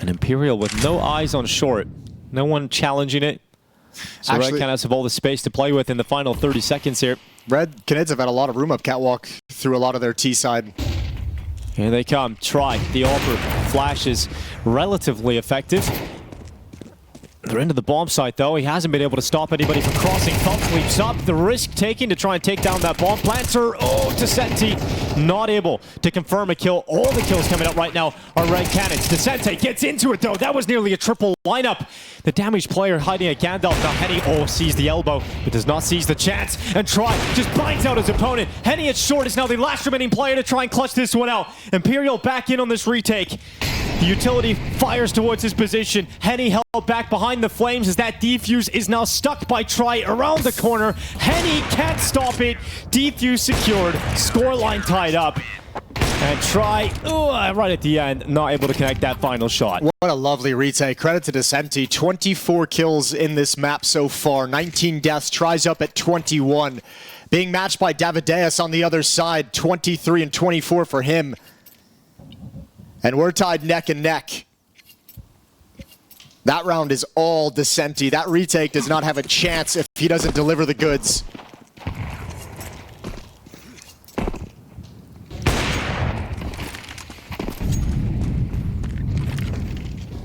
And Imperial with no eyes on short. No one challenging it. So Red Canids have all the space to play with in the final 30 seconds here. Red Canids have had a lot of room up catwalk through a lot of their T side. Here they come. Try. The offer flash is relatively effective. They're into the bomb site, though. He hasn't been able to stop anybody from crossing. Thump leaps up. The risk taken to try and take down that bomb planter. Oh, Descenti not able to confirm a kill. All the kills coming up right now are Red Canids. Descenti gets into it, though. That was nearly a triple lineup. The damaged player hiding at Gandalf. Now Henny, sees the elbow, but does not seize the chance. And Try just binds out his opponent. Henny at short is now the last remaining player to try and clutch this one out. Imperial back in on this retake. The utility fires towards his position. Henny held back behind the flames as that defuse is now stuck by Try around the corner. Henny can't stop it. Defuse secured. Scoreline tied up. And Try, right at the end, not able to connect that final shot. What a lovely retake. Credit to Descenti. 24 kills in this map so far. 19 deaths. Tries up at 21. Being matched by Davideus on the other side. 23 and 24 for him. And we're tied neck and neck. That round is all Descenti. That retake does not have a chance if he doesn't deliver the goods.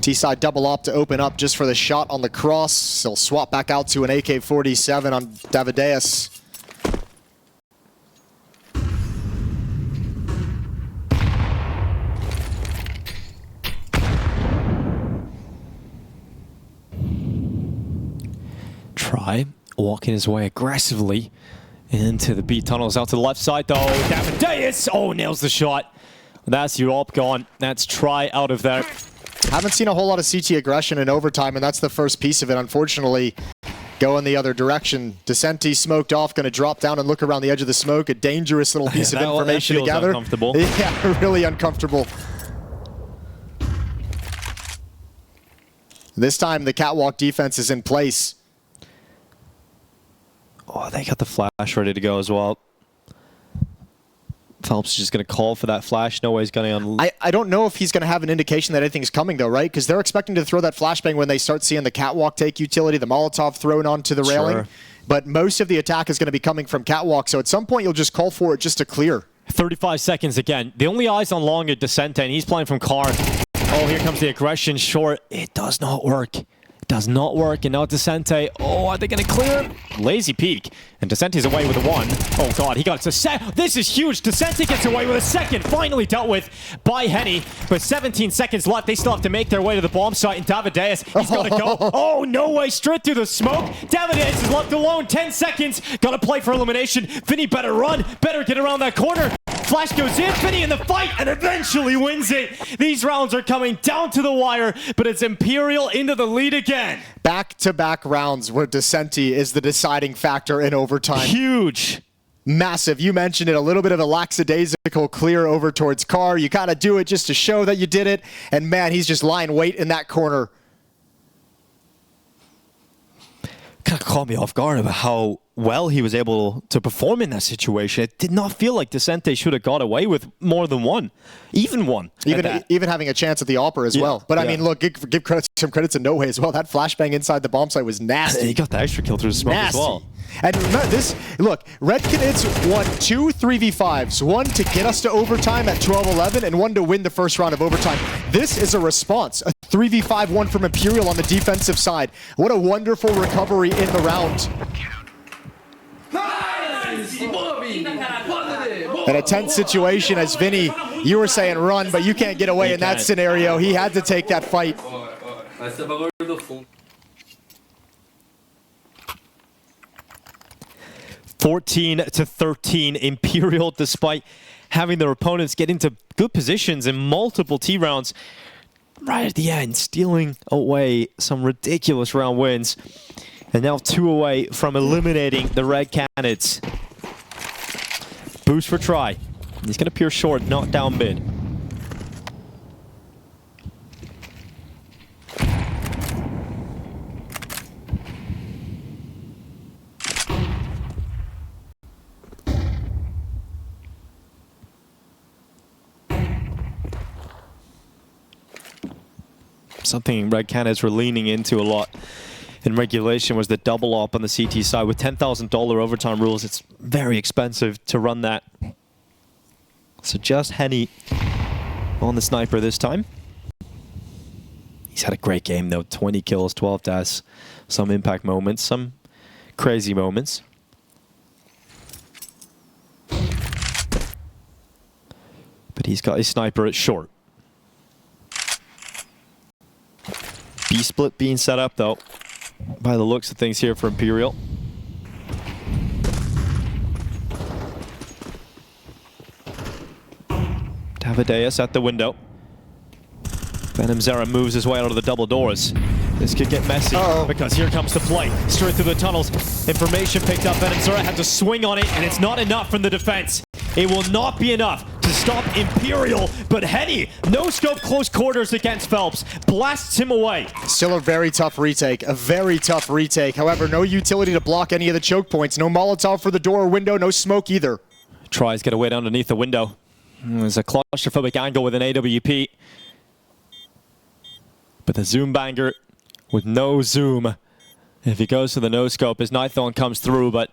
T-side double op to open up just for the shot on the cross. He'll swap back out to an AK-47 on Davideus. Try walking his way aggressively into the B tunnels. Out to the left side, though. Davideus, nails the shot. That's your op gone. That's Try out of there. Haven't seen a whole lot of CT aggression in overtime, and that's the first piece of it. Unfortunately, going the other direction. Descenti smoked off, going to drop down and look around the edge of the smoke. A dangerous little piece of information to gather. Uncomfortable. Yeah, really uncomfortable. This time, the catwalk defense is in place. Oh, they got the flash ready to go as well. Phelps is just going to call for that flash. No way he's going to... I don't know if he's going to have an indication that anything's coming, though, right? Because they're expecting to throw that flashbang when they start seeing the catwalk take utility, the Molotov thrown onto the railing. Sure. But most of the attack is going to be coming from catwalk, so at some point you'll just call for it just to clear. 35 seconds again. The only eyes on long are Descenti, and he's playing from car. Oh, here comes the aggression short. It does not work. It does not work, and now Descenti. Oh, are they going to clear him? Lazy peek, and Descenti's away with a one. Oh god, he got to this is huge. Descenti gets away with a second, finally dealt with by Henny. But 17 seconds left. They still have to make their way to the bomb site, and Davideus, he's got to go. Oh, no way, straight through the smoke. Davideus is left alone. 10 seconds. Got to play for elimination. Vinny better run, better get around that corner. Flash goes in, Vinny in the fight, and eventually wins it. These rounds are coming down to the wire, but it's Imperial into the lead again. Back-to-back rounds where Descenti is the deciding factor in overtime. Huge. Massive. You mentioned it, a little bit of a lackadaisical clear over towards Carr. You kind of do it just to show that you did it, and man, he's just lying wait in that corner. Kind of caught me off guard about how well he was able to perform in that situation. It did not feel like Descenti should have got away with more than one. Even one. Even having a chance at the Opera as well. But I mean, look, give some credit to No Way as well. That flashbang inside the bomb site was nasty. He got the extra kill through the smoke as well. And remember this, look, Red Canids won 2 3v5s. One to get us to overtime at 12-11 and one to win the first round of overtime. This is a response. A 3v5 one from Imperial on the defensive side. What a wonderful recovery in the round. In a tense situation, as Vinny, you were saying run, but you can't get away in that scenario. He had to take that fight. 14-13, Imperial, despite having their opponents get into good positions in multiple T rounds, right at the end, stealing away some ridiculous round wins. And now 2 away from eliminating the Red Canids. Boost for Try. He's going to peer short, not down mid. Something Red Canids were leaning into a lot in regulation was the double op on the CT side. With $10,000 overtime rules, it's very expensive to run that. So just Henny on the sniper this time. He's had a great game though, 20 kills, 12 deaths, some impact moments, some crazy moments. But he's got his sniper at short. B-split being set up though, by the looks of things here for Imperial. Davideus at the window. VenomZera moves his way out of the double doors. This could get messy because here comes the play. Straight through the tunnels. Information picked up. VenomZera had to swing on it, and it's not enough from the defense. It will not be enough to stop Imperial, but Henny, no scope close quarters against Phelps, blasts him away. Still a very tough retake, a very tough retake. However, no utility to block any of the choke points. No Molotov for the door or window, no smoke either. Tries to get away underneath the window. There's a claustrophobic angle with an AWP. But the zoom banger with no zoom. If he goes to the no scope, his Nithon comes through, but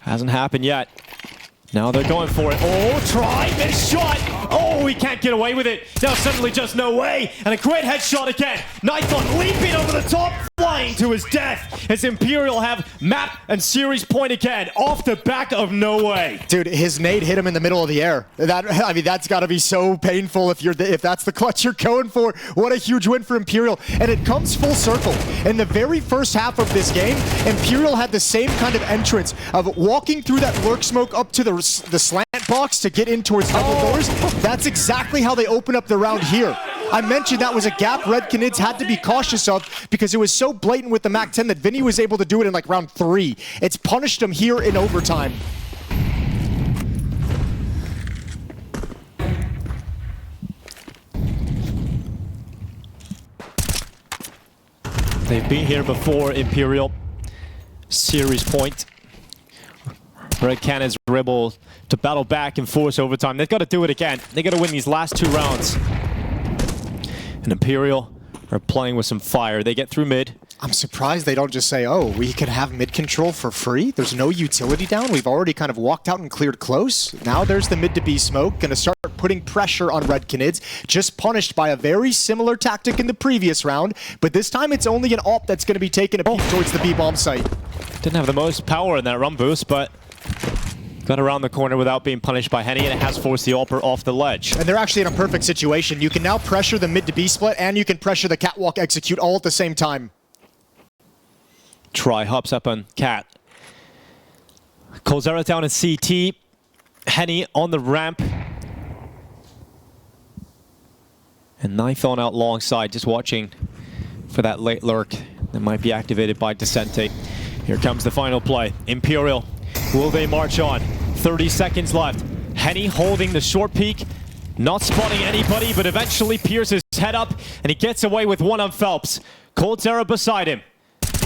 hasn't happened yet. Now they're going for it. Oh, try, missed shot. Oh, he can't get away with it. Now suddenly just no way. And a great headshot again. Nithon leaping over the top, flying to his death. As Imperial have map and series point again off the back of no way. Dude, his nade hit him in the middle of the air. I mean, that's got to be so painful if that's the clutch you're going for. What a huge win for Imperial. And it comes full circle. In the very first half of this game, Imperial had the same kind of entrance of walking through that lurk smoke up to the slant box to get in towards double doors. That's exactly how they open up the round here. I mentioned that was a gap Red Canids had to be cautious of because it was so blatant with the MAC-10 that Vinny was able to do it in like round 3. It's punished him here in overtime. They've been here before, Imperial. Series point. Red Canids were able to battle back and force overtime. They've got to do it again. They got to win these last 2 rounds. And Imperial are playing with some fire. They get through mid. I'm surprised they don't just say, oh, we could have mid control for free. There's no utility down. We've already kind of walked out and cleared close. Now there's the mid to B smoke. Going to start putting pressure on Red Canids. Just punished by a very similar tactic in the previous round. But this time it's only an AWP that's going to be taking a peek towards the B bomb site. Didn't have the most power in that run boost, but got around the corner without being punished by Henny, and it has forced the AWPer off the ledge. And they're actually in a perfect situation. You can now pressure the mid to B split, and you can pressure the catwalk execute all at the same time. Try hops up on Cat. coldzera down in CT. Henny on the ramp. And Nithon out long side, just watching for that late lurk that might be activated by Descente. Here comes the final play. Imperial, will they march on? 30 seconds left. Henny holding the short peak, not spotting anybody, but eventually peers his head up, and he gets away with one on Phelps. coldzera beside him.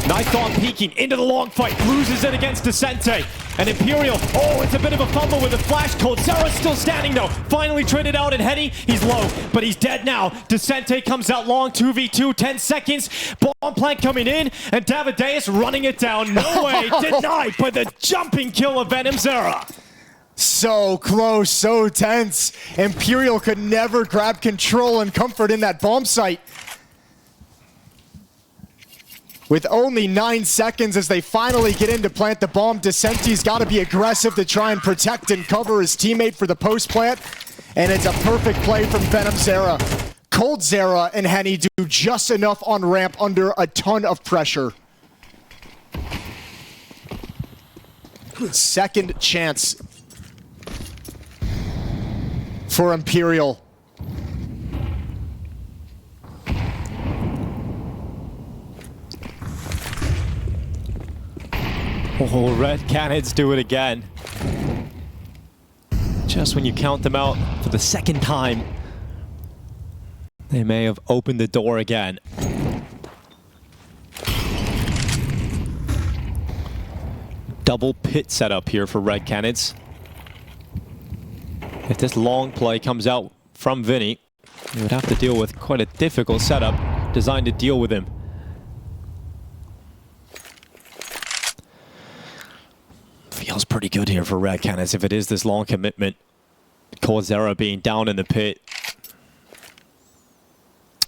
Nithon peeking into the long fight, loses it against Descente. And Imperial, oh, it's a bit of a fumble with a flash. coldzera's still standing though. Finally traded out, and Henny, he's low, but he's dead now. Descente comes out long, 2v2, 10 seconds. Bomb plant coming in, and Davideus running it down. No way, denied by the jumping kill of VenomZera. So close, so tense. Imperial could never grab control and comfort in that bomb site. With only 9 seconds as they finally get in to plant the bomb, Descente's got to be aggressive to try and protect and cover his teammate for the post plant. And it's a perfect play from VenomZera. coldzera and Henny do just enough on ramp under a ton of pressure. Second chance for Imperial. Oh, Red Canids do it again. Just when you count them out for the second time, they may have opened the door again. Double pit setup here for Red Canids. If this long play comes out from Vinny, he would have to deal with quite a difficult setup. designed to deal with him. Feels pretty good here for Red Canids if it is this long commitment. coldzera being down in the pit.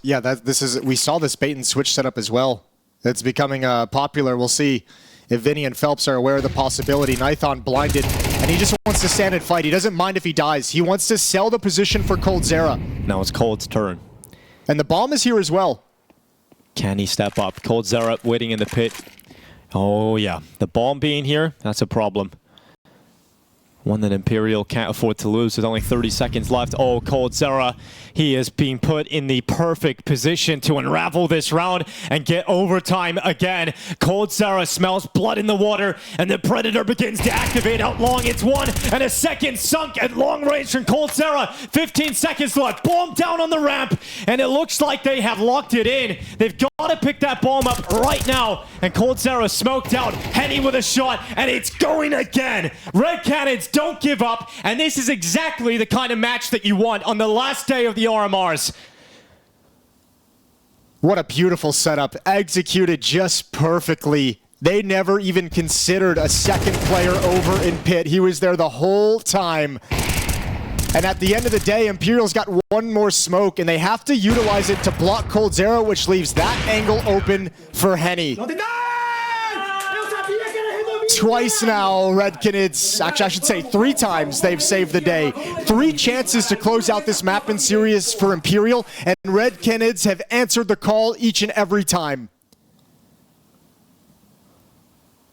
Yeah, we saw this bait and switch setup as well. It's becoming popular. We'll see if Vinny and Phelps are aware of the possibility. Nithon blinded, and he just wants to stand and fight. He doesn't mind if he dies. He wants to sell the position for coldzera. Now it's Cold's turn. And the bomb is here as well. Can he step up? coldzera waiting in the pit. Oh yeah, the bomb being here, that's a problem. One that Imperial can't afford to lose. There's only 30 seconds left. Oh, coldzera, he is being put in the perfect position to unravel this round and get overtime again. coldzera smells blood in the water, and the Predator begins to activate out long. It's 1 and a second sunk at long range from coldzera. 15 seconds left. Bomb down on the ramp, and it looks like they have locked it in. They've got to pick that bomb up right now, and coldzera smoked out. Henny with a shot, and it's going again. Red Canids don't give up, and this is exactly the kind of match that you want on the last day of the RMRs. What a beautiful setup, executed just perfectly. They never even considered a second player over in pit. He was there the whole time. And at the end of the day, Imperial's got one more smoke, and they have to utilize it to block coldzera, which leaves that angle open for Henny. Twice now, Red Canids, actually I should say 3 times they've saved the day. 3 chances to close out this map in series for Imperial, and Red Canids have answered the call each and every time.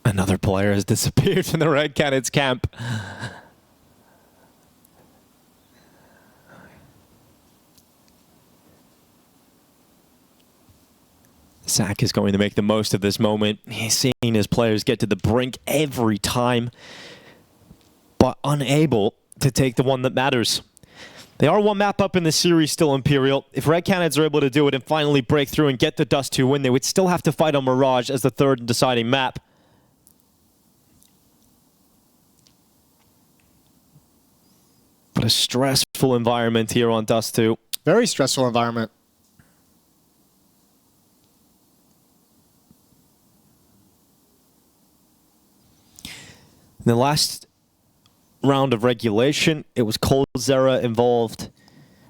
Another player has disappeared from the Red Canids camp. Zach is going to make the most of this moment. He's seeing his players get to the brink every time, but unable to take the one that matters. They are 1 map up in the series still, Imperial. If Red Canids are able to do it and finally break through and get the Dust2 win, they would still have to fight on Mirage as the 3rd and deciding map. But a stressful environment here on Dust2. Very stressful environment. In the last round of regulation, it was coldzera involved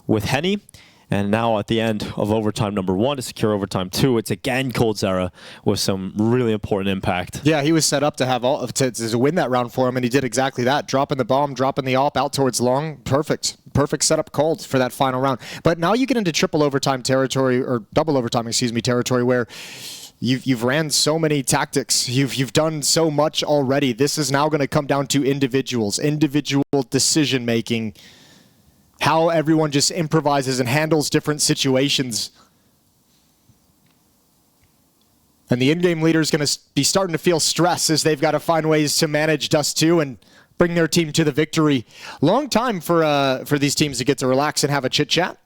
with Henny. And now at the end of overtime number 1 to secure overtime 2, it's again coldzera with some really important impact. Yeah, he was set up to have to win that round for him, and he did exactly that. Dropping the bomb, dropping the AWP out towards long. Perfect. Perfect setup called for that final round. But now you get into triple overtime territory, or double overtime, excuse me, territory where You've ran so many tactics. You've done so much already. This is now going to come down to individual decision making. How everyone just improvises and handles different situations. And the in-game leader is going to be starting to feel stress as they've got to find ways to manage Dust2 and bring their team to the victory. Long time for these teams to get to relax and have a chit chat.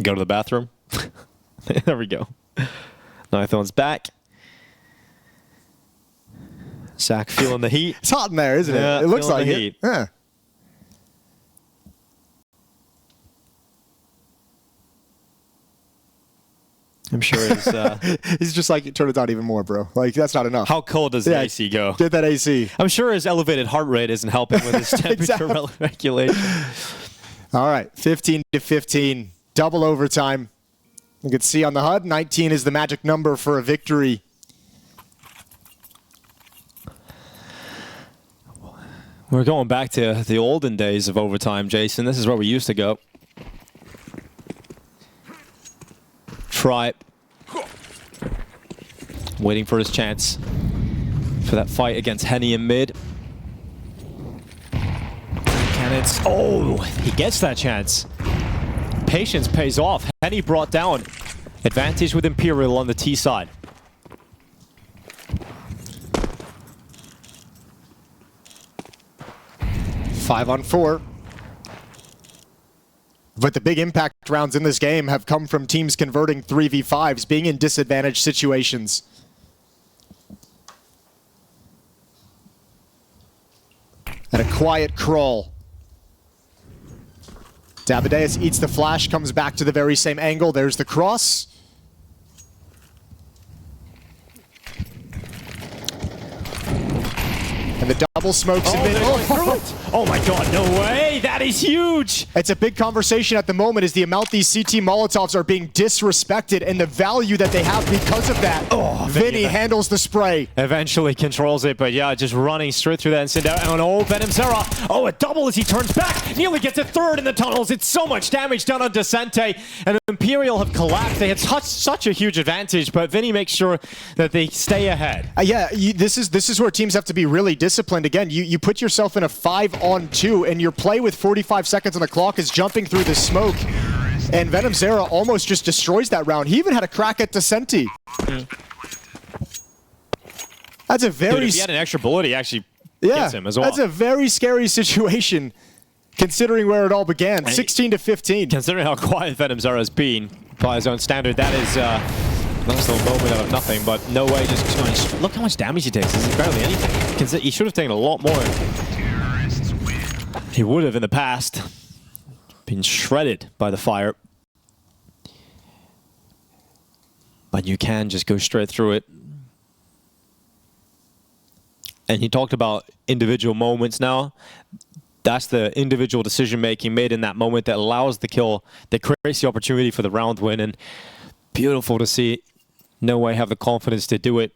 Go to the bathroom. There we go. Nithon's back. Zach feeling the heat. It's hot in there, isn't it? Yeah, it looks like the it. heat. Yeah. I'm sure he's just like, turn it down even more, bro. Like, that's not enough. How cold does the AC go? Get that AC. I'm sure his elevated heart rate isn't helping with his temperature regulation. All right, 15-15, double overtime. You can see on the HUD, 19 is the magic number for a victory. We're going back to the olden days of overtime, Jason. This is where we used to go. Try. Waiting for his chance for that fight against Henny in mid. Canids. Oh, he gets that chance. Patience pays off. Henny brought down. Advantage with Imperial on the T side. Five on 4. But the big impact rounds in this game have come from teams converting 3v5s, being in disadvantaged situations. And a quiet crawl. Davideus eats the flash, comes back to the very same angle. There's the cross. And the double smokes in mid. Oh my god, no way! That is huge! It's a big conversation at the moment is the amount these CT Molotovs are being disrespected and the value that they have because of that. Oh, Vinny handles the spray. Eventually controls it, but yeah, just running straight through that and send out. And oh, VenomZera. Oh, a double as he turns back. Nearly gets a third in the tunnels. It's so much damage done on Descente. And Imperial have collapsed. They had such a huge advantage, but Vinny makes sure that they stay ahead. Yeah, this is where teams have to be really disciplined. Again, you put yourself in a 5-on-2, and your play with 45 seconds on the clock is jumping through the smoke. And VenomZera almost just destroys that round. He even had a crack at Descente. That's a very... Dude, if he had an extra bullet, he actually gets him as well. That's a very scary situation, considering where it all began. 16 to 15. Considering how quiet VenomZera has been by his own standard, that is nice little moment out of nothing, but no way. Just look how much damage he takes. This is barely anything. He should have taken a lot more. He would have in the past been shredded by the fire. But you can just go straight through it. And he talked about individual moments now. That's the individual decision making made in that moment that allows the kill, that creates the opportunity for the round win. And beautiful to see No Way have the confidence to do it.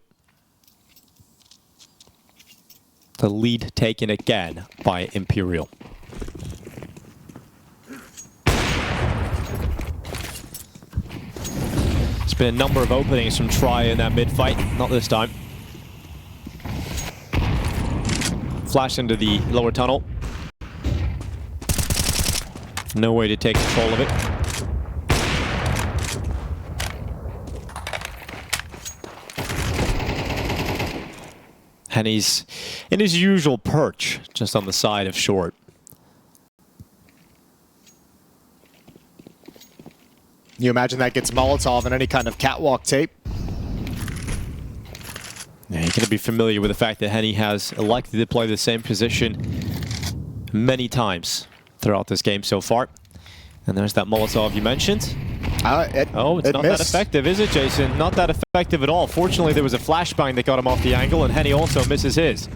The lead taken again by Imperial. There's been a number of openings from Try in that mid-fight, not this time. Flash into the lower tunnel. No way to take control of it. And he's in his usual perch, just on the side of short. You imagine that gets Molotov in any kind of catwalk tape. Yeah, you're going to be familiar with the fact that Henny has elected to play the same position many times throughout this game so far. And there's that Molotov you mentioned. It's not that effective, is it, Jason? Not that effective at all. Fortunately, there was a flashbang that got him off the angle, and Henny also misses his.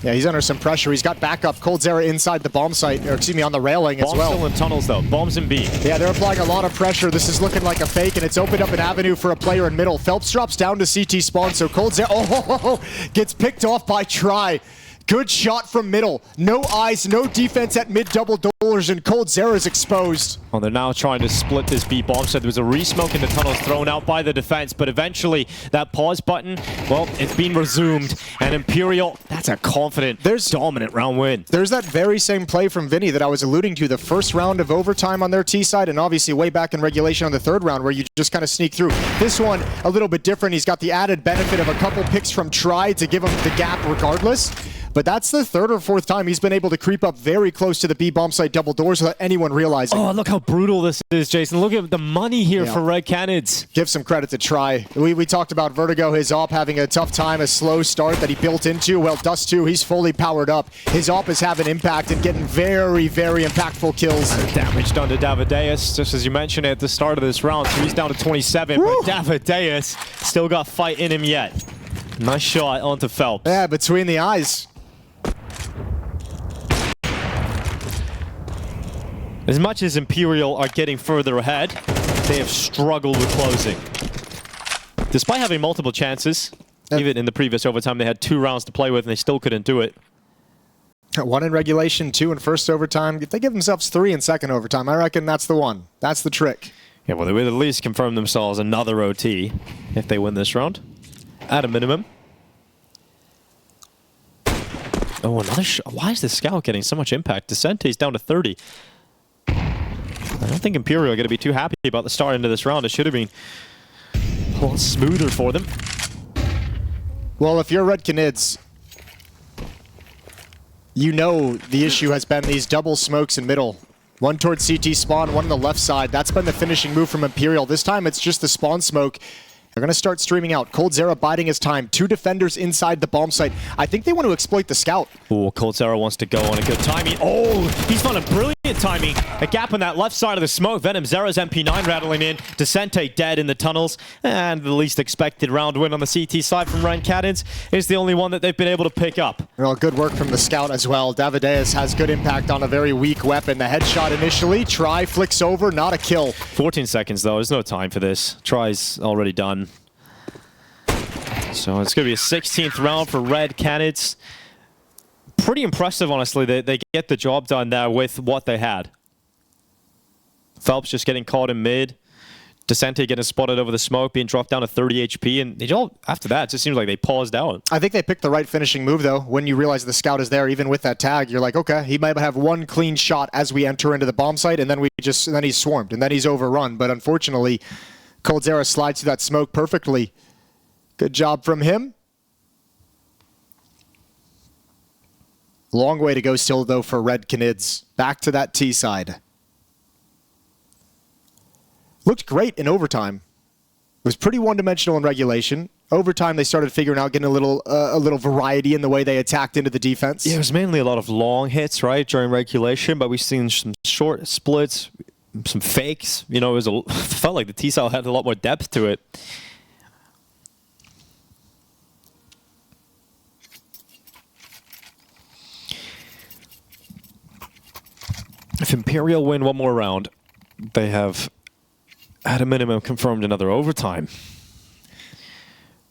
Yeah, he's under some pressure. He's got backup. coldzera inside the bomb site, or excuse me, on the railing as well. Bombs still in tunnels, though. Bombs in B. Yeah, they're applying a lot of pressure. This is looking like a fake, and it's opened up an avenue for a player in middle. Phelps drops down to CT spawn, so coldzera gets picked off by Try. Good shot from middle. No eyes, no defense at mid double doors, and coldzera is exposed. Well, they're now trying to split this B bomb. So there was a re-smoke in the tunnels thrown out by the defense, but eventually that pause button, well, it's been resumed. And Imperial, that's a confident, dominant round win. There's that very same play from Vinny that I was alluding to. The first round of overtime on their T side, and obviously way back in regulation on the third round, where you just kind of sneak through. This one, a little bit different. He's got the added benefit of a couple picks from Try to give him the gap regardless. But that's the third or fourth time he's been able to creep up very close to the B bomb site double doors without anyone realizing. Oh, look how brutal this is, Jason. Look at the money here for Red Canids. Give some credit to Try. We talked about Vertigo, his op having a tough time, a slow start that he built into. Well, Dust2, he's fully powered up. His op is having impact and getting very, very impactful kills. Damage done to Davideus, just as you mentioned at the start of this round. So he's down to 27, but Davideus still got fight in him yet. Nice shot onto Phelps. Yeah, between the eyes. As much as Imperial are getting further ahead, they have struggled with closing. Despite having multiple chances, even in the previous overtime, they had 2 rounds to play with and they still couldn't do it. 1 in regulation, 2 in first overtime. If they give themselves 3 in second overtime, I reckon that's the one. That's the trick. Yeah, well, they would at least confirm themselves another OT if they win this round, at a minimum. Oh, another shot. Why is the scout getting so much impact? Descente's down to 30. I don't think Imperial are going to be too happy about the start into this round. It should have been a lot smoother for them. Well, if you're Red Canids, you know the issue has been these double smokes in middle. One towards CT spawn, one on the left side. That's been the finishing move from Imperial. This time it's just the spawn smoke. They're going to start streaming out. coldzera biding his time. 2 defenders inside the bomb site. I think they want to exploit the scout. Oh, coldzera wants to go on a good timing. Oh, he's found a brilliant brilliant timing. A gap on that left side of the smoke. Venom Zera's MP9 rattling in. Descente dead in the tunnels. And the least expected round win on the CT side from Canids is the only one that they've been able to pick up. Well, good work from the scout as well. Davideus has good impact on a very weak weapon. The headshot initially. Try flicks over, not a kill. 14 seconds though. There's no time for this. Try's already done. So it's going to be a 16th round for Canids. Pretty impressive, honestly. They get the job done there with what they had. Phelps just getting caught in mid. Descente getting spotted over the smoke, being dropped down to 30 HP. And they all, after that, it just seems like they paused out. I think they picked the right finishing move, though. When you realize the scout is there, even with that tag, you're like, okay, he might have one clean shot as we enter into the bomb site, and then then he's swarmed, and then he's overrun. But unfortunately, coldzera slides through that smoke perfectly. Good job from him. Long way to go still, though, for Canids. Back to that T side. Looked great in overtime. It was pretty one-dimensional in regulation. Overtime, they started figuring out getting a little variety in the way they attacked into the defense. Yeah, it was mainly a lot of long hits, right, during regulation, but we've seen some short splits, some fakes. You know, it felt like the T-cell had a lot more depth to it. If Imperial win one more round, they have, at a minimum, confirmed another overtime.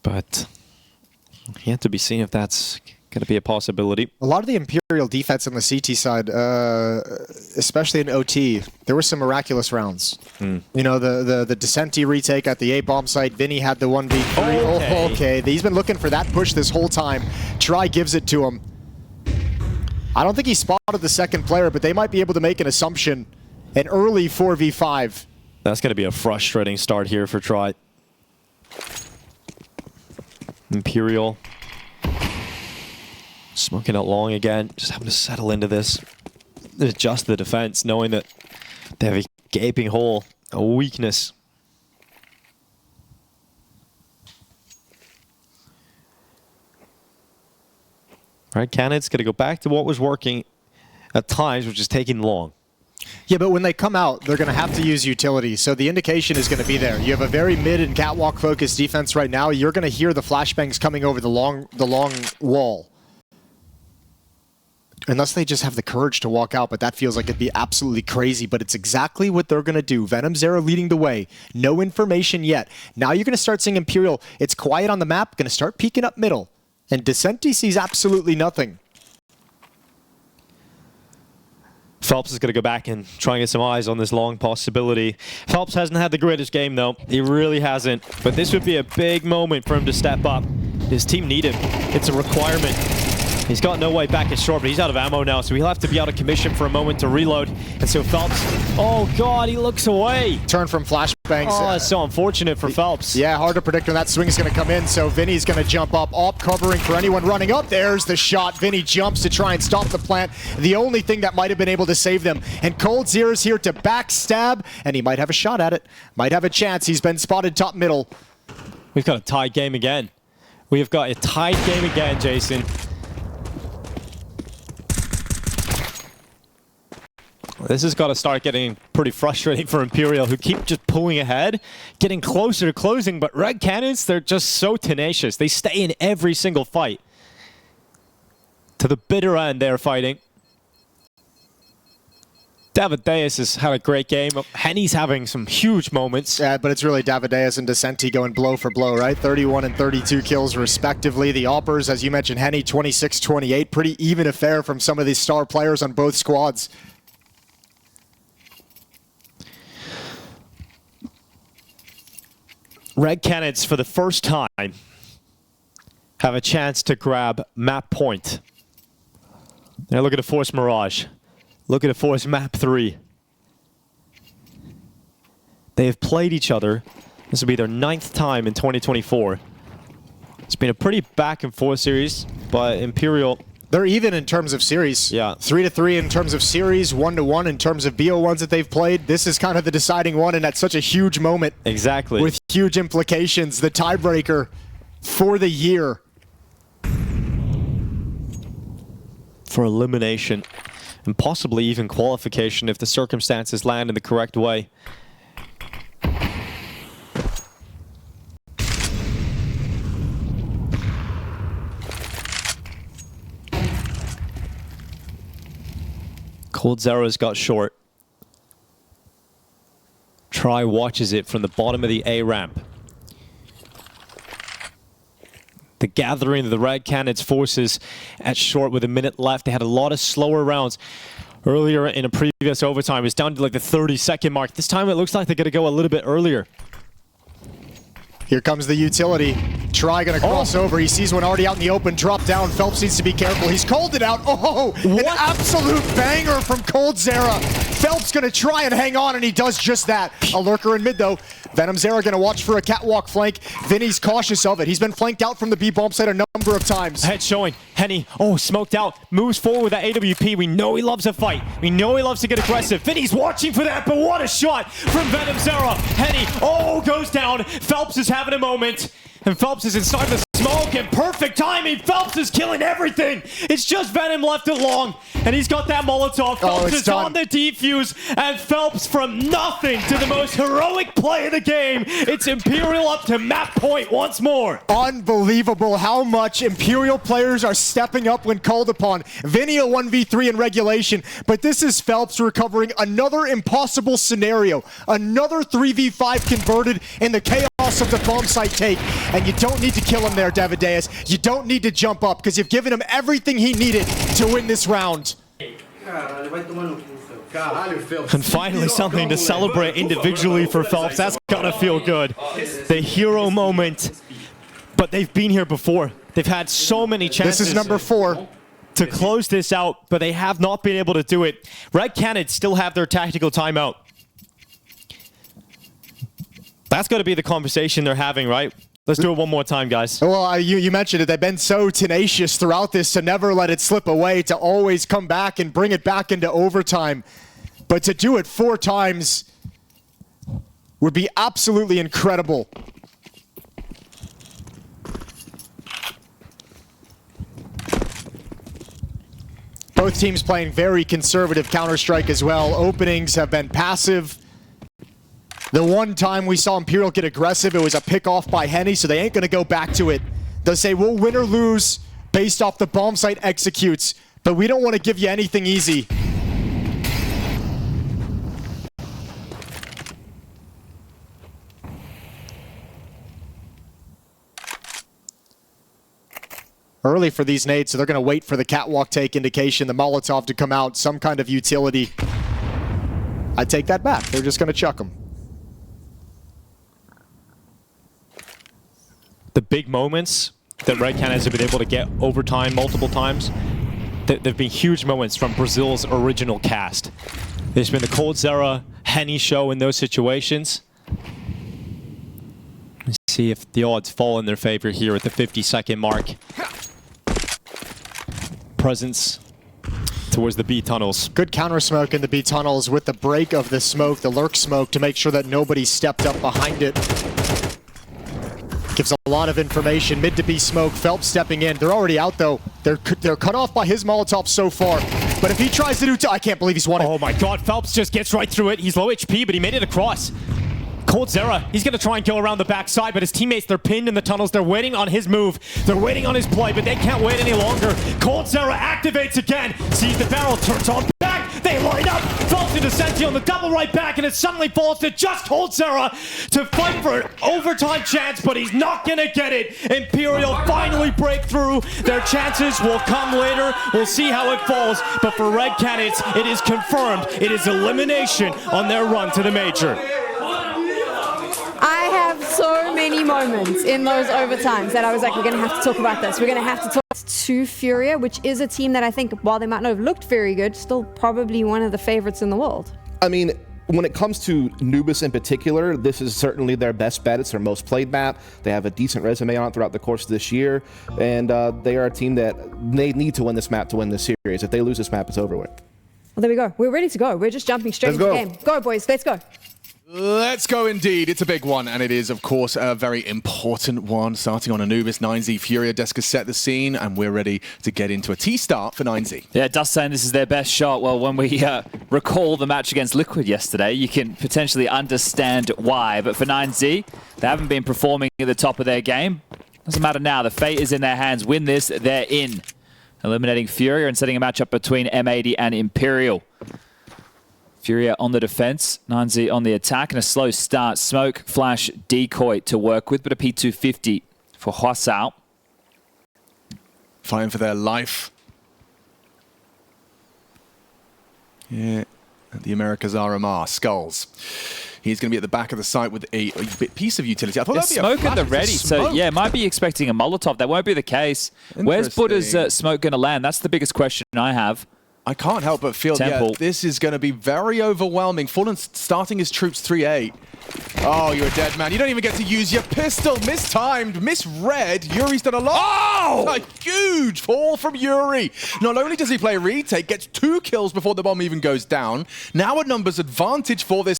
But yet to be seen if that's going to be a possibility. A lot of the Imperial defense on the CT side, especially in OT, there were some miraculous rounds. You know, the Descente retake at the A-bomb site. Vinny had the 1v3. Okay. He's been looking for that push this whole time. Try gives it to him. I don't think he spotted the second player, but they might be able to make an assumption. An early 4v5. That's going to be a frustrating start here for Try. Imperial. Smoking out long again. Just having to settle into this. Adjust the defense, knowing that they have a gaping hole, a weakness. Right, Canids going to go back to what was working at times, which is taking long. Yeah, but when they come out, they're going to have to use utility. So the indication is going to be there. You have a very mid and catwalk focused defense right now. You're going to hear the flashbangs coming over the long wall. Unless they just have the courage to walk out, but that feels like it'd be absolutely crazy. But it's exactly what they're going to do. Venom Zera leading the way. No information yet. Now you're going to start seeing Imperial. It's quiet on the map. Going to start peeking up middle. And Descente sees absolutely nothing. Phelps is going to go back and try and get some eyes on this long possibility. Phelps hasn't had the greatest game, though. He really hasn't. But this would be a big moment for him to step up. His team need him. It's a requirement. He's got no way back at short, but he's out of ammo now, so he'll have to be out of commission for a moment to reload. And so Phelps, oh God, he looks away. Turn from flashbangs. Oh, that's so unfortunate for Phelps. Yeah, hard to predict when that swing is going to come in, so Vinny's going to jump up. Op covering for anyone running up. There's the shot. Vinny jumps to try and stop the plant. The only thing that might have been able to save them. And coldzera's here to backstab, and he might have a shot at it. Might have a chance. He's been spotted top middle. We've got a tied game again. We have got a tied game again, Jason. This has got to start getting pretty frustrating for Imperial, who keep just pulling ahead, getting closer to closing, but Canids, they're just so tenacious. They stay in every single fight. To the bitter end, they're fighting. Davideus has had a great game. Henny's having some huge moments. Yeah, but it's really Davideus and Descente going blow for blow, right? 31 and 32 kills respectively. The Oppers, as you mentioned, Henny 26-28. Pretty even affair from some of these star players on both squads. Canids, for the first time, have a chance to grab map point. They're looking to force Mirage. Looking to force map 3. They have played each other. This will be their 9th time in 2024. It's been a pretty back and forth series, but Imperial... They're even in terms of series. Yeah. 3-3 in terms of series, 1-1 in terms of BO1s that they've played. This is kind of the deciding one, and at such a huge moment. Exactly. With huge implications. The tiebreaker for the year. For elimination. and possibly even qualification if the circumstances land in the correct way. coldzera's got short. Try watches it from the bottom of the A ramp. The gathering of the Red Canids forces at short with a minute left. They had a lot of slower rounds earlier in a previous overtime. It's down to like the 30-second mark. This time it looks like they're going to go a little bit earlier. Here comes the utility. Try gonna cross over. He sees one already out in the open. Drop down. Phelps needs to be careful. He's called it out. Oh, an absolute banger from coldzera. Phelps gonna try and hang on, and he does just that. A lurker in mid though. venomzera gonna watch for a catwalk flank. Vinny's cautious of it. He's been flanked out from the B-bomb site a number of times. Head showing. Henny, smoked out. Moves forward with that AWP. We know he loves a fight. We know he loves to get aggressive. Vinny's watching for that, but what a shot from venomzera. Henny, goes down. Phelps is having a moment. And Phelps is inside the smoke, and perfect timing. Phelps is killing everything. It's just Venom left along, and he's got that Molotov. Phelps is on the defuse, and Phelps from nothing to the most heroic play of the game. It's Imperial up to map point once more. Unbelievable how much Imperial players are stepping up when called upon. Vinny a 1v3 in regulation, but this is Phelps recovering another impossible scenario. Another 3v5 converted in the chaos of the bomb site take. And you don't need to kill him there, Davideus. You don't need to jump up because you've given him everything he needed to win this round. And finally something to celebrate individually for Phelps. That's gotta feel good. The hero moment. But they've been here before. They've had so many chances. This is number 4. To close this out, but they have not been able to do it. Red Canids still have their tactical timeout. That's got to be the conversation they're having, right? Let's do it one more time, guys. Well, you mentioned it. They've been so tenacious throughout this to never let it slip away, to always come back and bring it back into overtime. But to do it 4 times would be absolutely incredible. Both teams playing very conservative Counter-Strike as well. Openings have been passive. The one time we saw Imperial get aggressive, it was a pick-off by Henny, so they ain't going to go back to it. They'll say, we'll win or lose based off the bomb site executes, but we don't want to give you anything easy. Early for these nades, so they're going to wait for the catwalk take indication, the Molotov to come out, some kind of utility. I take that back. They're just going to chuck them. The big moments that Red Canids have been able to get overtime multiple times, they've been huge moments from Brazil's original cast. There's been the coldzera, Henny show in those situations. Let's see if the odds fall in their favor here at the 50-second mark. Presence towards the B tunnels. Good counter smoke in the B tunnels with the break of the smoke, the lurk smoke, to make sure that nobody stepped up behind it. Gives a lot of information. Mid to B smoke. Phelps stepping in. They're already out though. They're cut off by his Molotov so far. But if he tries to do I can't believe he's won it. Oh my god, Phelps just gets right through it. He's low HP, but he made it across. coldzera, he's going to try and go around the backside, but his teammates, they're pinned in the tunnels. They're waiting on his move. They're waiting on his play, but they can't wait any longer. coldzera activates again. Sees the barrel, turns on back. They line up. Phelps into Senti on the double right back, and it suddenly falls to just coldzera to fight for an overtime chance, but he's not going to get it. Imperial finally break through. Their chances will come later. We'll see how it falls, but for Red Canids, it is confirmed. It is elimination on their run to the Major. I have so many moments in those overtimes that I was like, we're going to have to talk about this. We're going to have to talk to FURIA, which is a team that I think, while they might not have looked very good, still probably one of the favorites in the world. I mean, when it comes to Nubis in particular, this is certainly their best bet. It's their most played map. They have a decent resume on it throughout the course of this year, and they are a team that they need to win this map to win this series. If they lose this map, it's over with. Well, there we go. We're ready to go. We're just jumping straight into the game. Go, boys. Let's go. Let's go indeed. It's a big one, and it is, of course, a very important one. Starting on Anubis, 9Z FURIA Deska set the scene, and we're ready to get into a T-start for 9Z. Yeah, Dust saying this is their best shot. Well, when we recall the match against Liquid yesterday, you can potentially understand why. But for 9Z, they haven't been performing at the top of their game. Doesn't matter now. The fate is in their hands. Win this, they're in. Eliminating FURIA and setting a matchup between M80 and Imperial. FURIA on the defense, 9Z on the attack, and a slow start. Smoke, flash, decoy to work with, but a P250 for Hwasao. Fighting for their life. Yeah, the Americas RMR, Skulls. He's going to be at the back of the site with a piece of utility. I thought that'd be a smoke at the flash. ready, so yeah, might be expecting a Molotov. That won't be the case. Where's Buddha's smoke going to land? That's the biggest question I have. I can't help but feel, yeah, this is going to be very overwhelming. Fallen starting his troops 3-8. Oh, you're a dead man. You don't even get to use your pistol. Mistimed, misread. Yuri's done a lot. Oh! A huge fall from Yuri. Not only does he play retake, gets 2 kills before the bomb even goes down. Now a numbers advantage for this